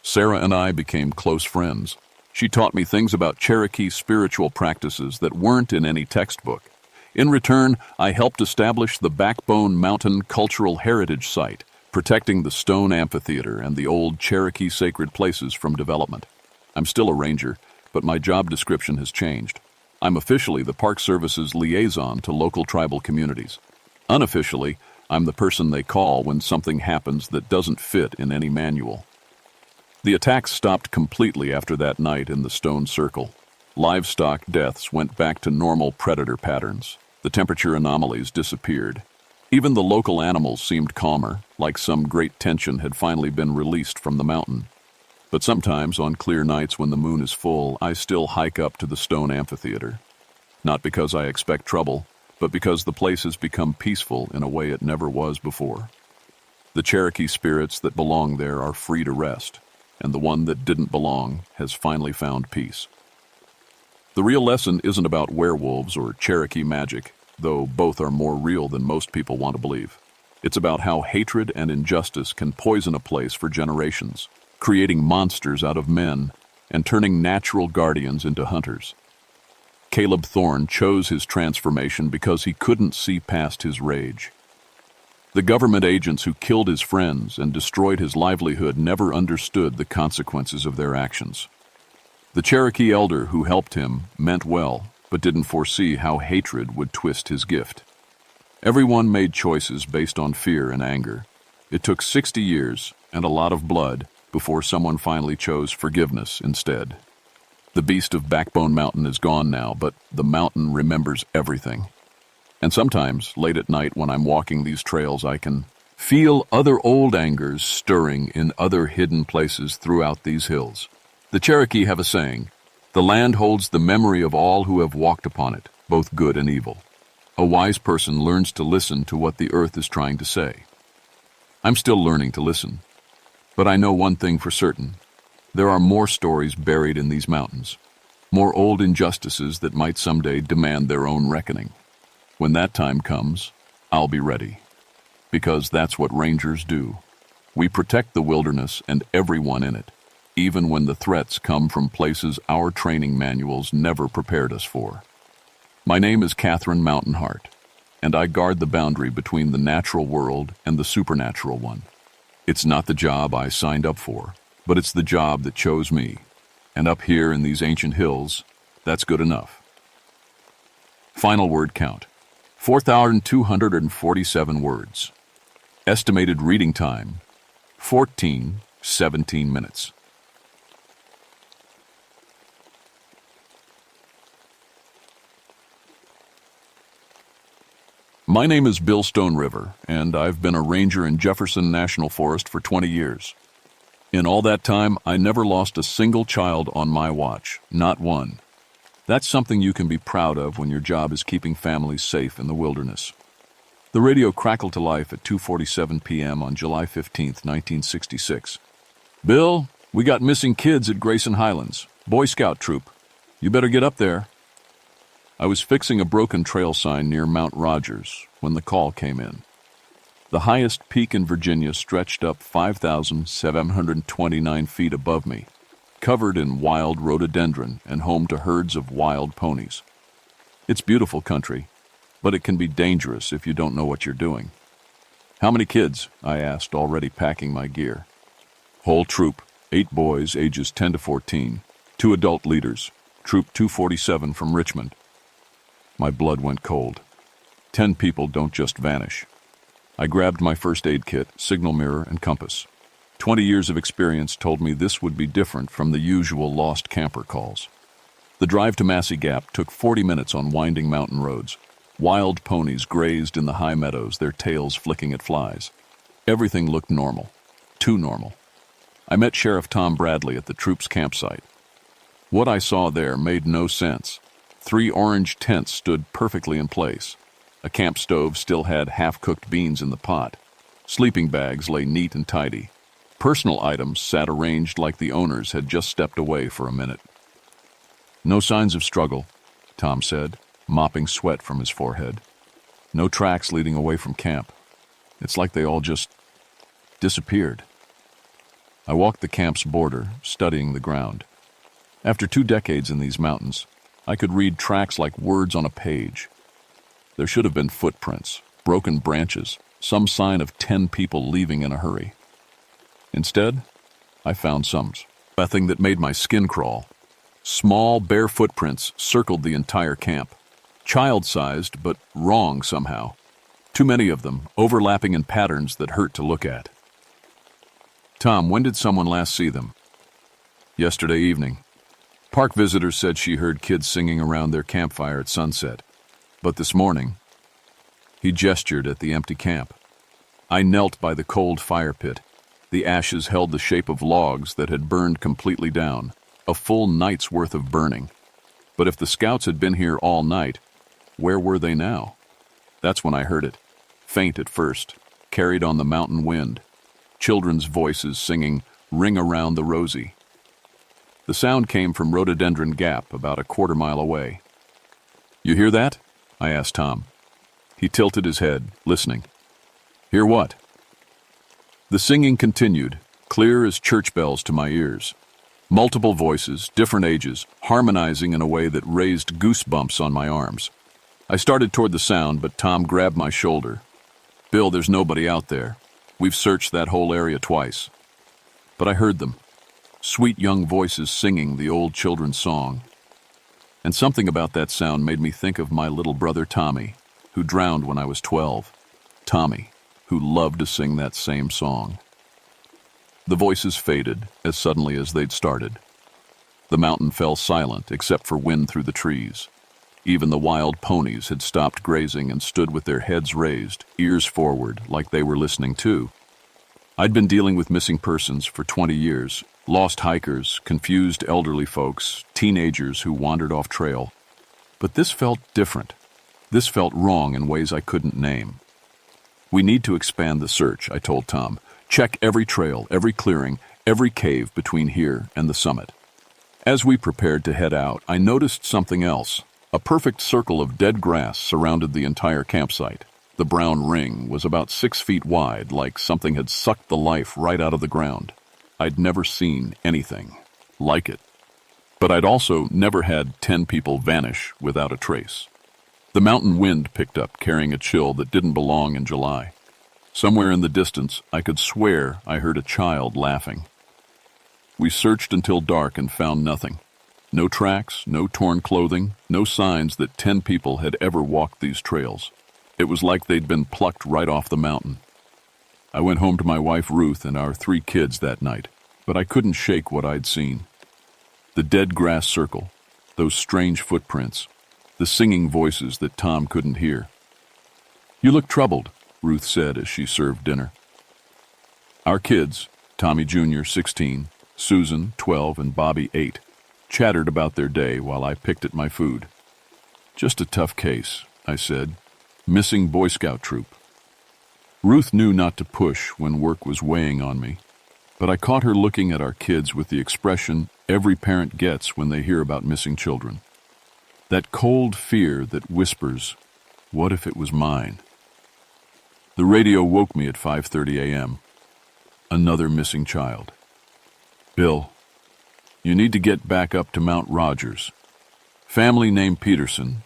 Sarah and I became close friends. She taught me things about Cherokee spiritual practices that weren't in any textbook. In return, I helped establish the Backbone Mountain Cultural Heritage Site, protecting the stone amphitheater and the old Cherokee sacred places from development. I'm still a ranger, but my job description has changed. I'm officially the Park Service's liaison to local tribal communities. Unofficially, I'm the person they call when something happens that doesn't fit in any manual. The attacks stopped completely after that night in the stone circle. Livestock deaths went back to normal predator patterns. The temperature anomalies disappeared. Even the local animals seemed calmer, like some great tension had finally been released from the mountain. But sometimes, on clear nights when the moon is full, I still hike up to the stone amphitheater. Not because I expect trouble, but because the place has become peaceful in a way it never was before. The Cherokee spirits that belong there are free to rest, and the one that didn't belong has finally found peace. The real lesson isn't about werewolves or Cherokee magic, though both are more real than most people want to believe. It's about how hatred and injustice can poison a place for generations, creating monsters out of men and turning natural guardians into hunters. Caleb Thorne chose his transformation because he couldn't see past his rage. The government agents who killed his friends and destroyed his livelihood never understood the consequences of their actions. The Cherokee elder who helped him meant well, but didn't foresee how hatred would twist his gift. Everyone made choices based on fear and anger. It took 60 years and a lot of blood before someone finally chose forgiveness instead. The beast of Backbone Mountain is gone now, but the mountain remembers everything. And sometimes, late at night when I'm walking these trails, I can feel other old angers stirring in other hidden places throughout these hills. The Cherokee have a saying, "The land holds the memory of all who have walked upon it, both good and evil." A wise person learns to listen to what the earth is trying to say. I'm still learning to listen, but I know one thing for certain. There are more stories buried in these mountains, more old injustices that might someday demand their own reckoning. When that time comes, I'll be ready. Because that's what rangers do. We protect the wilderness and everyone in it, even when the threats come from places our training manuals never prepared us for. My name is Catherine Mountainheart, and I guard the boundary between the natural world and the supernatural one. It's not the job I signed up for, but it's the job that chose me. And up here in these ancient hills, that's good enough. Final word count, 4,247 words. Estimated reading time, 17 minutes. My name is Bill Stone River, and I've been a ranger in Jefferson National Forest for 20 years. In all that time, I never lost a single child on my watch, not one. That's something you can be proud of when your job is keeping families safe in the wilderness. The radio crackled to life at 2:47 p.m. on July 15, 1966. "Bill, we got missing kids at Grayson Highlands. Boy Scout troop. You better get up there." I was fixing a broken trail sign near Mount Rogers when the call came in. The highest peak in Virginia stretched up 5,729 feet above me, covered in wild rhododendron and home to herds of wild ponies. It's beautiful country, but it can be dangerous if you don't know what you're doing. "How many kids?" I asked, already packing my gear. "Whole troop, 8 boys ages 10 to 14, 2 adult leaders, Troop 247 from Richmond." My blood went cold. 10 people don't just vanish. I grabbed my first aid kit, signal mirror, and compass. 20 years of experience told me this would be different from the usual lost camper calls. The drive to Massey Gap took 40 minutes on winding mountain roads. Wild ponies grazed in the high meadows, their tails flicking at flies. Everything looked normal. Too normal. I met Sheriff Tom Bradley at the troop's campsite. What I saw there made no sense. 3 orange tents stood perfectly in place. A camp stove still had half-cooked beans in the pot. Sleeping bags lay neat and tidy. Personal items sat arranged like the owners had just stepped away for a minute. "No signs of struggle," Tom said, mopping sweat from his forehead. "No tracks leading away from camp. It's like they all just disappeared." I walked the camp's border, studying the ground. After 2 decades in these mountains, I could read tracks like words on a page. There should have been footprints, broken branches, some sign of 10 people leaving in a hurry. Instead, I found something that made my skin crawl. Small, bare footprints circled the entire camp. Child-sized, but wrong somehow. Too many of them, overlapping in patterns that hurt to look at. "Tom, when did someone last see them?" "Yesterday evening. Park visitors said she heard kids singing around their campfire at sunset. But this morning," he gestured at the empty camp. I knelt by the cold fire pit. The ashes held the shape of logs that had burned completely down, a full night's worth of burning. But if the scouts had been here all night, where were they now? That's when I heard it, faint at first, carried on the mountain wind. Children's voices singing, "Ring Around the Rosie." The sound came from Rhododendron Gap, about a quarter mile away. "You hear that?" I asked Tom. He tilted his head, listening. "Hear what?" The singing continued, clear as church bells to my ears. Multiple voices, different ages, harmonizing in a way that raised goosebumps on my arms. I started toward the sound, but Tom grabbed my shoulder. "Bill, there's nobody out there. We've searched that whole area twice." But I heard them. Sweet young voices singing the old children's song. And something about that sound made me think of my little brother Tommy, who drowned when I was 12. Tommy, who loved to sing that same song. The voices faded as suddenly as they'd started. The mountain fell silent except for wind through the trees. Even the wild ponies had stopped grazing and stood with their heads raised, ears forward, like they were listening too. I'd been dealing with missing persons for 20 years, lost hikers, confused elderly folks, teenagers who wandered off trail. But this felt different. This felt wrong in ways I couldn't name. We need to expand the search, I told Tom. Check every trail, every clearing, every cave between here and the summit. As we prepared to head out, I noticed something else. A perfect circle of dead grass surrounded the entire campsite. The brown ring was about 6 feet wide, like something had sucked the life right out of the ground. I'd never seen anything like it. But I'd also never had 10 people vanish without a trace. The mountain wind picked up, carrying a chill that didn't belong in July. Somewhere in the distance, I could swear I heard a child laughing. We searched until dark and found nothing. No tracks, no torn clothing, no signs that 10 people had ever walked these trails. It was like they'd been plucked right off the mountain. I went home to my wife Ruth and our 3 kids that night, but I couldn't shake what I'd seen. The dead grass circle, those strange footprints, the singing voices that Tom couldn't hear. "You look troubled," Ruth said as she served dinner. Our kids, Tommy Jr., 16, Susan, 12, and Bobby, 8, chattered about their day while I picked at my food. "Just a tough case," I said. "Missing Boy Scout troop." Ruth knew not to push when work was weighing on me, but I caught her looking at our kids with the expression every parent gets when they hear about missing children. That cold fear that whispers, "What if it was mine?" The radio woke me at 5:30 a.m. Another missing child. "Bill, you need to get back up to Mount Rogers. Family named Peterson.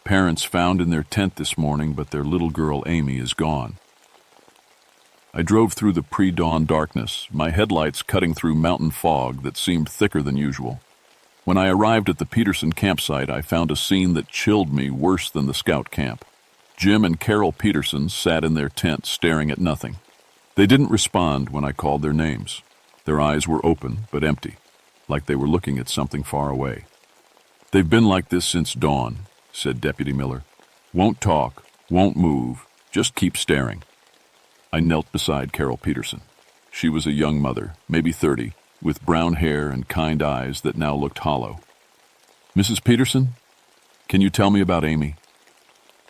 Parents found in their tent this morning, but their little girl Amy is gone." I drove through the pre-dawn darkness, my headlights cutting through mountain fog that seemed thicker than usual. When I arrived at the Peterson campsite, I found a scene that chilled me worse than the scout camp. Jim and Carol Peterson sat in their tent staring at nothing. They didn't respond when I called their names. Their eyes were open but empty, like they were looking at something far away. "They've been like this since dawn," said Deputy Miller. "Won't talk, won't move, just keep staring." I knelt beside Carol Peterson. She was a young mother, maybe 30, with brown hair and kind eyes that now looked hollow. "Mrs. Peterson, can you tell me about Amy?"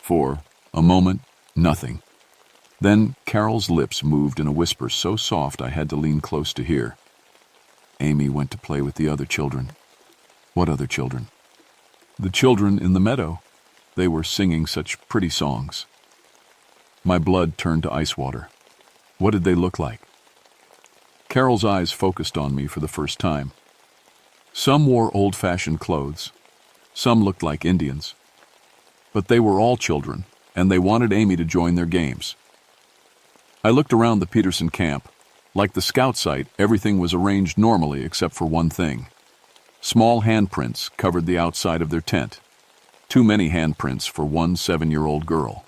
For a moment, nothing. Then Carol's lips moved in a whisper so soft I had to lean close to hear. "Amy went to play with the other children." "What other children?" "The children in the meadow. They were singing such pretty songs." My blood turned to ice water. What did they look like? Carol's eyes focused on me for the first time. Some wore old-fashioned clothes. Some looked like Indians. But they were all children, and they wanted Amy to join their games. I looked around the Peterson camp. Like the scout site, everything was arranged normally except for one thing. Small handprints covered the outside of their tent. Too many handprints for one 7-year-old girl.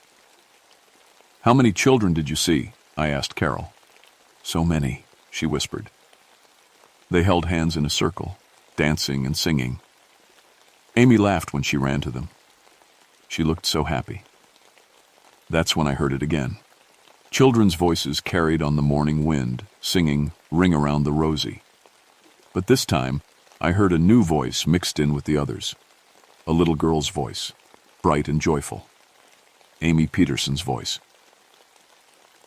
"How many children did you see?" I asked Carol. "So many," she whispered. They held hands in a circle, dancing and singing. Amy laughed when she ran to them. She looked so happy. That's when I heard it again. Children's voices carried on the morning wind, singing "Ring Around the Rosie." But this time, I heard a new voice mixed in with the others. A little girl's voice, bright and joyful. Amy Peterson's voice.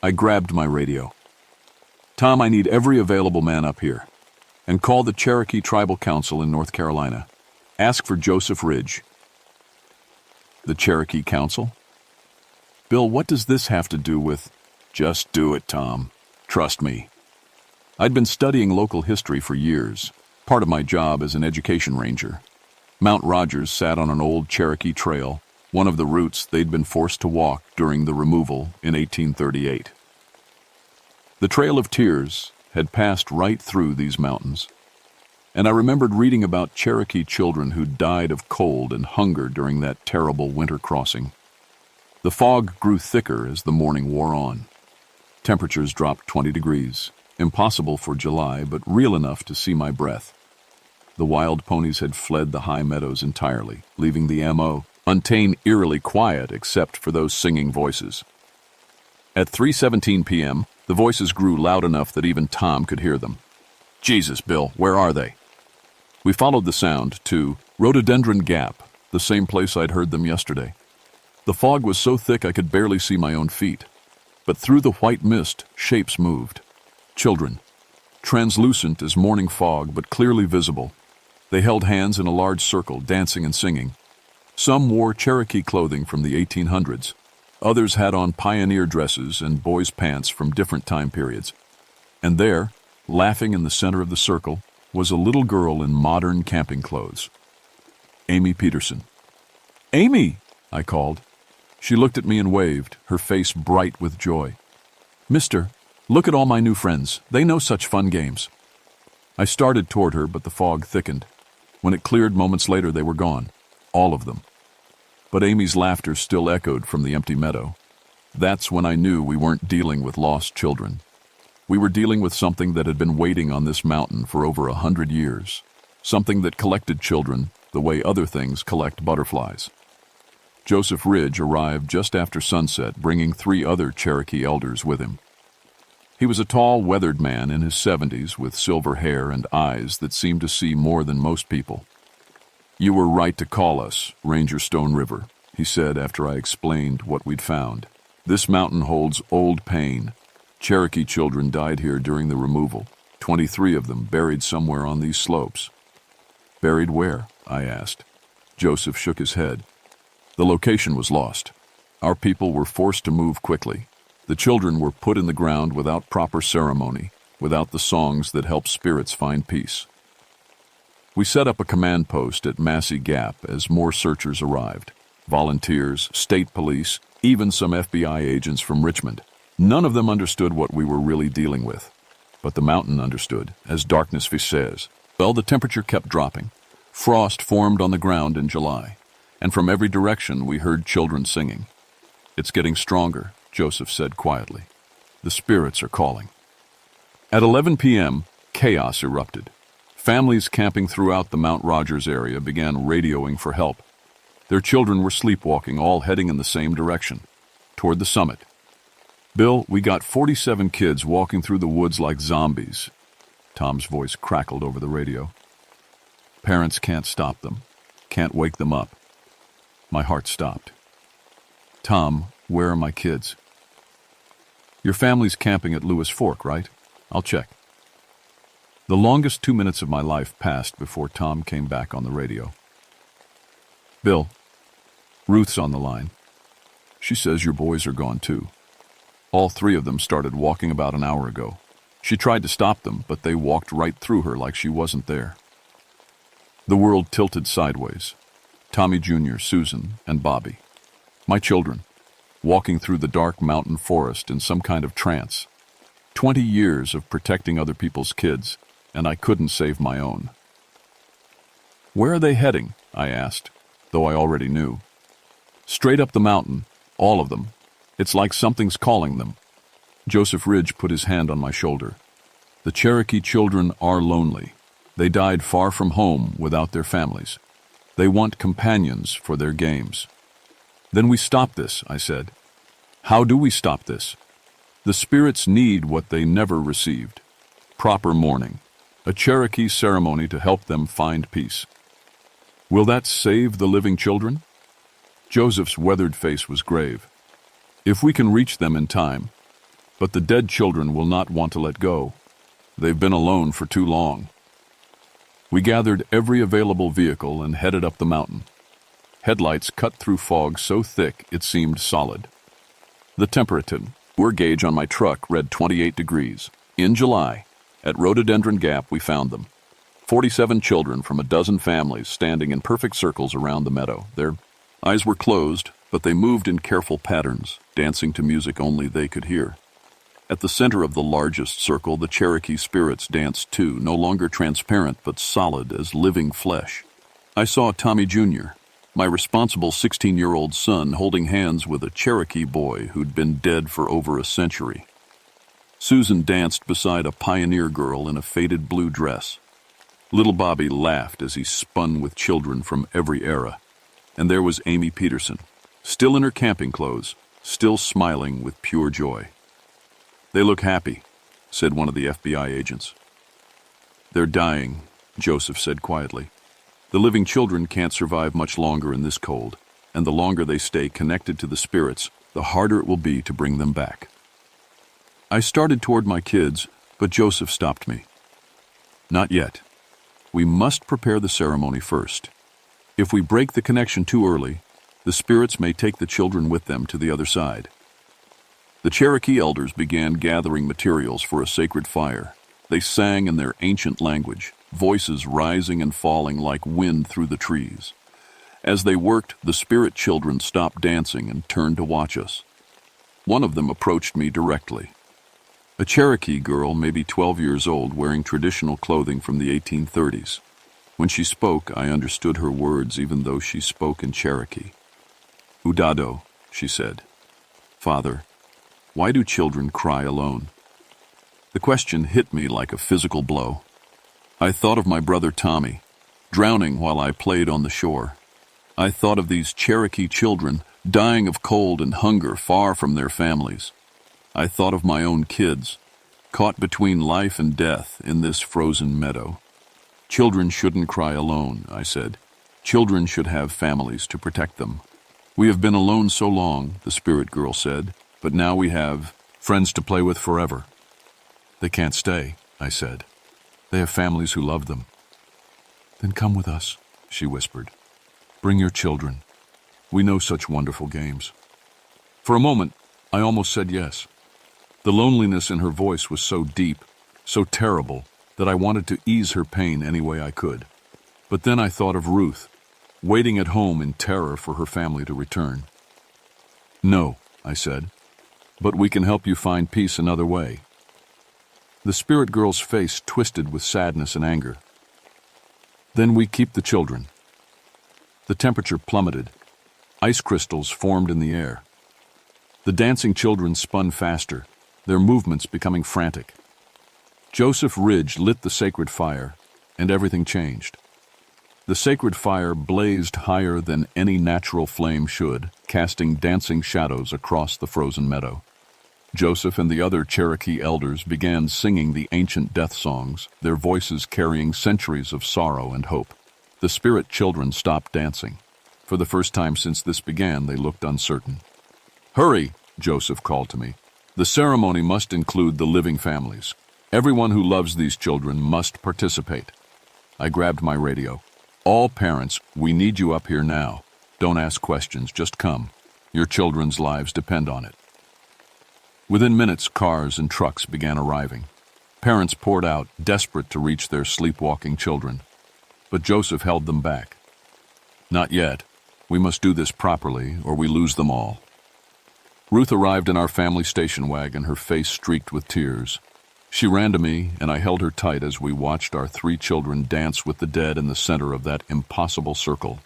I grabbed my radio. "Tom, I need every available man up here. And call the Cherokee Tribal Council in North Carolina. Ask for Joseph Ridge." "The Cherokee Council?" "Bill, what does this have to do with—" "Just do it, Tom. Trust me." I'd been studying local history for years, part of my job as an education ranger. Mount Rogers sat on an old Cherokee trail, one of the routes they'd been forced to walk during the removal in 1838. The Trail of Tears had passed right through these mountains. And I remembered reading about Cherokee children who died of cold and hunger during that terrible winter crossing. The fog grew thicker as the morning wore on. Temperatures dropped 20 degrees, impossible for July, but real enough to see my breath. The wild ponies had fled the high meadows entirely, leaving the M.O. Untamed eerily quiet except for those singing voices. At 3:17 p.m., the voices grew loud enough that even Tom could hear them. "Jesus, Bill, where are they?" We followed the sound to Rhododendron Gap, the same place I'd heard them yesterday. The fog was so thick I could barely see my own feet. But through the white mist, shapes moved. Children. Translucent as morning fog, but clearly visible. They held hands in a large circle, dancing and singing. Some wore Cherokee clothing from the 1800s. Others had on pioneer dresses and boys' pants from different time periods. And there, laughing in the center of the circle, was a little girl in modern camping clothes. Amy Peterson. "Amy!" I called. She looked at me and waved, her face bright with joy. "Mister, look at all my new friends. They know such fun games." I started toward her, but the fog thickened. When it cleared moments later, they were gone. All of them. But Amy's laughter still echoed from the empty meadow. That's when I knew we weren't dealing with lost children. We were dealing with something that had been waiting on this mountain for over 100 years. Something that collected children the way other things collect butterflies. Joseph Ridge arrived just after sunset, bringing 3 other Cherokee elders with him. He was a tall, weathered man in his 70s with silver hair and eyes that seemed to see more than most people. "You were right to call us, Ranger Stone River," he said after I explained what we'd found. "This mountain holds old pain. Cherokee children died here during the removal, 23 of them buried somewhere on these slopes." "Buried where?" I asked. Joseph shook his head. "The location was lost. Our people were forced to move quickly. The children were put in the ground without proper ceremony, without the songs that help spirits find peace." We set up a command post at Massey Gap as more searchers arrived. Volunteers, state police, even some FBI agents from Richmond. None of them understood what we were really dealing with. But the mountain understood, as Darkness says. Well, the temperature kept dropping. Frost formed on the ground in July, and from every direction we heard children singing. "It's getting stronger," Joseph said quietly. "The spirits are calling." At 11 p.m., chaos erupted. Families camping throughout the Mount Rogers area began radioing for help. Their children were sleepwalking, all heading in the same direction, toward the summit. "Bill, we got 47 kids walking through the woods like zombies." Tom's voice crackled over the radio. "Parents can't stop them, can't wake them up." My heart stopped. "Tom, where are my kids?" "Your family's camping at Lewis Fork, right? I'll check." The longest 2 minutes of my life passed before Tom came back on the radio. "Bill, Ruth's on the line. She says your boys are gone too. All 3 of them started walking about an hour ago. She tried to stop them, but they walked right through her like she wasn't there." The world tilted sideways. Tommy Jr., Susan, and Bobby. My children, walking through the dark mountain forest in some kind of trance. 20 years of protecting other people's kids, and I couldn't save my own. "Where are they heading?" I asked, though I already knew. "Straight up the mountain, all of them. It's like something's calling them." Joseph Ridge put his hand on my shoulder. "The Cherokee children are lonely. They died far from home without their families. They want companions for their games." "Then we stop this," I said. "How do we stop this?" "The spirits need what they never received. Proper mourning. A Cherokee ceremony to help them find peace." "Will that save the living children?" Joseph's weathered face was grave. "If we can reach them in time. But the dead children will not want to let go. They've been alone for too long." We gathered every available vehicle and headed up the mountain. Headlights cut through fog so thick it seemed solid. The temperature gauge on my truck read 28 degrees. In July, at Rhododendron Gap, we found them. 47 children from a dozen families standing in perfect circles around the meadow. Their eyes were closed, but they moved in careful patterns, dancing to music only they could hear. At the center of the largest circle, the Cherokee spirits danced too, no longer transparent but solid as living flesh. I saw Tommy Jr., my responsible 16-year-old son, holding hands with a Cherokee boy who'd been dead for over a century. Susan danced beside a pioneer girl in a faded blue dress. Little Bobby laughed as he spun with children from every era. And there was Amy Peterson, still in her camping clothes, still smiling with pure joy. "They look happy," said one of the FBI agents. "They're dying," Joseph said quietly. "The living children can't survive much longer in this cold, and the longer they stay connected to the spirits, the harder it will be to bring them back." I started toward my kids, but Joseph stopped me. "Not yet. We must prepare the ceremony first. If we break the connection too early, the spirits may take the children with them to the other side." The Cherokee elders began gathering materials for a sacred fire. They sang in their ancient language, voices rising and falling like wind through the trees. As they worked, the spirit children stopped dancing and turned to watch us. One of them approached me directly. A Cherokee girl, maybe 12 years old, wearing traditional clothing from the 1830s. When she spoke, I understood her words even though she spoke in Cherokee. "Udado," she said. "Father, why do children cry alone?" The question hit me like a physical blow. I thought of my brother Tommy, drowning while I played on the shore. I thought of these Cherokee children dying of cold and hunger far from their families. I thought of my own kids, caught between life and death in this frozen meadow. "Children shouldn't cry alone," I said. "Children should have families to protect them." "We have been alone so long," the spirit girl said, "but now we have friends to play with forever." "They can't stay," I said. "They have families who love them." "Then come with us," she whispered. "Bring your children. We know such wonderful games." For a moment, I almost said yes. The loneliness in her voice was so deep, so terrible, that I wanted to ease her pain any way I could. But then I thought of Ruth, waiting at home in terror for her family to return. "No," I said, "but we can help you find peace another way." The spirit girl's face twisted with sadness and anger. "Then we keep the children." The temperature plummeted. Ice crystals formed in the air. The dancing children spun faster, their movements becoming frantic. Joseph Ridge lit the sacred fire, and everything changed. The sacred fire blazed higher than any natural flame should, casting dancing shadows across the frozen meadow. Joseph and the other Cherokee elders began singing the ancient death songs, their voices carrying centuries of sorrow and hope. The spirit children stopped dancing. For the first time since this began, they looked uncertain. "Hurry," Joseph called to me. "The ceremony must include the living families. Everyone who loves these children must participate." I grabbed my radio. "All parents, we need you up here now. Don't ask questions, just come. Your children's lives depend on it." Within minutes, cars and trucks began arriving. Parents poured out, desperate to reach their sleepwalking children. But Joseph held them back. "Not yet. We must do this properly, or we lose them all." Ruth arrived in our family station wagon, her face streaked with tears. She ran to me, and I held her tight as we watched our 3 children dance with the dead in the center of that impossible circle.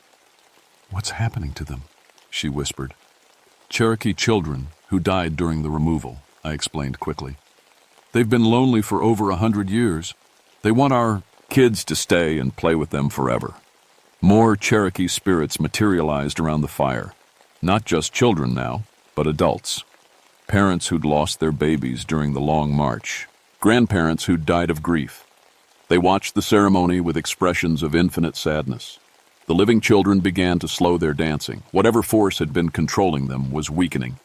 "What's happening to them?" she whispered. "Cherokee children who died during the removal," I explained quickly. "They've been lonely for over 100 years. They want our kids to stay and play with them forever." More Cherokee spirits materialized around the fire. Not just children now, but adults. Parents who'd lost their babies during the long march. Grandparents who'd died of grief. They watched the ceremony with expressions of infinite sadness. The living children began to slow their dancing. Whatever force had been controlling them was weakening.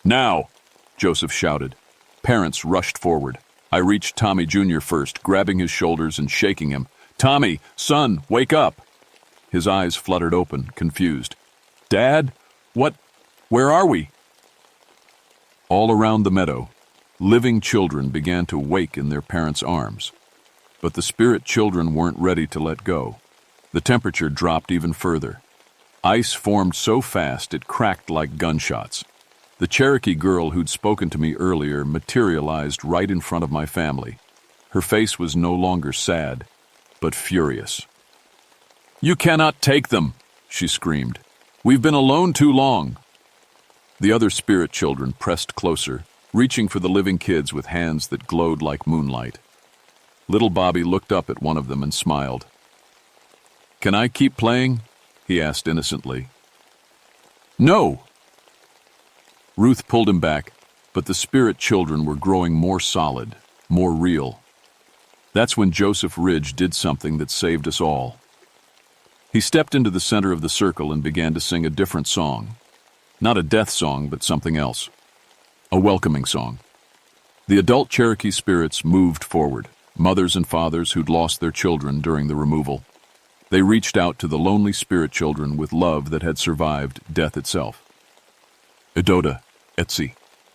"Now!" Joseph shouted. Parents rushed forward. I reached Tommy Jr. first, grabbing his shoulders and shaking him. "Tommy, son, wake up!" His eyes fluttered open, confused. "Dad? Where are we?" All around the meadow, living children began to wake in their parents' arms. But the spirit children weren't ready to let go. The temperature dropped even further. Ice formed so fast it cracked like gunshots. The Cherokee girl who'd spoken to me earlier materialized right in front of my family. Her face was no longer sad, but furious. "You cannot take them," she screamed. "We've been alone too long." The other spirit children pressed closer, reaching for the living kids with hands that glowed like moonlight. Little Bobby looked up at one of them and smiled. "Can I keep playing?" he asked innocently. "No!" Ruth pulled him back, but the spirit children were growing more solid, more real. That's when Joseph Ridge did something that saved us all. He stepped into the center of the circle and began to sing a different song. Not a death song, but something else. A welcoming song. The adult Cherokee spirits moved forward, mothers and fathers who'd lost their children during the removal. They reached out to the lonely spirit children with love that had survived death itself. "Edoda, Etsi,"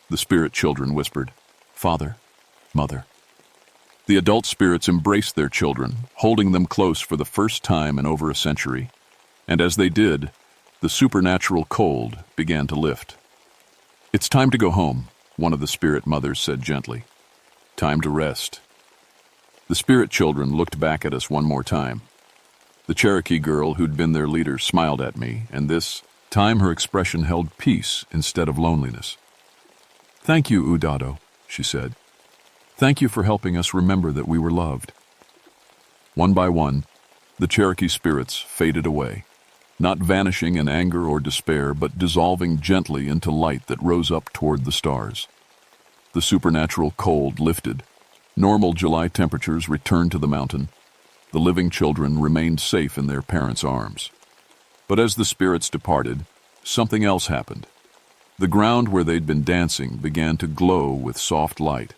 the spirit children whispered. "Father, Mother." The adult spirits embraced their children, holding them close for the first time in over a century. And as they did, the supernatural cold began to lift. "It's time to go home," one of the spirit mothers said gently. "Time to rest." The spirit children looked back at us one more time. The Cherokee girl who'd been their leader smiled at me, and this time her expression held peace instead of loneliness. "Thank you, Udado," she said. "Thank you for helping us remember that we were loved." One by one, the Cherokee spirits faded away, not vanishing in anger or despair, but dissolving gently into light that rose up toward the stars. The supernatural cold lifted. Normal July temperatures returned to the mountain. The living children remained safe in their parents' arms. But as the spirits departed, something else happened. The ground where they'd been dancing began to glow with soft light.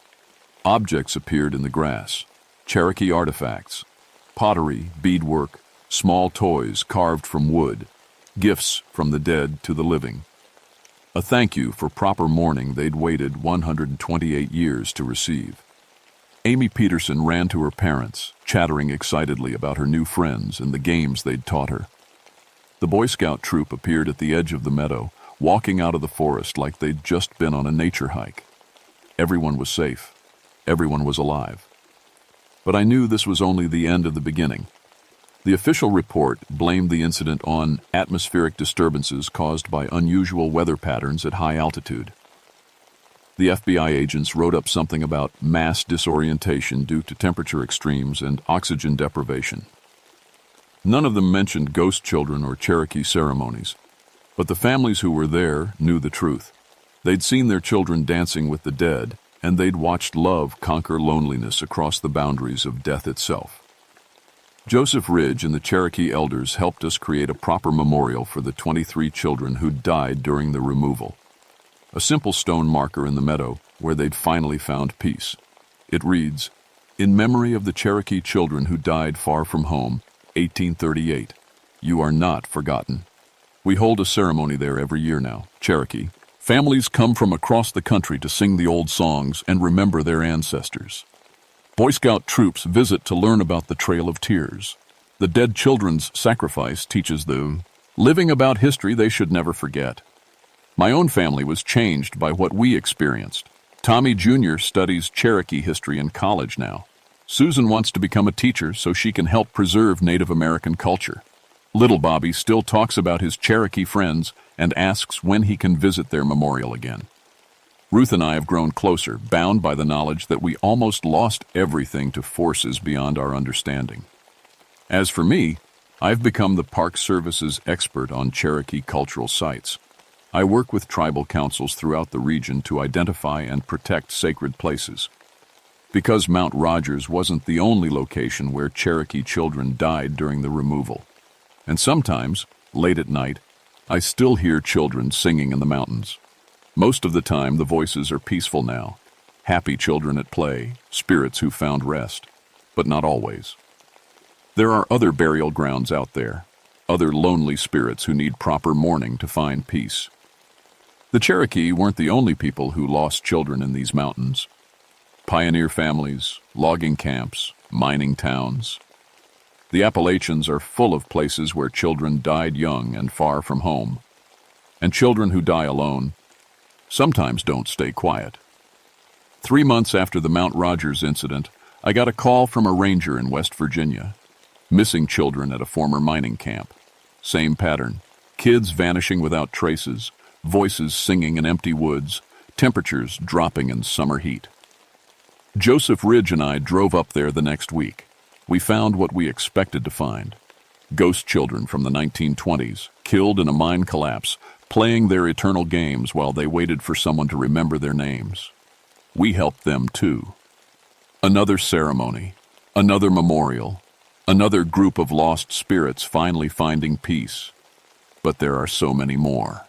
Objects appeared in the grass, Cherokee artifacts, pottery, beadwork, small toys carved from wood, gifts from the dead to the living. A thank you for proper mourning they'd waited 128 years to receive. Amy Peterson ran to her parents, chattering excitedly about her new friends and the games they'd taught her. The Boy Scout troop appeared at the edge of the meadow, walking out of the forest like they'd just been on a nature hike. Everyone was safe. Everyone was alive. But I knew this was only the end of the beginning. The official report blamed the incident on atmospheric disturbances caused by unusual weather patterns at high altitude. The FBI agents wrote up something about mass disorientation due to temperature extremes and oxygen deprivation. None of them mentioned ghost children or Cherokee ceremonies, but the families who were there knew the truth. They'd seen their children dancing with the dead, and they'd watched love conquer loneliness across the boundaries of death itself. Joseph Ridge and the Cherokee elders helped us create a proper memorial for the 23 children who died during the removal. A simple stone marker in the meadow where they'd finally found peace. It reads, "In memory of the Cherokee children who died far from home, 1838. You are not forgotten." We hold a ceremony there every year now, Cherokee. Families come from across the country to sing the old songs and remember their ancestors. Boy Scout troops visit to learn about the Trail of Tears. The dead children's sacrifice teaches them living about history they should never forget. My own family was changed by what we experienced. Tommy Jr. studies Cherokee history in college now. Susan wants to become a teacher so she can help preserve Native American culture. Little Bobby still talks about his Cherokee friends and asks when he can visit their memorial again. Ruth and I have grown closer, bound by the knowledge that we almost lost everything to forces beyond our understanding. As for me, I've become the Park Service's expert on Cherokee cultural sites. I work with tribal councils throughout the region to identify and protect sacred places. Because Mount Rogers wasn't the only location where Cherokee children died during the removal. And sometimes, late at night, I still hear children singing in the mountains. Most of the time, the voices are peaceful now. Happy children at play, spirits who found rest. But not always. There are other burial grounds out there, other lonely spirits who need proper mourning to find peace. The Cherokee weren't the only people who lost children in these mountains. Pioneer families, logging camps, mining towns. The Appalachians are full of places where children died young and far from home. And children who die alone, sometimes don't stay quiet. 3 months after the Mount Rogers incident, I got a call from a ranger in West Virginia. Missing children at a former mining camp. Same pattern. Kids vanishing without traces, voices singing in empty woods, temperatures dropping in summer heat. Joseph Ridge and I drove up there the next week. We found what we expected to find. Ghost children from the 1920s, killed in a mine collapse, playing their eternal games while they waited for someone to remember their names. We helped them too. Another ceremony, another memorial, another group of lost spirits finally finding peace. But there are so many more.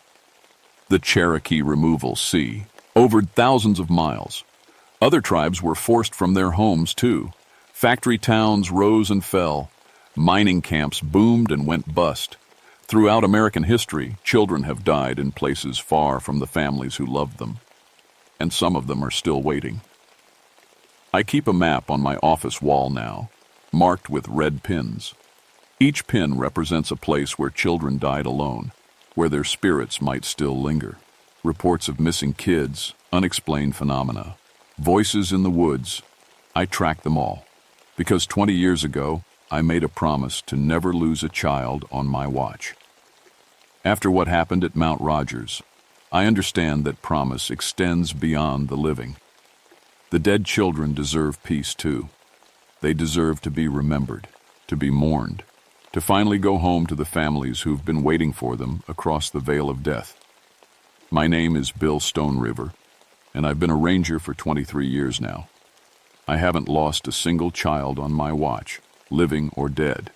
The Cherokee removal sea, over thousands of miles. Other tribes were forced from their homes too. Factory towns rose and fell. Mining camps boomed and went bust. Throughout American history, children have died in places far from the families who loved them. And some of them are still waiting. I keep a map on my office wall now, marked with red pins. Each pin represents a place where children died alone, where their spirits might still linger. Reports of missing kids, unexplained phenomena, voices in the woods. I track them all, because 20 years ago, I made a promise to never lose a child on my watch. After what happened at Mount Rogers, I understand that promise extends beyond the living. The dead children deserve peace too. They deserve to be remembered, to be mourned, to finally go home to the families who've been waiting for them across the veil of death. My name is Bill Stone River, and I've been a ranger for 23 years now. I haven't lost a single child on my watch, living or dead.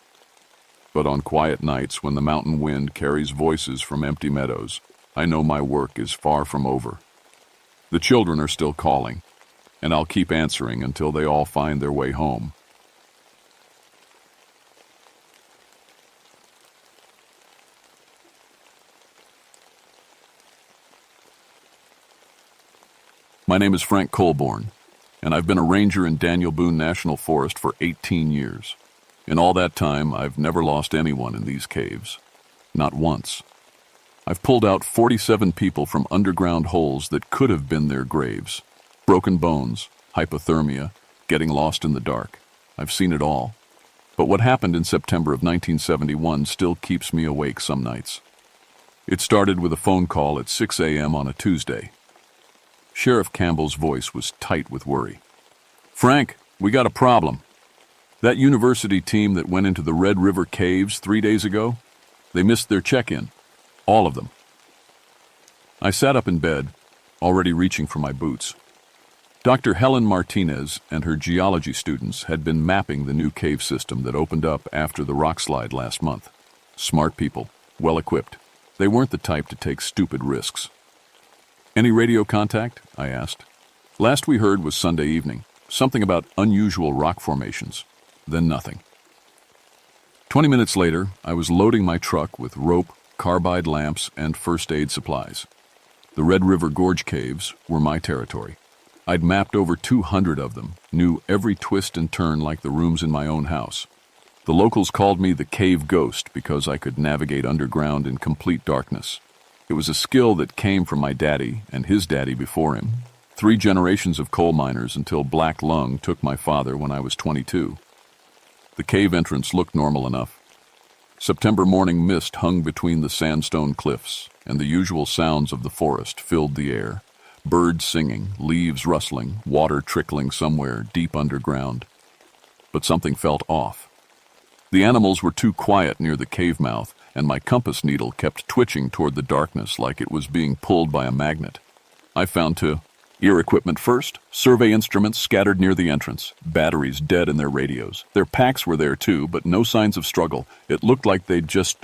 But on quiet nights when the mountain wind carries voices from empty meadows, I know my work is far from over. The children are still calling, and I'll keep answering until they all find their way home. My name is Frank Colborn, and I've been a ranger in Daniel Boone National Forest for 18 years. In all that time, I've never lost anyone in these caves. Not once. I've pulled out 47 people from underground holes that could have been their graves. Broken bones, hypothermia, getting lost in the dark. I've seen it all. But what happened in September of 1971 still keeps me awake some nights. It started with a phone call at 6 a.m. on a Tuesday. Sheriff Campbell's voice was tight with worry. "Frank, we got a problem. That university team that went into the Red River Caves 3 days ago, they missed their check-in. All of them." I sat up in bed, already reaching for my boots. Dr. Helen Martinez and her geology students had been mapping the new cave system that opened up after the rockslide last month. Smart people, well-equipped. They weren't the type to take stupid risks. "Any radio contact?" I asked. Last we heard was Sunday evening, something about unusual rock formations. Then nothing. 20 minutes later, I was loading my truck with rope, carbide lamps, and first aid supplies. The Red River Gorge Caves were my territory. I'd mapped over 200 of them, knew every twist and turn like the rooms in my own house. The locals called me the Cave Ghost because I could navigate underground in complete darkness. It was a skill that came from my daddy and his daddy before him. 3 generations of coal miners until Black Lung took my father when I was 22. The cave entrance looked normal enough. September morning mist hung between the sandstone cliffs, and the usual sounds of the forest filled the air. Birds singing, leaves rustling, water trickling somewhere deep underground. But something felt off. The animals were too quiet near the cave mouth, and my compass needle kept twitching toward the darkness like it was being pulled by a magnet. I found to ear equipment first, survey instruments scattered near the entrance, batteries dead in their radios. Their packs were there too, but no signs of struggle. It looked like they'd just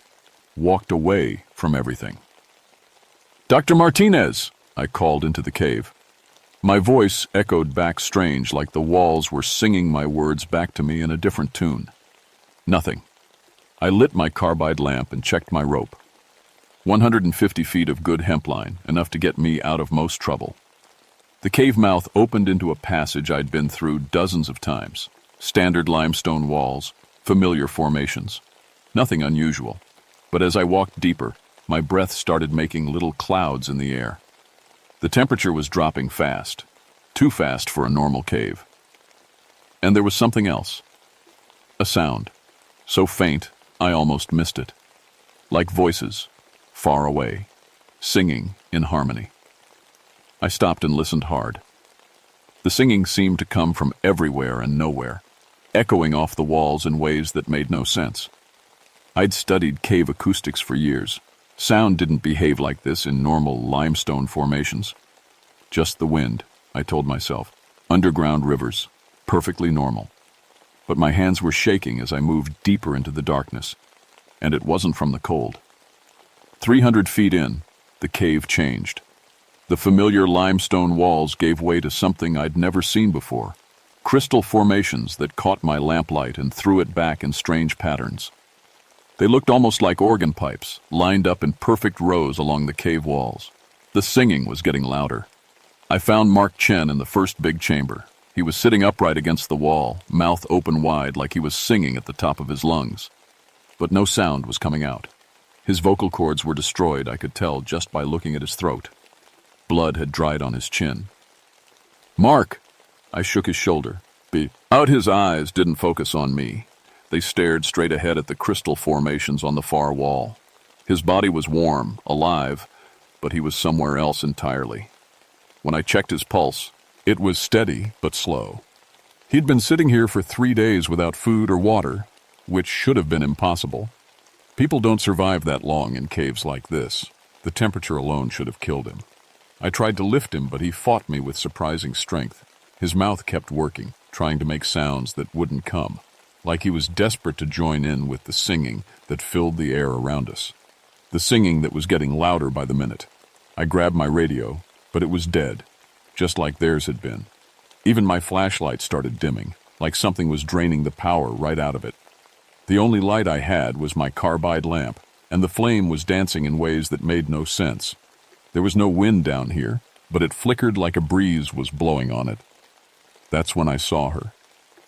walked away from everything. "Dr. Martinez!" I called into the cave. My voice echoed back strange, like the walls were singing my words back to me in a different tune. Nothing. I lit my carbide lamp and checked my rope. 150 feet of good hemp line, enough to get me out of most trouble. The cave mouth opened into a passage I'd been through dozens of times. Standard limestone walls, familiar formations. Nothing unusual. But as I walked deeper, my breath started making little clouds in the air. The temperature was dropping fast, too fast for a normal cave. And there was something else. A sound, so faint I almost missed it. Like voices, far away, singing in harmony. I stopped and listened hard. The singing seemed to come from everywhere and nowhere, echoing off the walls in ways that made no sense. I'd studied cave acoustics for years. Sound didn't behave like this in normal limestone formations. Just the wind, I told myself. Underground rivers, perfectly normal. But my hands were shaking as I moved deeper into the darkness, and it wasn't from the cold. 300 feet in, the cave changed. The familiar limestone walls gave way to something I'd never seen before. Crystal formations that caught my lamplight and threw it back in strange patterns. They looked almost like organ pipes, lined up in perfect rows along the cave walls. The singing was getting louder. I found Mark Chen in the first big chamber. He was sitting upright against the wall, mouth open wide like he was singing at the top of his lungs. But no sound was coming out. His vocal cords were destroyed, I could tell just by looking at his throat. Blood had dried on his chin. "Mark!" I shook his shoulder. Out his eyes didn't focus on me. They stared straight ahead at the crystal formations on the far wall. His body was warm, alive, but he was somewhere else entirely. When I checked his pulse, it was steady but slow. He'd been sitting here for 3 days without food or water, which should have been impossible. People don't survive that long in caves like this. The temperature alone should have killed him. I tried to lift him, but he fought me with surprising strength. His mouth kept working, trying to make sounds that wouldn't come, like he was desperate to join in with the singing that filled the air around us. The singing that was getting louder by the minute. I grabbed my radio, but it was dead, just like theirs had been. Even my flashlight started dimming, like something was draining the power right out of it. The only light I had was my carbide lamp, and the flame was dancing in ways that made no sense. There was no wind down here, but it flickered like a breeze was blowing on it. That's when I saw her.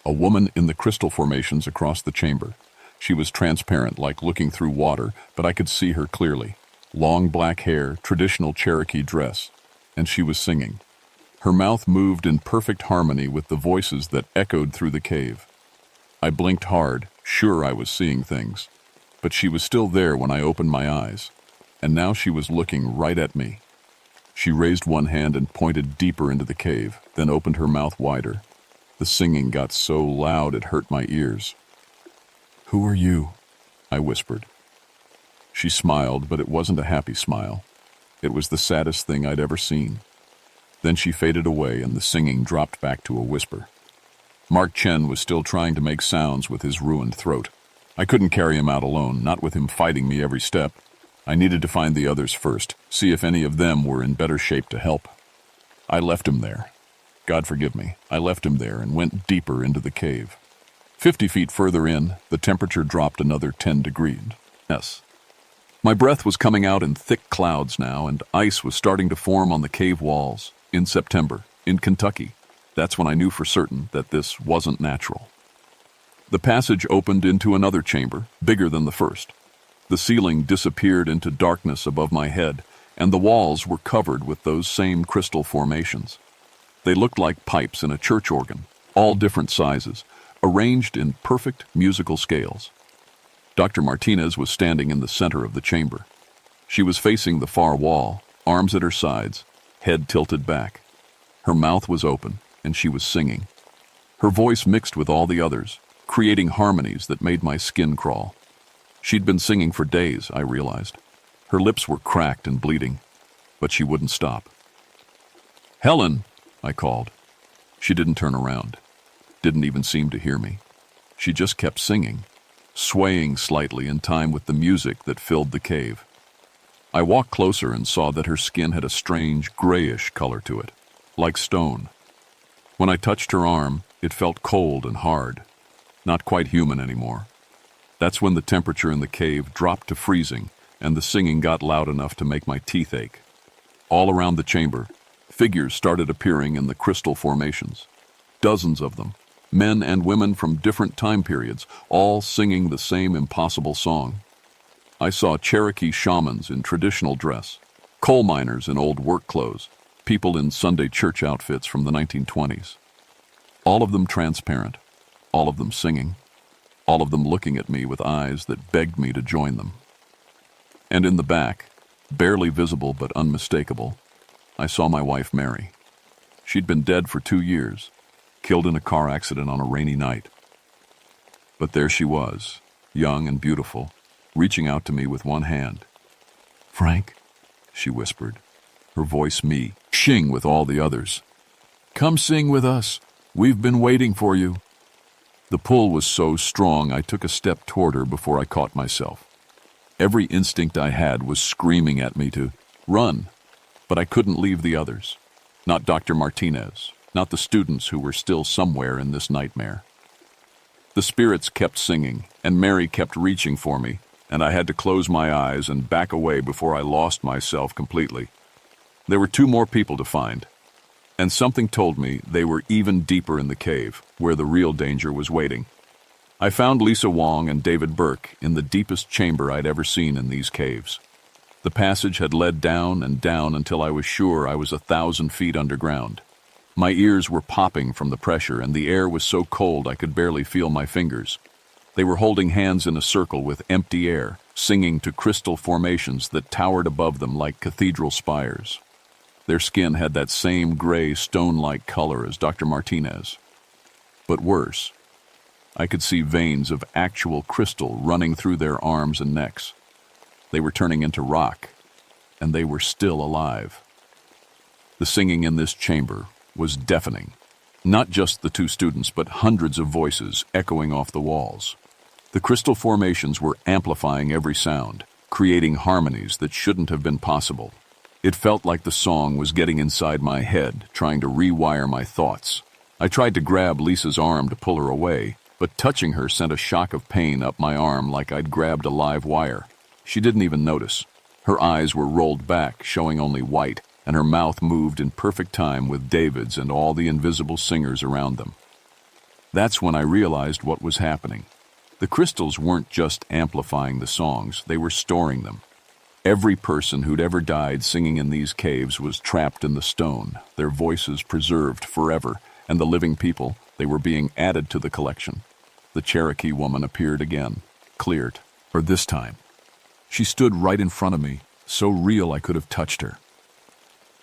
A woman in the crystal formations across the chamber. She was transparent, like looking through water, but I could see her clearly. Long black hair, traditional Cherokee dress, and she was singing. Her mouth moved in perfect harmony with the voices that echoed through the cave. I blinked hard, sure I was seeing things, but she was still there when I opened my eyes, and now she was looking right at me. She raised one hand and pointed deeper into the cave, then opened her mouth wider. The singing got so loud it hurt my ears. "Who are you?" I whispered. She smiled, but it wasn't a happy smile. It was the saddest thing I'd ever seen. Then she faded away and the singing dropped back to a whisper. Mark Chen was still trying to make sounds with his ruined throat. I couldn't carry him out alone, not with him fighting me every step. I needed to find the others first, see if any of them were in better shape to help. I left him there. God forgive me, I left him there and went deeper into the cave. 50 feet further in, the temperature dropped another 10 degrees. Yes. My breath was coming out in thick clouds now, and ice was starting to form on the cave walls. In September, in Kentucky, that's when I knew for certain that this wasn't natural. The passage opened into another chamber, bigger than the first. The ceiling disappeared into darkness above my head, and the walls were covered with those same crystal formations. They looked like pipes in a church organ, all different sizes, arranged in perfect musical scales. Dr. Martinez was standing in the center of the chamber. She was facing the far wall, arms at her sides, head tilted back. Her mouth was open, and she was singing. Her voice mixed with all the others, creating harmonies that made my skin crawl. She'd been singing for days, I realized. Her lips were cracked and bleeding, but she wouldn't stop. "Helen!" I called. She didn't turn around, didn't even seem to hear me. She just kept singing, swaying slightly in time with the music that filled the cave. I walked closer and saw that her skin had a strange, grayish color to it, like stone. When I touched her arm, it felt cold and hard, not quite human anymore. That's when the temperature in the cave dropped to freezing, and the singing got loud enough to make my teeth ache. All around the chamber, figures started appearing in the crystal formations. Dozens of them, men and women from different time periods, all singing the same impossible song. I saw Cherokee shamans in traditional dress, coal miners in old work clothes, people in Sunday church outfits from the 1920s. All of them transparent, all of them singing, all of them looking at me with eyes that begged me to join them. And in the back, barely visible but unmistakable, I saw my wife Mary. She'd been dead for 2 years, killed in a car accident on a rainy night. But there she was, young and beautiful, reaching out to me with one hand. "Frank," she whispered, her voice me, shing with all the others. "Come sing with us. We've been waiting for you." The pull was so strong I took a step toward her before I caught myself. Every instinct I had was screaming at me to run, but I couldn't leave the others. Not Dr. Martinez, not the students who were still somewhere in this nightmare. The spirits kept singing, and Mary kept reaching for me, and I had to close my eyes and back away before I lost myself completely. There were 2 more people to find, and something told me they were even deeper in the cave, where the real danger was waiting. I found Lisa Wong and David Burke in the deepest chamber I'd ever seen in these caves. The passage had led down and down until I was sure I was 1,000 feet underground. My ears were popping from the pressure, and the air was so cold I could barely feel my fingers. They were holding hands in a circle with empty air, singing to crystal formations that towered above them like cathedral spires. Their skin had that same gray, stone-like color as Dr. Martinez. But worse, I could see veins of actual crystal running through their arms and necks. They were turning into rock, and they were still alive. The singing in this chamber was deafening. Not just the 2 students, but hundreds of voices echoing off the walls. The crystal formations were amplifying every sound, creating harmonies that shouldn't have been possible. It felt like the song was getting inside my head, trying to rewire my thoughts. I tried to grab Lisa's arm to pull her away, but touching her sent a shock of pain up my arm like I'd grabbed a live wire. She didn't even notice. Her eyes were rolled back, showing only white, and her mouth moved in perfect time with David's and all the invisible singers around them. That's when I realized what was happening. The crystals weren't just amplifying the songs, they were storing them. Every person who'd ever died singing in these caves was trapped in the stone, their voices preserved forever, and the living people, they were being added to the collection. The Cherokee woman appeared again, cleared, or this time. She stood right in front of me, so real I could have touched her.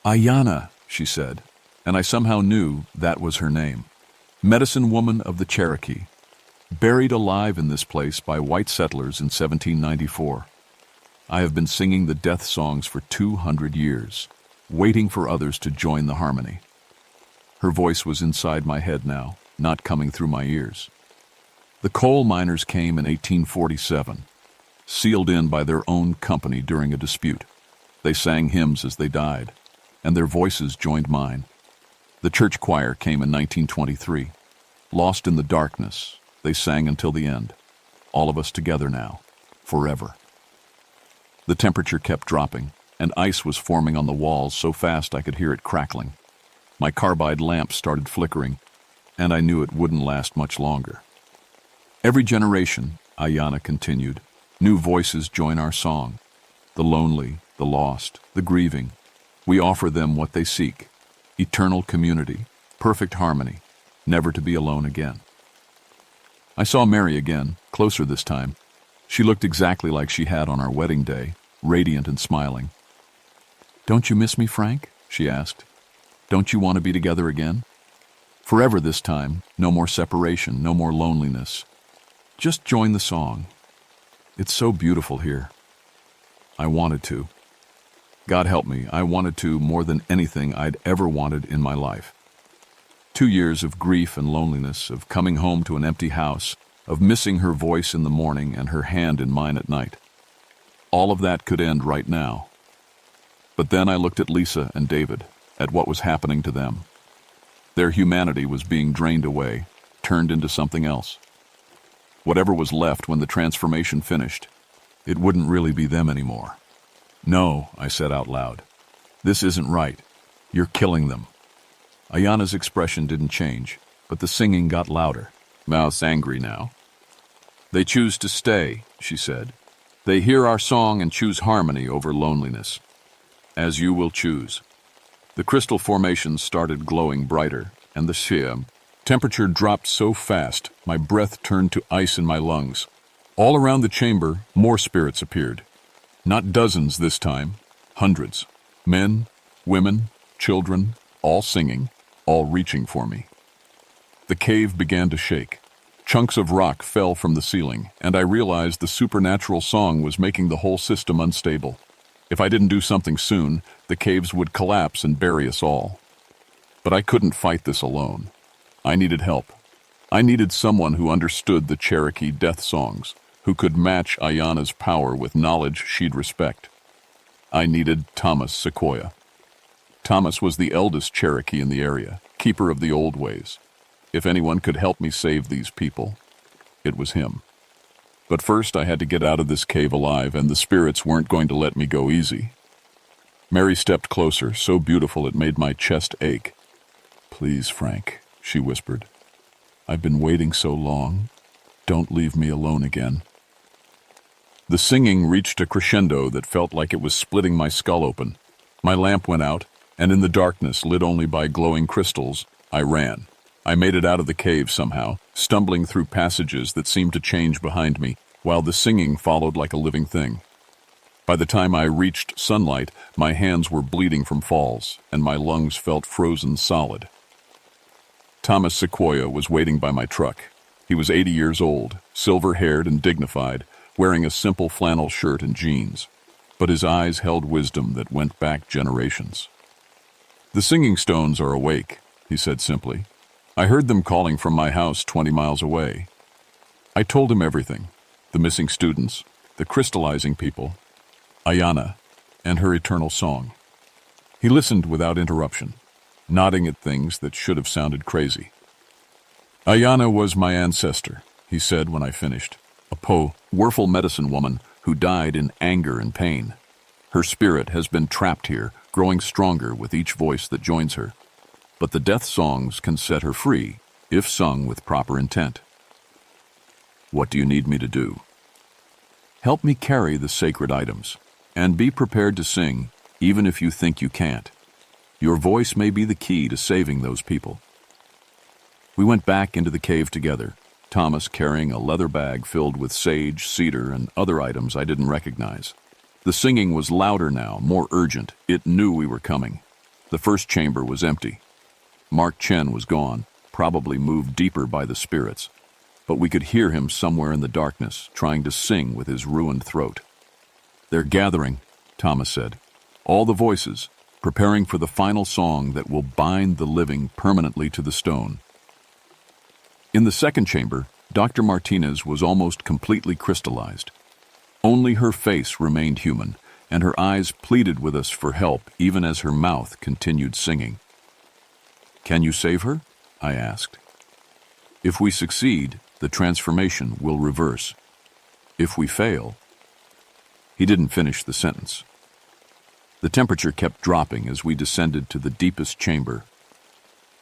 "Ayanna," she said, and I somehow knew that was her name. Medicine woman of the Cherokee, buried alive in this place by white settlers in 1794. I have been singing the death songs for 200 years, waiting for others to join the harmony. Her voice was inside my head now, not coming through my ears. The coal miners came in 1847, sealed in by their own company during a dispute. They sang hymns as they died, and their voices joined mine. The church choir came in 1923. Lost in the darkness, they sang until the end. All of us together now, forever. The temperature kept dropping, and ice was forming on the walls so fast I could hear it crackling. My carbide lamp started flickering, and I knew it wouldn't last much longer. Every generation, Ayanna continued, new voices join our song. The lonely, the lost, the grieving. We offer them what they seek: eternal community, perfect harmony, never to be alone again. I saw Mary again, closer this time. She looked exactly like she had on our wedding day, radiant and smiling. "Don't you miss me, Frank?" she asked. "Don't you want to be together again? Forever this time, no more separation, no more loneliness. Just join the song. It's so beautiful here." I wanted to. God help me, I wanted to more than anything I'd ever wanted in my life. 2 years of grief and loneliness, of coming home to an empty house, of missing her voice in the morning and her hand in mine at night. All of that could end right now. But then I looked at Lisa and David, at what was happening to them. Their humanity was being drained away, turned into something else. Whatever was left when the transformation finished, it wouldn't really be them anymore. "No," I said out loud. "This isn't right. You're killing them." Ayanna's expression didn't change, but the singing got louder. Mouth's angry now. "They choose to stay," she said. "They hear our song and choose harmony over loneliness. As you will choose." The crystal formations started glowing brighter, and the temperature dropped so fast my breath turned to ice in my lungs. All around the chamber, more spirits appeared. Not dozens this time, hundreds. Men, women, children, all singing, all reaching for me. The cave began to shake. Chunks of rock fell from the ceiling, and I realized the supernatural song was making the whole system unstable. If I didn't do something soon, the caves would collapse and bury us all. But I couldn't fight this alone. I needed help. I needed someone who understood the Cherokee death songs, who could match Ayana's power with knowledge she'd respect. I needed Thomas Sequoia. Thomas was the eldest Cherokee in the area, keeper of the old ways. If anyone could help me save these people, it was him. But first I had to get out of this cave alive, and the spirits weren't going to let me go easy. Mary stepped closer, so beautiful it made my chest ache. "Please, Frank," she whispered. "I've been waiting so long. Don't leave me alone again." The singing reached a crescendo that felt like it was splitting my skull open. My lamp went out, and in the darkness, lit only by glowing crystals, I ran. I made it out of the cave somehow, stumbling through passages that seemed to change behind me, while the singing followed like a living thing. By the time I reached sunlight, my hands were bleeding from falls, and my lungs felt frozen solid. Thomas Sequoia was waiting by my truck. He was 80 years old, silver-haired and dignified, wearing a simple flannel shirt and jeans. But his eyes held wisdom that went back generations. "The singing stones are awake," he said simply. "I heard them calling from my house 20 miles away." I told him everything: the missing students, the crystallizing people, Ayana, and her eternal song. He listened without interruption, nodding at things that should have sounded crazy. "Ayana was my ancestor," he said when I finished. "A powerful medicine woman who died in anger and pain. Her spirit has been trapped here, growing stronger with each voice that joins her. But the death songs can set her free, if sung with proper intent." "What do you need me to do?" "Help me carry the sacred items, and be prepared to sing, even if you think you can't. Your voice may be the key to saving those people." We went back into the cave together, Thomas carrying a leather bag filled with sage, cedar, and other items I didn't recognize. The singing was louder now, more urgent. It knew we were coming. The first chamber was empty. Mark Chen was gone, probably moved deeper by the spirits. But we could hear him somewhere in the darkness, trying to sing with his ruined throat. "They're gathering," Thomas said. "All the voices, preparing for the final song that will bind the living permanently to the stone." In the second chamber, Dr. Martinez was almost completely crystallized. Only her face remained human, and her eyes pleaded with us for help even as her mouth continued singing. "Can you save her?" I asked. "If we succeed, the transformation will reverse. If we fail..." He didn't finish the sentence. The temperature kept dropping as we descended to the deepest chamber.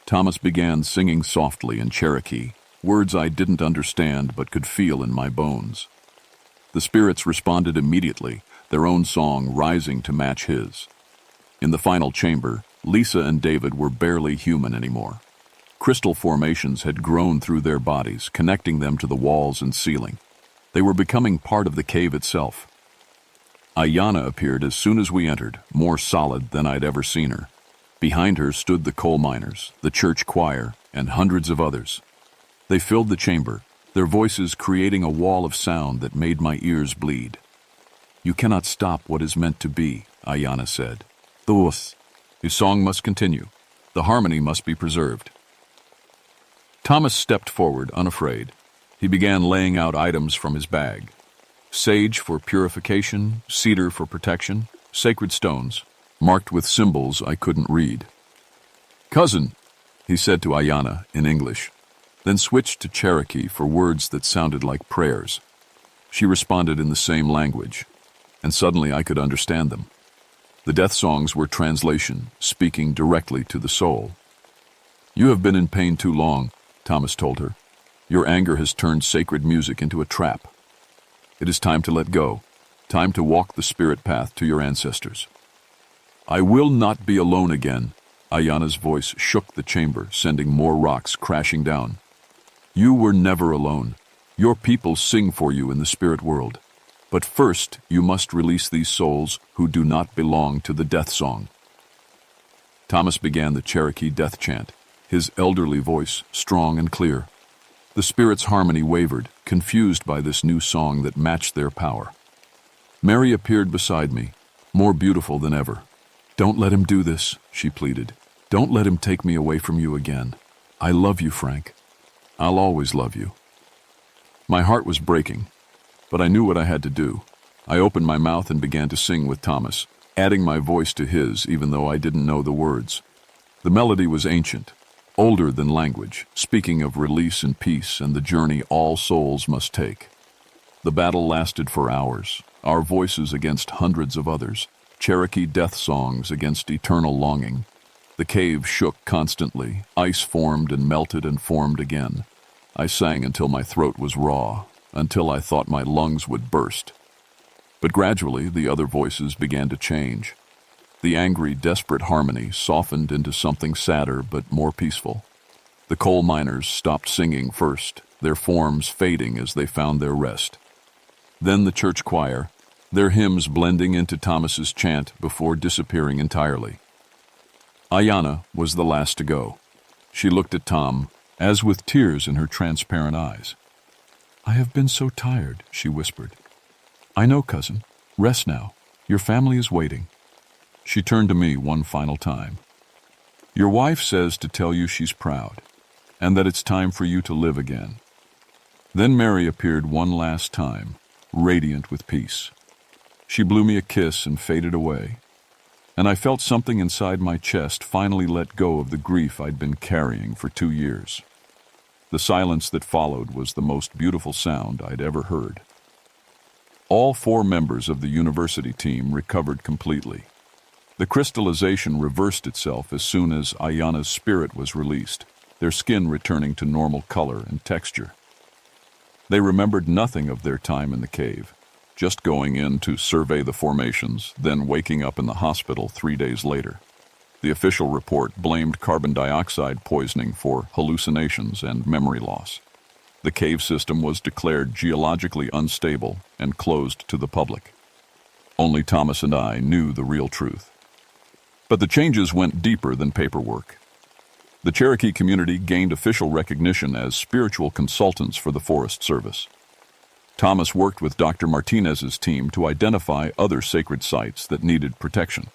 Thomas began singing softly in Cherokee, words I didn't understand but could feel in my bones. The spirits responded immediately, their own song rising to match his. In the final chamber, Lisa and David were barely human anymore. Crystal formations had grown through their bodies, connecting them to the walls and ceiling. They were becoming part of the cave itself. Ayana appeared as soon as we entered, more solid than I'd ever seen her. Behind her stood the coal miners, the church choir, and hundreds of others. They filled the chamber, their voices creating a wall of sound that made my ears bleed. "You cannot stop what is meant to be," Ayana said. "The song must continue. The harmony must be preserved." Thomas stepped forward, unafraid. He began laying out items from his bag. Sage for purification, cedar for protection, sacred stones, marked with symbols I couldn't read. "Cousin," he said to Ayana in English, then switched to Cherokee for words that sounded like prayers. She responded in the same language, and suddenly I could understand them. The death songs were translation, speaking directly to the soul. "You have been in pain too long," Thomas told her. "Your anger has turned sacred music into a trap. It is time to let go, time to walk the spirit path to your ancestors." "I will not be alone again," Ayana's voice shook the chamber, sending more rocks crashing down. You were never alone. Your people sing for you in the spirit world. But first, you must release these souls who do not belong to the death song. Thomas began the Cherokee death chant, his elderly voice strong and clear. The spirit's harmony wavered, confused by this new song that matched their power. Mary appeared beside me, more beautiful than ever. Don't let him do this, she pleaded. Don't let him take me away from you again. I love you, Frank. I'll always love you. My heart was breaking, but I knew what I had to do. I opened my mouth and began to sing with Thomas, adding my voice to his even though I didn't know the words. The melody was ancient, older than language, speaking of release and peace and the journey all souls must take. The battle lasted for hours, our voices against hundreds of others, Cherokee death songs against eternal longing. The cave shook constantly, ice formed and melted and formed again. I sang until my throat was raw, until I thought my lungs would burst. But gradually, the other voices began to change. The angry, desperate harmony softened into something sadder but more peaceful. The coal miners stopped singing first, their forms fading as they found their rest. Then the church choir, their hymns blending into Thomas's chant before disappearing entirely. Ayana was the last to go. She looked at Tom, as with tears in her transparent eyes. I have been so tired, she whispered. I know, cousin. Rest now. Your family is waiting. She turned to me one final time. Your wife says to tell you she's proud, and that it's time for you to live again. Then Mary appeared one last time, radiant with peace. She blew me a kiss and faded away, and I felt something inside my chest finally let go of the grief I'd been carrying for 2 years. The silence that followed was the most beautiful sound I'd ever heard. All 4 members of the university team recovered completely. The crystallization reversed itself as soon as Ayana's spirit was released, their skin returning to normal color and texture. They remembered nothing of their time in the cave, just going in to survey the formations, then waking up in the hospital 3 days later. The official report blamed carbon dioxide poisoning for hallucinations and memory loss. The cave system was declared geologically unstable and closed to the public. Only Thomas and I knew the real truth. But the changes went deeper than paperwork. The Cherokee community gained official recognition as spiritual consultants for the Forest Service. Thomas worked with Dr. Martinez's team to identify other sacred sites that needed protection.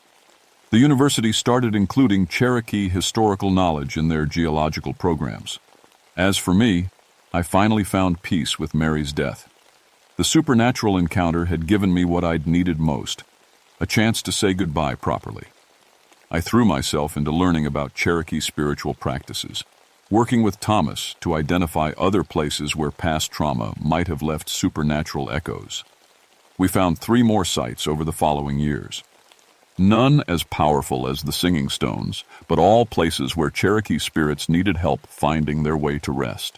The university started including Cherokee historical knowledge in their geological programs. As for me, I finally found peace with Mary's death. The supernatural encounter had given me what I'd needed most, a chance to say goodbye properly. I threw myself into learning about Cherokee spiritual practices, working with Thomas to identify other places where past trauma might have left supernatural echoes. We found 3 more sites over the following years. None as powerful as the Singing Stones, but all places where Cherokee spirits needed help finding their way to rest.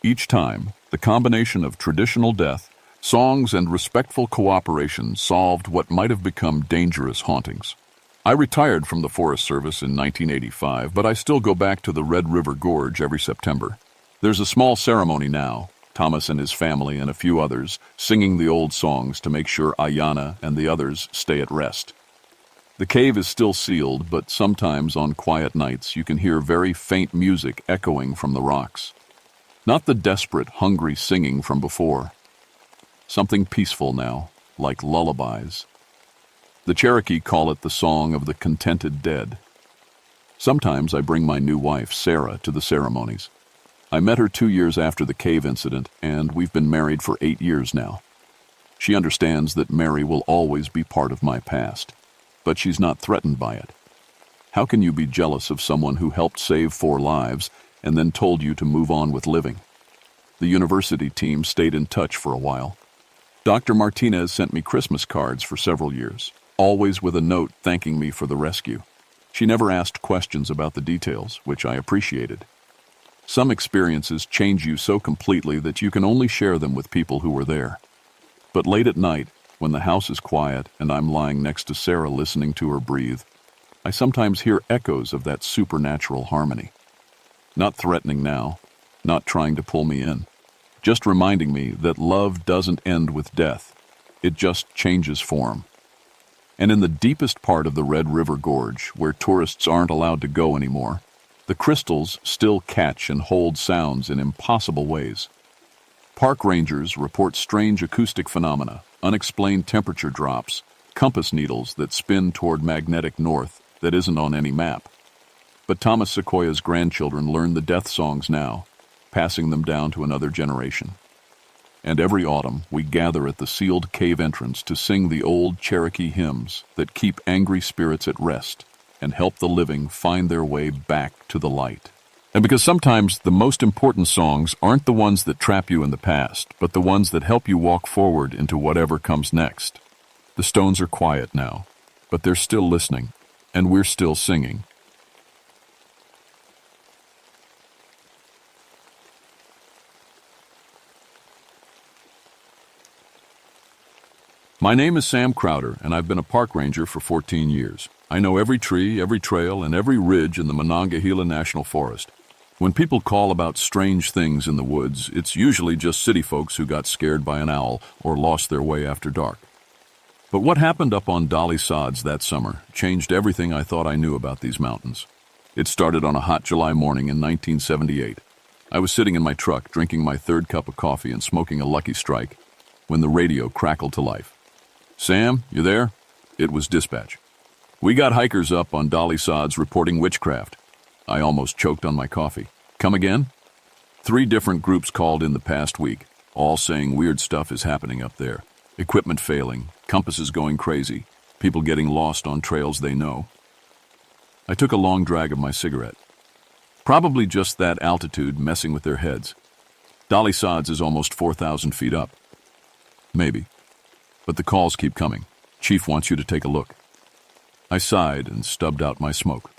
Each time, the combination of traditional death, songs, and respectful cooperation solved what might have become dangerous hauntings. I retired from the Forest Service in 1985, but I still go back to the Red River Gorge every September. There's a small ceremony now, Thomas and his family and a few others singing the old songs to make sure Ayana and the others stay at rest. The cave is still sealed, but sometimes on quiet nights you can hear very faint music echoing from the rocks. Not the desperate, hungry singing from before. Something peaceful now, like lullabies. The Cherokee call it the song of the contented dead. Sometimes I bring my new wife, Sarah, to the ceremonies. I met her 2 years after the cave incident, and we've been married for 8 years now. She understands that Mary will always be part of my past, but she's not threatened by it. How can you be jealous of someone who helped save 4 lives and then told you to move on with living? The university team stayed in touch for a while. Dr. Martinez sent me Christmas cards for several years, always with a note thanking me for the rescue. She never asked questions about the details, which I appreciated. Some experiences change you so completely that you can only share them with people who were there. But late at night, when the house is quiet and I'm lying next to Sarah listening to her breathe, I sometimes hear echoes of that supernatural harmony. Not threatening now, not trying to pull me in, just reminding me that love doesn't end with death. It just changes form. And in the deepest part of the Red River Gorge, where tourists aren't allowed to go anymore, the crystals still catch and hold sounds in impossible ways. Park rangers report strange acoustic phenomena, unexplained temperature drops, compass needles that spin toward magnetic north that isn't on any map. But Thomas Sequoia's grandchildren learn the death songs now, passing them down to another generation. And every autumn, we gather at the sealed cave entrance to sing the old Cherokee hymns that keep angry spirits at rest and help the living find their way back to the light. And because sometimes the most important songs aren't the ones that trap you in the past, but the ones that help you walk forward into whatever comes next. The stones are quiet now, but they're still listening, and we're still singing. My name is Sam Crowder, and I've been a park ranger for 14 years. I know every tree, every trail, and every ridge in the Monongahela National Forest. When people call about strange things in the woods, it's usually just city folks who got scared by an owl or lost their way after dark. But what happened up on Dolly Sods that summer changed everything I thought I knew about these mountains. It started on a hot July morning in 1978. I was sitting in my truck, drinking my third cup of coffee and smoking a Lucky Strike, when the radio crackled to life. "Sam, you there?" It was dispatch. "We got hikers up on Dolly Sods reporting witchcraft." I almost choked on my coffee. "Come again?" 3 different groups called in the past week, all saying weird stuff is happening up there. Equipment failing, compasses going crazy, people getting lost on trails they know. I took a long drag of my cigarette. Probably just that altitude messing with their heads. Dolly Sods is almost 4,000 feet up. Maybe. But the calls keep coming. "Chief wants you to take a look." I sighed and stubbed out my smoke.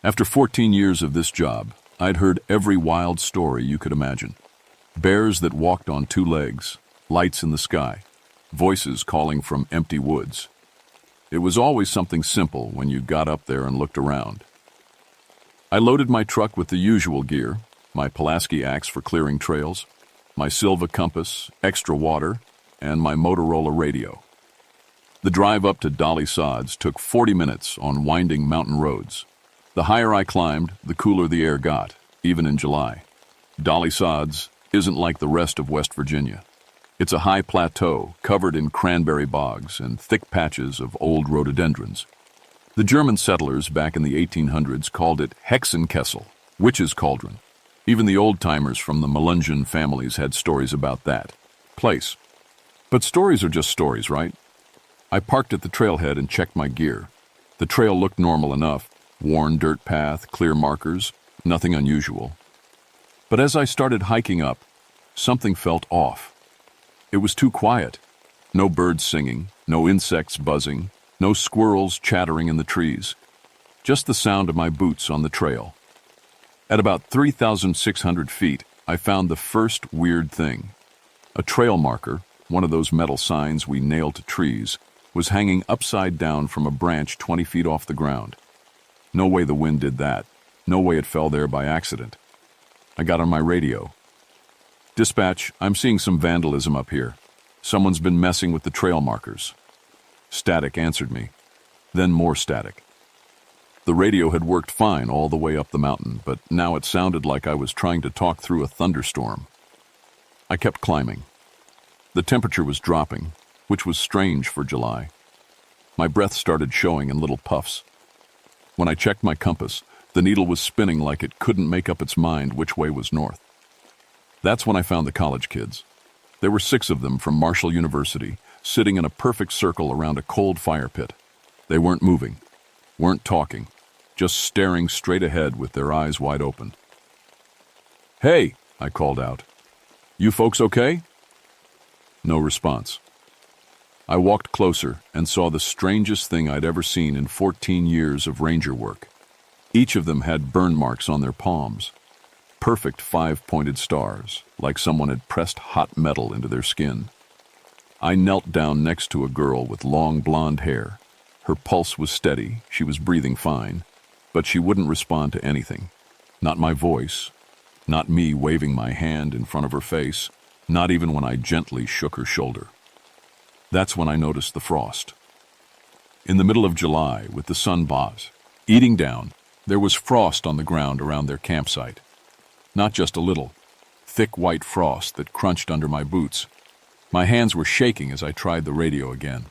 After 14 years of this job, I'd heard every wild story you could imagine. Bears that walked on 2 legs, lights in the sky, voices calling from empty woods. It was always something simple when you got up there and looked around. I loaded my truck with the usual gear, my Pulaski axe for clearing trails, my Silva compass, extra water, and my Motorola radio. The drive up to Dolly Sods took 40 minutes on winding mountain roads. The higher I climbed, the cooler the air got, even in July. Dolly Sods isn't like the rest of West Virginia. It's a high plateau covered in cranberry bogs and thick patches of old rhododendrons. The German settlers back in the 1800s called it Hexenkessel, witch's cauldron. Even the old-timers from the Melungeon families had stories about that place. But stories are just stories, right? I parked at the trailhead and checked my gear. The trail looked normal enough. Worn dirt path, clear markers, nothing unusual. But as I started hiking up, something felt off. It was too quiet. No birds singing, no insects buzzing, no squirrels chattering in the trees. Just the sound of my boots on the trail. At about 3,600 feet, I found the first weird thing. A trail marker, one of those metal signs we nail to trees, was hanging upside down from a branch 20 feet off the ground. No way the wind did that. No way it fell there by accident. I got on my radio. "Dispatch, I'm seeing some vandalism up here. Someone's been messing with the trail markers." Static answered me. Then more static. The radio had worked fine all the way up the mountain, but now it sounded like I was trying to talk through a thunderstorm. I kept climbing. The temperature was dropping, which was strange for July. My breath started showing in little puffs. When I checked my compass, the needle was spinning like it couldn't make up its mind which way was north. That's when I found the college kids. There were 6 of them from Marshall University, sitting in a perfect circle around a cold fire pit. They weren't moving, weren't talking, just staring straight ahead with their eyes wide open. "Hey," I called out. "You folks okay?" No response. I walked closer and saw the strangest thing I'd ever seen in 14 years of ranger work. Each of them had burn marks on their palms. Perfect 5-pointed stars, like someone had pressed hot metal into their skin. I knelt down next to a girl with long blonde hair. Her pulse was steady, she was breathing fine, but she wouldn't respond to anything. Not my voice, not me waving my hand in front of her face, not even when I gently shook her shoulder. That's when I noticed the frost. In the middle of July, with the sun eating down, there was frost on the ground around their campsite. Not just a little, thick white frost that crunched under my boots. My hands were shaking as I tried the radio again.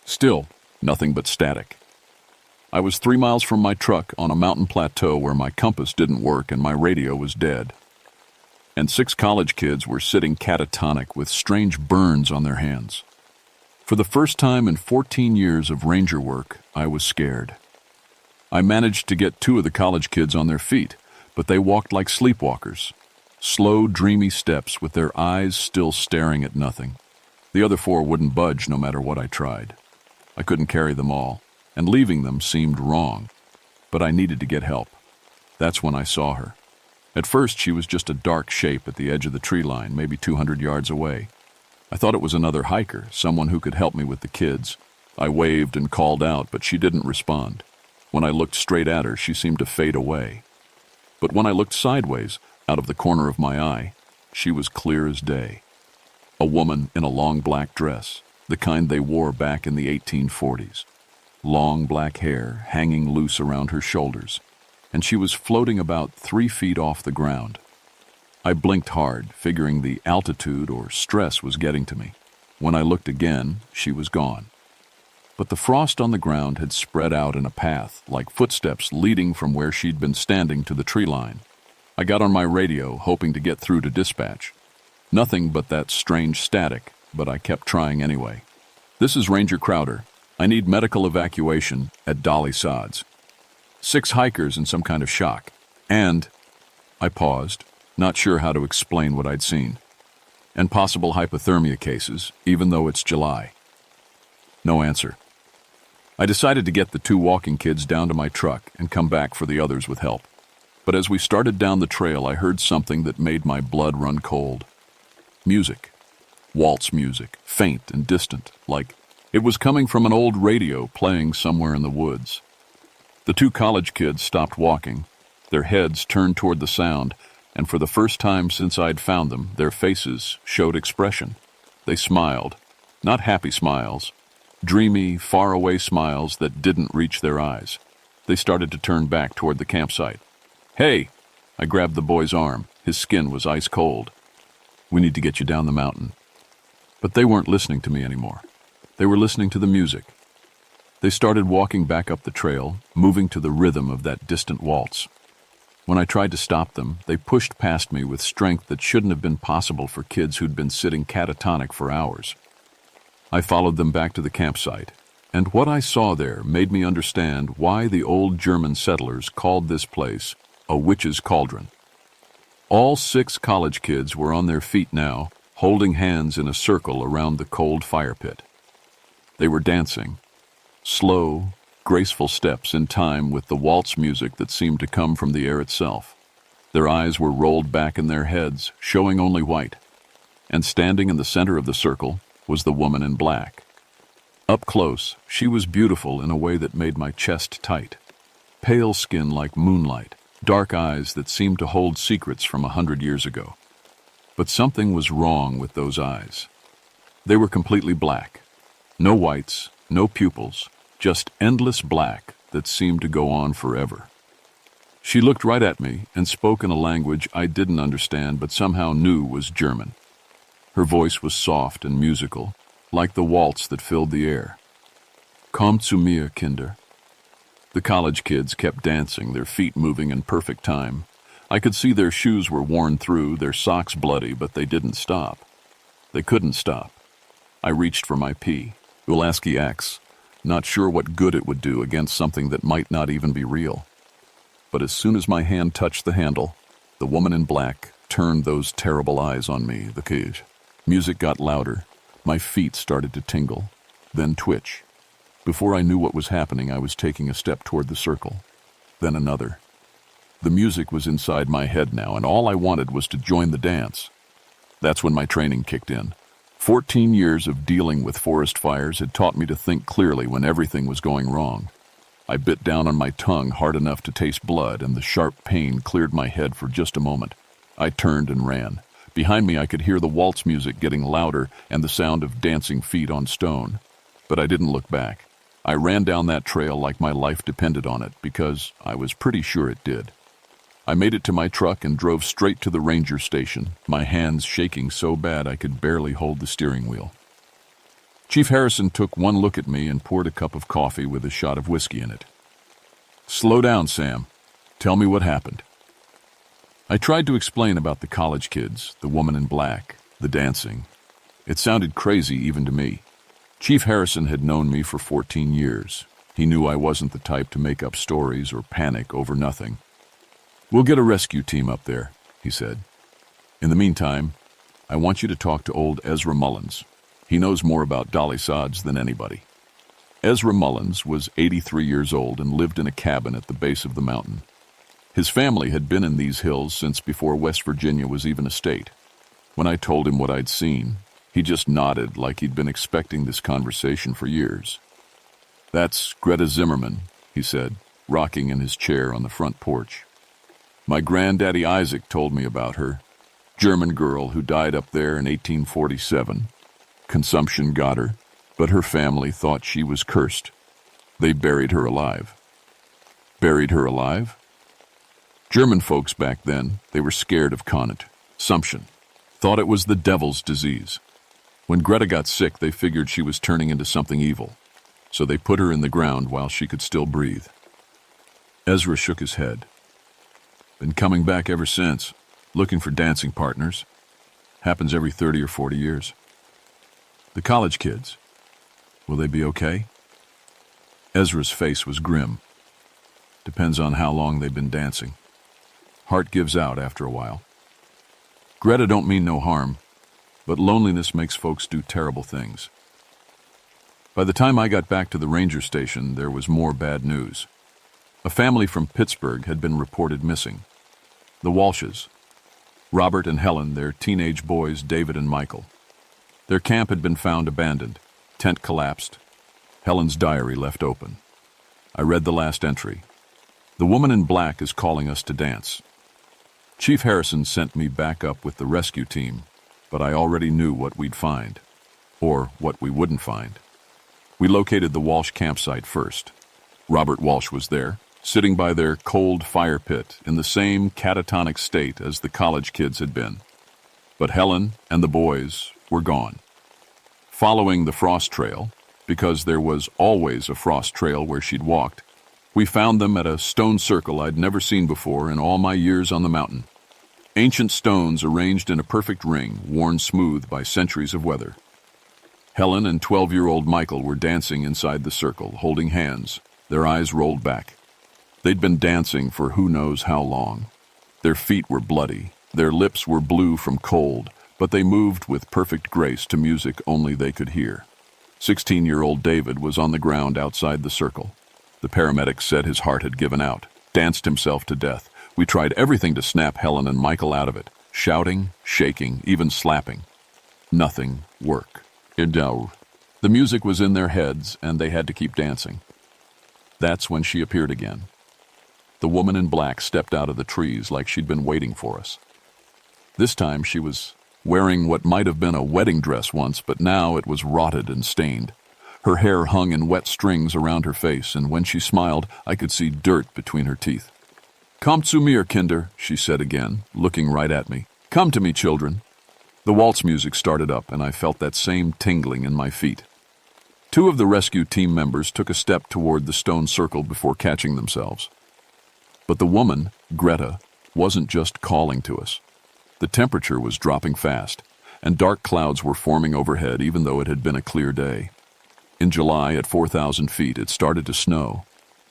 Still, nothing but static. I was 3 miles from my truck on a mountain plateau where my compass didn't work and my radio was dead. And 6 college kids were sitting catatonic with strange burns on their hands. For the first time in 14 years of ranger work, I was scared. I managed to get 2 of the college kids on their feet, but they walked like sleepwalkers. Slow, dreamy steps with their eyes still staring at nothing. The other 4 wouldn't budge no matter what I tried. I couldn't carry them all, and leaving them seemed wrong. But I needed to get help. That's when I saw her. At first, she was just a dark shape at the edge of the tree line, maybe 200 yards away. I thought it was another hiker, someone who could help me with the kids. I waved and called out, but she didn't respond. When I looked straight at her, she seemed to fade away. But when I looked sideways, out of the corner of my eye, she was clear as day. A woman in a long black dress, the kind they wore back in the 1840s. Long black hair hanging loose around her shoulders, and she was floating about 3 feet off the ground. I blinked hard, figuring the altitude or stress was getting to me. When I looked again, she was gone. But the frost on the ground had spread out in a path, like footsteps leading from where she'd been standing to the tree line. I got on my radio, hoping to get through to dispatch. Nothing but that strange static, but I kept trying anyway. "This is Ranger Crowder. I need medical evacuation at Dolly Sods. 6 hikers in some kind of shock. And," I paused, not sure how to explain what I'd seen, "and possible hypothermia cases, even though it's July." No answer. I decided to get the 2 walking kids down to my truck and come back for the others with help. But as we started down the trail, I heard something that made my blood run cold. Music. Waltz music, faint and distant, like it was coming from an old radio playing somewhere in the woods. The 2 college kids stopped walking, their heads turned toward the sound, and for the first time since I'd found them, their faces showed expression. They smiled, not happy smiles, dreamy, faraway smiles that didn't reach their eyes. They started to turn back toward the campsite. "Hey!" I grabbed the boy's arm. His skin was ice cold. "We need to get you down the mountain." But they weren't listening to me anymore. They were listening to the music. They started walking back up the trail, moving to the rhythm of that distant waltz. When I tried to stop them, they pushed past me with strength that shouldn't have been possible for kids who'd been sitting catatonic for hours. I followed them back to the campsite, and what I saw there made me understand why the old German settlers called this place a witch's cauldron. All 6 college kids were on their feet now, holding hands in a circle around the cold fire pit. They were dancing, slow, graceful steps in time with the waltz music that seemed to come from the air itself. Their eyes were rolled back in their heads, showing only white. And standing in the center of the circle was the woman in black. Up close, she was beautiful in a way that made my chest tight. Pale skin like moonlight, dark eyes that seemed to hold secrets from 100 years ago. But something was wrong with those eyes. They were completely black. No whites, no pupils, just endless black that seemed to go on forever. She looked right at me and spoke in a language I didn't understand but somehow knew was German. Her voice was soft and musical, like the waltz that filled the air. "Komm zu mir, Kinder." The college kids kept dancing, their feet moving in perfect time. I could see their shoes were worn through, their socks bloody, but they didn't stop. They couldn't stop. I reached for my pea, Ulaski axe, not sure what good it would do against something that might not even be real. But as soon as my hand touched the handle, the woman in black turned those terrible eyes on me, the cage. Music got louder. My feet started to tingle, then twitch. Before I knew what was happening, I was taking a step toward the circle, then another. The music was inside my head now, and all I wanted was to join the dance. That's when my training kicked in. 14 years of dealing with forest fires had taught me to think clearly when everything was going wrong. I bit down on my tongue hard enough to taste blood, and the sharp pain cleared my head for just a moment. I turned and ran. Behind me I could hear the waltz music getting louder and the sound of dancing feet on stone. But I didn't look back. I ran down that trail like my life depended on it, because I was pretty sure it did. I made it to my truck and drove straight to the ranger station, my hands shaking so bad I could barely hold the steering wheel. Chief Harrison took one look at me and poured a cup of coffee with a shot of whiskey in it. "Slow down, Sam. Tell me what happened." I tried to explain about the college kids, the woman in black, the dancing. It sounded crazy even to me. Chief Harrison had known me for 14 years. He knew I wasn't the type to make up stories or panic over nothing. "We'll get a rescue team up there," he said. "In the meantime, I want you to talk to old Ezra Mullins. He knows more about Dolly Sods than anybody." Ezra Mullins was 83 years old and lived in a cabin at the base of the mountain. His family had been in these hills since before West Virginia was even a state. When I told him what I'd seen, he just nodded like he'd been expecting this conversation for years. "That's Greta Zimmerman," he said, rocking in his chair on the front porch. "My granddaddy Isaac told me about her. German girl who died up there in 1847. Consumption got her, but her family thought she was cursed. They buried her alive." "Buried her alive?" German folks back then, they were scared of consumption. Thought it was the devil's disease. When Greta got sick, they figured she was turning into something evil. So they put her in the ground while she could still breathe. Ezra shook his head. "Been coming back ever since, looking for dancing partners. Happens every 30 or 40 years. The college kids, will they be okay?" Ezra's face was grim. "Depends on how long they've been dancing. Heart gives out after a while. Greta don't mean no harm, but loneliness makes folks do terrible things." By the time I got back to the ranger station, there was more bad news. A family from Pittsburgh had been reported missing. The Walshes. Robert and Helen, their teenage boys David and Michael. Their camp had been found abandoned, tent collapsed, Helen's diary left open. I read the last entry. "The woman in black is calling us to dance." Chief Harrison sent me back up with the rescue team, but I already knew what we'd find, or what we wouldn't find. We located the Walsh campsite first. Robert Walsh was there, sitting by their cold fire pit in the same catatonic state as the college kids had been. But Helen and the boys were gone. Following the frost trail, because there was always a frost trail where she'd walked, we found them at a stone circle I'd never seen before in all my years on the mountain. Ancient stones arranged in a perfect ring, worn smooth by centuries of weather. Helen and 12-year-old Michael were dancing inside the circle, holding hands, their eyes rolled back. They'd been dancing for who knows how long. Their feet were bloody, their lips were blue from cold, but they moved with perfect grace to music only they could hear. 16-year-old David was on the ground outside the circle. The paramedics said his heart had given out, danced himself to death. We tried everything to snap Helen and Michael out of it, shouting, shaking, even slapping. Nothing worked. The music was in their heads, and they had to keep dancing. That's when she appeared again. The woman in black stepped out of the trees like she'd been waiting for us. This time she was wearing what might have been a wedding dress once, but now it was rotted and stained. Her hair hung in wet strings around her face, and when she smiled, I could see dirt between her teeth. "Kommt zu mir, Kinder," she said again, looking right at me. "Come to me, children." The waltz music started up, and I felt that same tingling in my feet. Two of the rescue team members took a step toward the stone circle before catching themselves. But the woman, Greta, wasn't just calling to us. The temperature was dropping fast, and dark clouds were forming overhead even though it had been a clear day. In July, at 4,000 feet, it started to snow.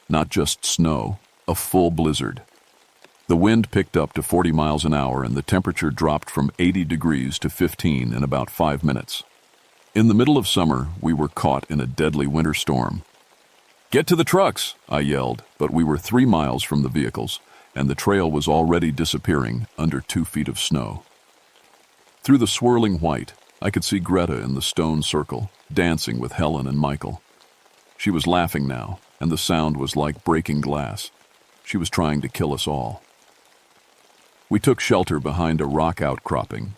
Not just snow, a full blizzard. The wind picked up to 40 miles an hour, and the temperature dropped from 80 degrees to 15 in about 5 minutes. In the middle of summer, we were caught in a deadly winter storm. "Get to the trucks," I yelled, but we were 3 miles from the vehicles, and the trail was already disappearing under 2 feet of snow. Through the swirling white, I could see Greta in the stone circle, dancing with Helen and Michael. She was laughing now, and the sound was like breaking glass. She was trying to kill us all. We took shelter behind a rock outcropping,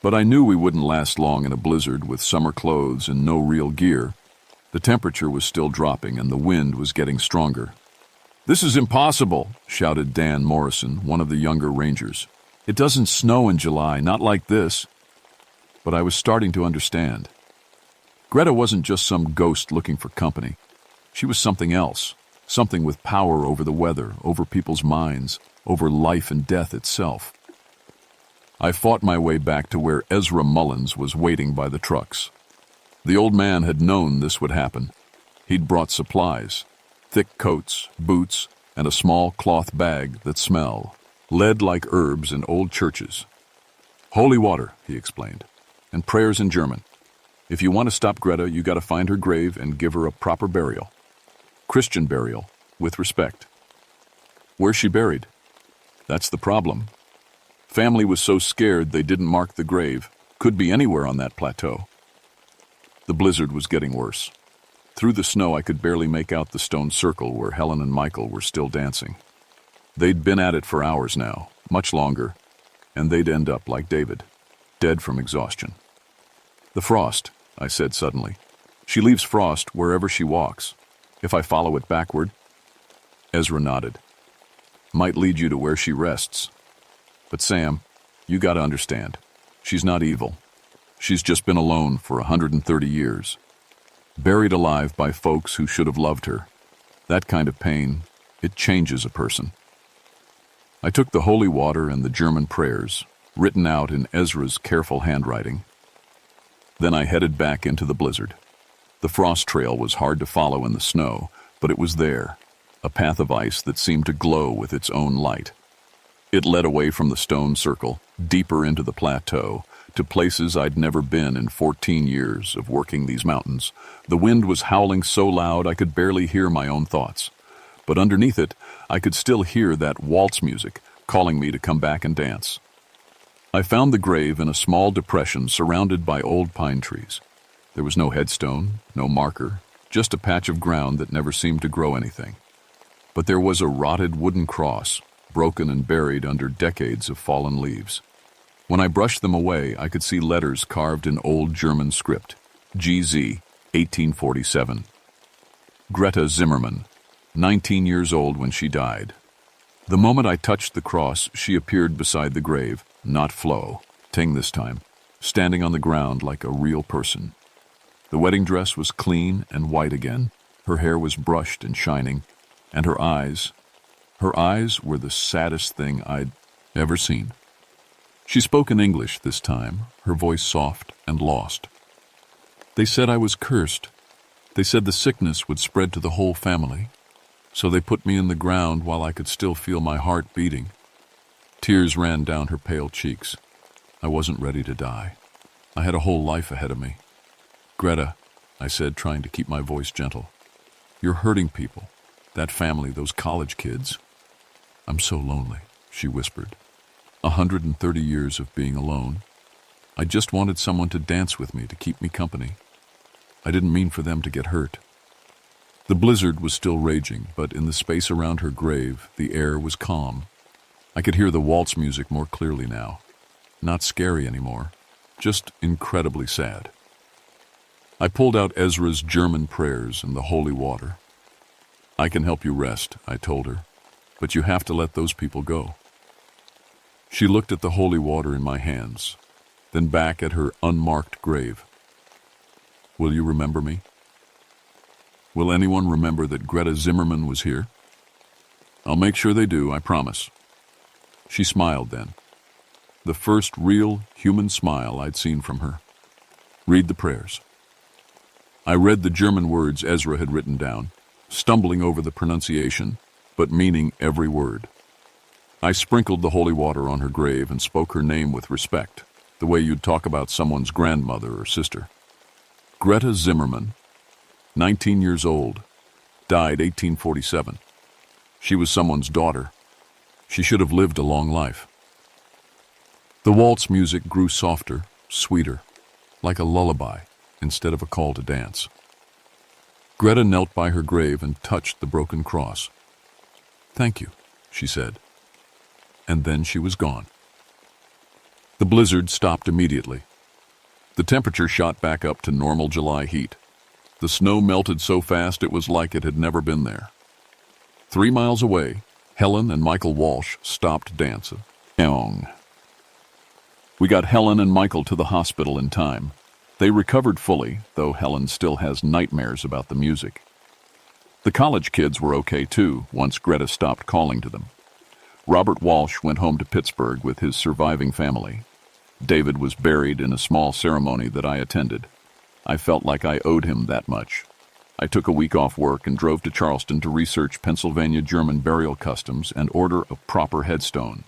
but I knew we wouldn't last long in a blizzard with summer clothes and no real gear. The temperature was still dropping and the wind was getting stronger. "This is impossible," shouted Dan Morrison, one of the younger rangers. "It doesn't snow in July, not like this." But I was starting to understand. Greta wasn't just some ghost looking for company. She was something else, something with power over the weather, over people's minds, over life and death itself. I fought my way back to where Ezra Mullins was waiting by the trucks. The old man had known this would happen. He'd brought supplies, thick coats, boots, and a small cloth bag that smelled, led like herbs in old churches. "Holy water," he explained, "and prayers in German. If you want to stop Greta, you got to find her grave and give her a proper burial. Christian burial, with respect." "Where's she buried?" "That's the problem. Family was so scared they didn't mark the grave. Could be anywhere on that plateau." The blizzard was getting worse. Through the snow, I could barely make out the stone circle where Helen and Michael were still dancing. They'd been at it for hours now, much longer, and they'd end up like David, dead from exhaustion. "The frost," I said suddenly. "She leaves frost wherever she walks. If I follow it backward..." Ezra nodded. "Might lead you to where she rests. But Sam, you gotta understand, she's not evil. She's just been alone for 130 years. Buried alive by folks who should have loved her. That kind of pain, it changes a person." I took the holy water and the German prayers, written out in Ezra's careful handwriting. Then I headed back into the blizzard. The frost trail was hard to follow in the snow, but it was there, a path of ice that seemed to glow with its own light. It led away from the stone circle, deeper into the plateau, to places I'd never been in 14 years of working these mountains. The wind was howling so loud I could barely hear my own thoughts. But underneath it, I could still hear that waltz music calling me to come back and dance. I found the grave in a small depression surrounded by old pine trees. There was no headstone, no marker, just a patch of ground that never seemed to grow anything. But there was a rotted wooden cross, broken and buried under decades of fallen leaves. When I brushed them away, I could see letters carved in old German script. GZ, 1847. Greta Zimmermann, 19 years old when she died. The moment I touched the cross, she appeared beside the grave, not Flo, Ting this time, standing on the ground like a real person. The wedding dress was clean and white again. Her hair was brushed and shining, and her eyes were the saddest thing I'd ever seen. She spoke in English this time, her voice soft and lost. "They said I was cursed. They said the sickness would spread to the whole family. So they put me in the ground while I could still feel my heart beating." Tears ran down her pale cheeks. I wasn't ready to die. I had a whole life ahead of me. "Greta," I said, trying to keep my voice gentle, "you're hurting people. That family, those college kids." "I'm so lonely," she whispered. 130 years of being alone. I just wanted someone to dance with me, to keep me company. I didn't mean for them to get hurt. The blizzard was still raging, but in the space around her grave, the air was calm. I could hear the waltz music more clearly now. Not scary anymore, just incredibly sad. I pulled out Ezra's German prayers and the holy water. "I can help you rest," I told her, "but you have to let those people go." She looked at the holy water in my hands, then back at her unmarked grave. "Will you remember me? Will anyone remember that Greta Zimmermann was here?" "I'll make sure they do, I promise." She smiled then, the first real human smile I'd seen from her. "Read the prayers." I read the German words Ezra had written down, stumbling over the pronunciation, but meaning every word. I sprinkled the holy water on her grave and spoke her name with respect, the way you'd talk about someone's grandmother or sister. Greta Zimmermann, 19 years old, died 1847. She was someone's daughter. She should have lived a long life. The waltz music grew softer, sweeter. like a lullaby instead of a call to dance. Greta knelt by her grave and touched the broken cross. "Thank you," she said. And then she was gone. The blizzard stopped immediately. The temperature shot back up to normal July heat. The snow melted so fast it was like it had never been there. 3 miles away, Helen and Michael Walsh stopped dancing. We got Helen and Michael to the hospital in time. They recovered fully, though Helen still has nightmares about the music. The college kids were okay too, once Greta stopped calling to them. Robert Walsh went home to Pittsburgh with his surviving family. David was buried in a small ceremony that I attended. I felt like I owed him that much. I took a week off work and drove to Charleston to research Pennsylvania German burial customs and order a proper headstone.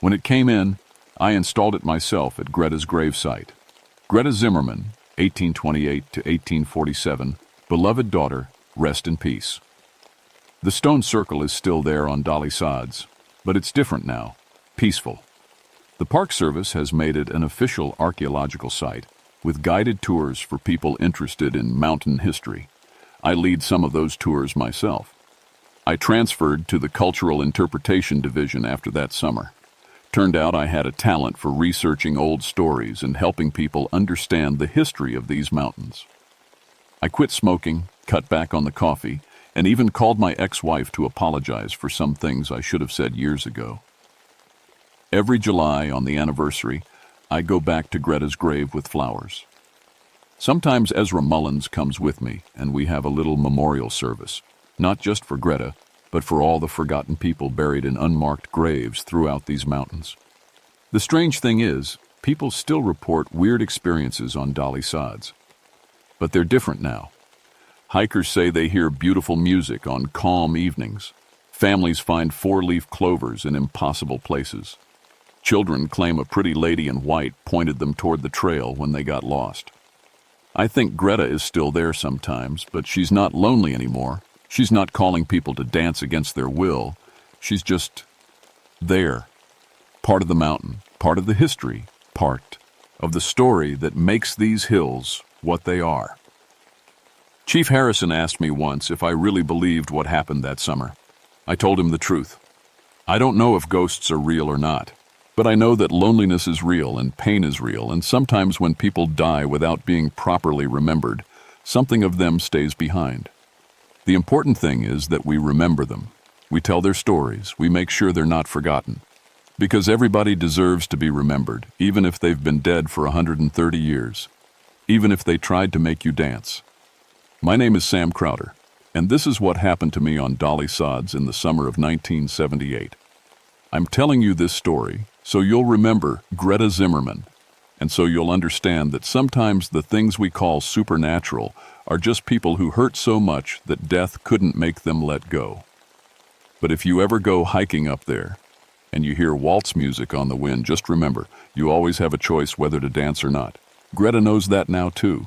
When it came in, I installed it myself at Greta's gravesite. Greta Zimmerman, 1828 to 1847, beloved daughter, rest in peace. The stone circle is still there on Dolly Sods, but it's different now, peaceful. The Park Service has made it an official archaeological site with guided tours for people interested in mountain history. I lead some of those tours myself. I transferred to the Cultural Interpretation Division after that summer. Turned out I had a talent for researching old stories and helping people understand the history of these mountains. I quit smoking, cut back on the coffee, and even called my ex-wife to apologize for some things I should have said years ago. Every July on the anniversary, I go back to Greta's grave with flowers. Sometimes Ezra Mullins comes with me, and we have a little memorial service, not just for Greta, but for all the forgotten people buried in unmarked graves throughout these mountains. The strange thing is, people still report weird experiences on Dolly Sods. But they're different now. Hikers say they hear beautiful music on calm evenings. Families find 4-leaf clovers in impossible places. Children claim a pretty lady in white pointed them toward the trail when they got lost. I think Greta is still there sometimes, but she's not lonely anymore. She's not calling people to dance against their will. She's just there. Part of the mountain, part of the history, part of the story that makes these hills what they are. Chief Harrison asked me once if I really believed what happened that summer. I told him the truth. I don't know if ghosts are real or not, but I know that loneliness is real and pain is real, and sometimes when people die without being properly remembered, something of them stays behind. The important thing is that we remember them. We tell their stories. We make sure they're not forgotten. Because everybody deserves to be remembered, even if they've been dead for 130 years. Even if they tried to make you dance. My name is Sam Crowder, and this is what happened to me on Dolly Sods in the summer of 1978. I'm telling you this story so you'll remember Greta Zimmerman, and so you'll understand that sometimes the things we call supernatural are just people who hurt so much that death couldn't make them let go. But if you ever go hiking up there, and you hear waltz music on the wind, just remember, you always have a choice whether to dance or not. Greta knows that now too.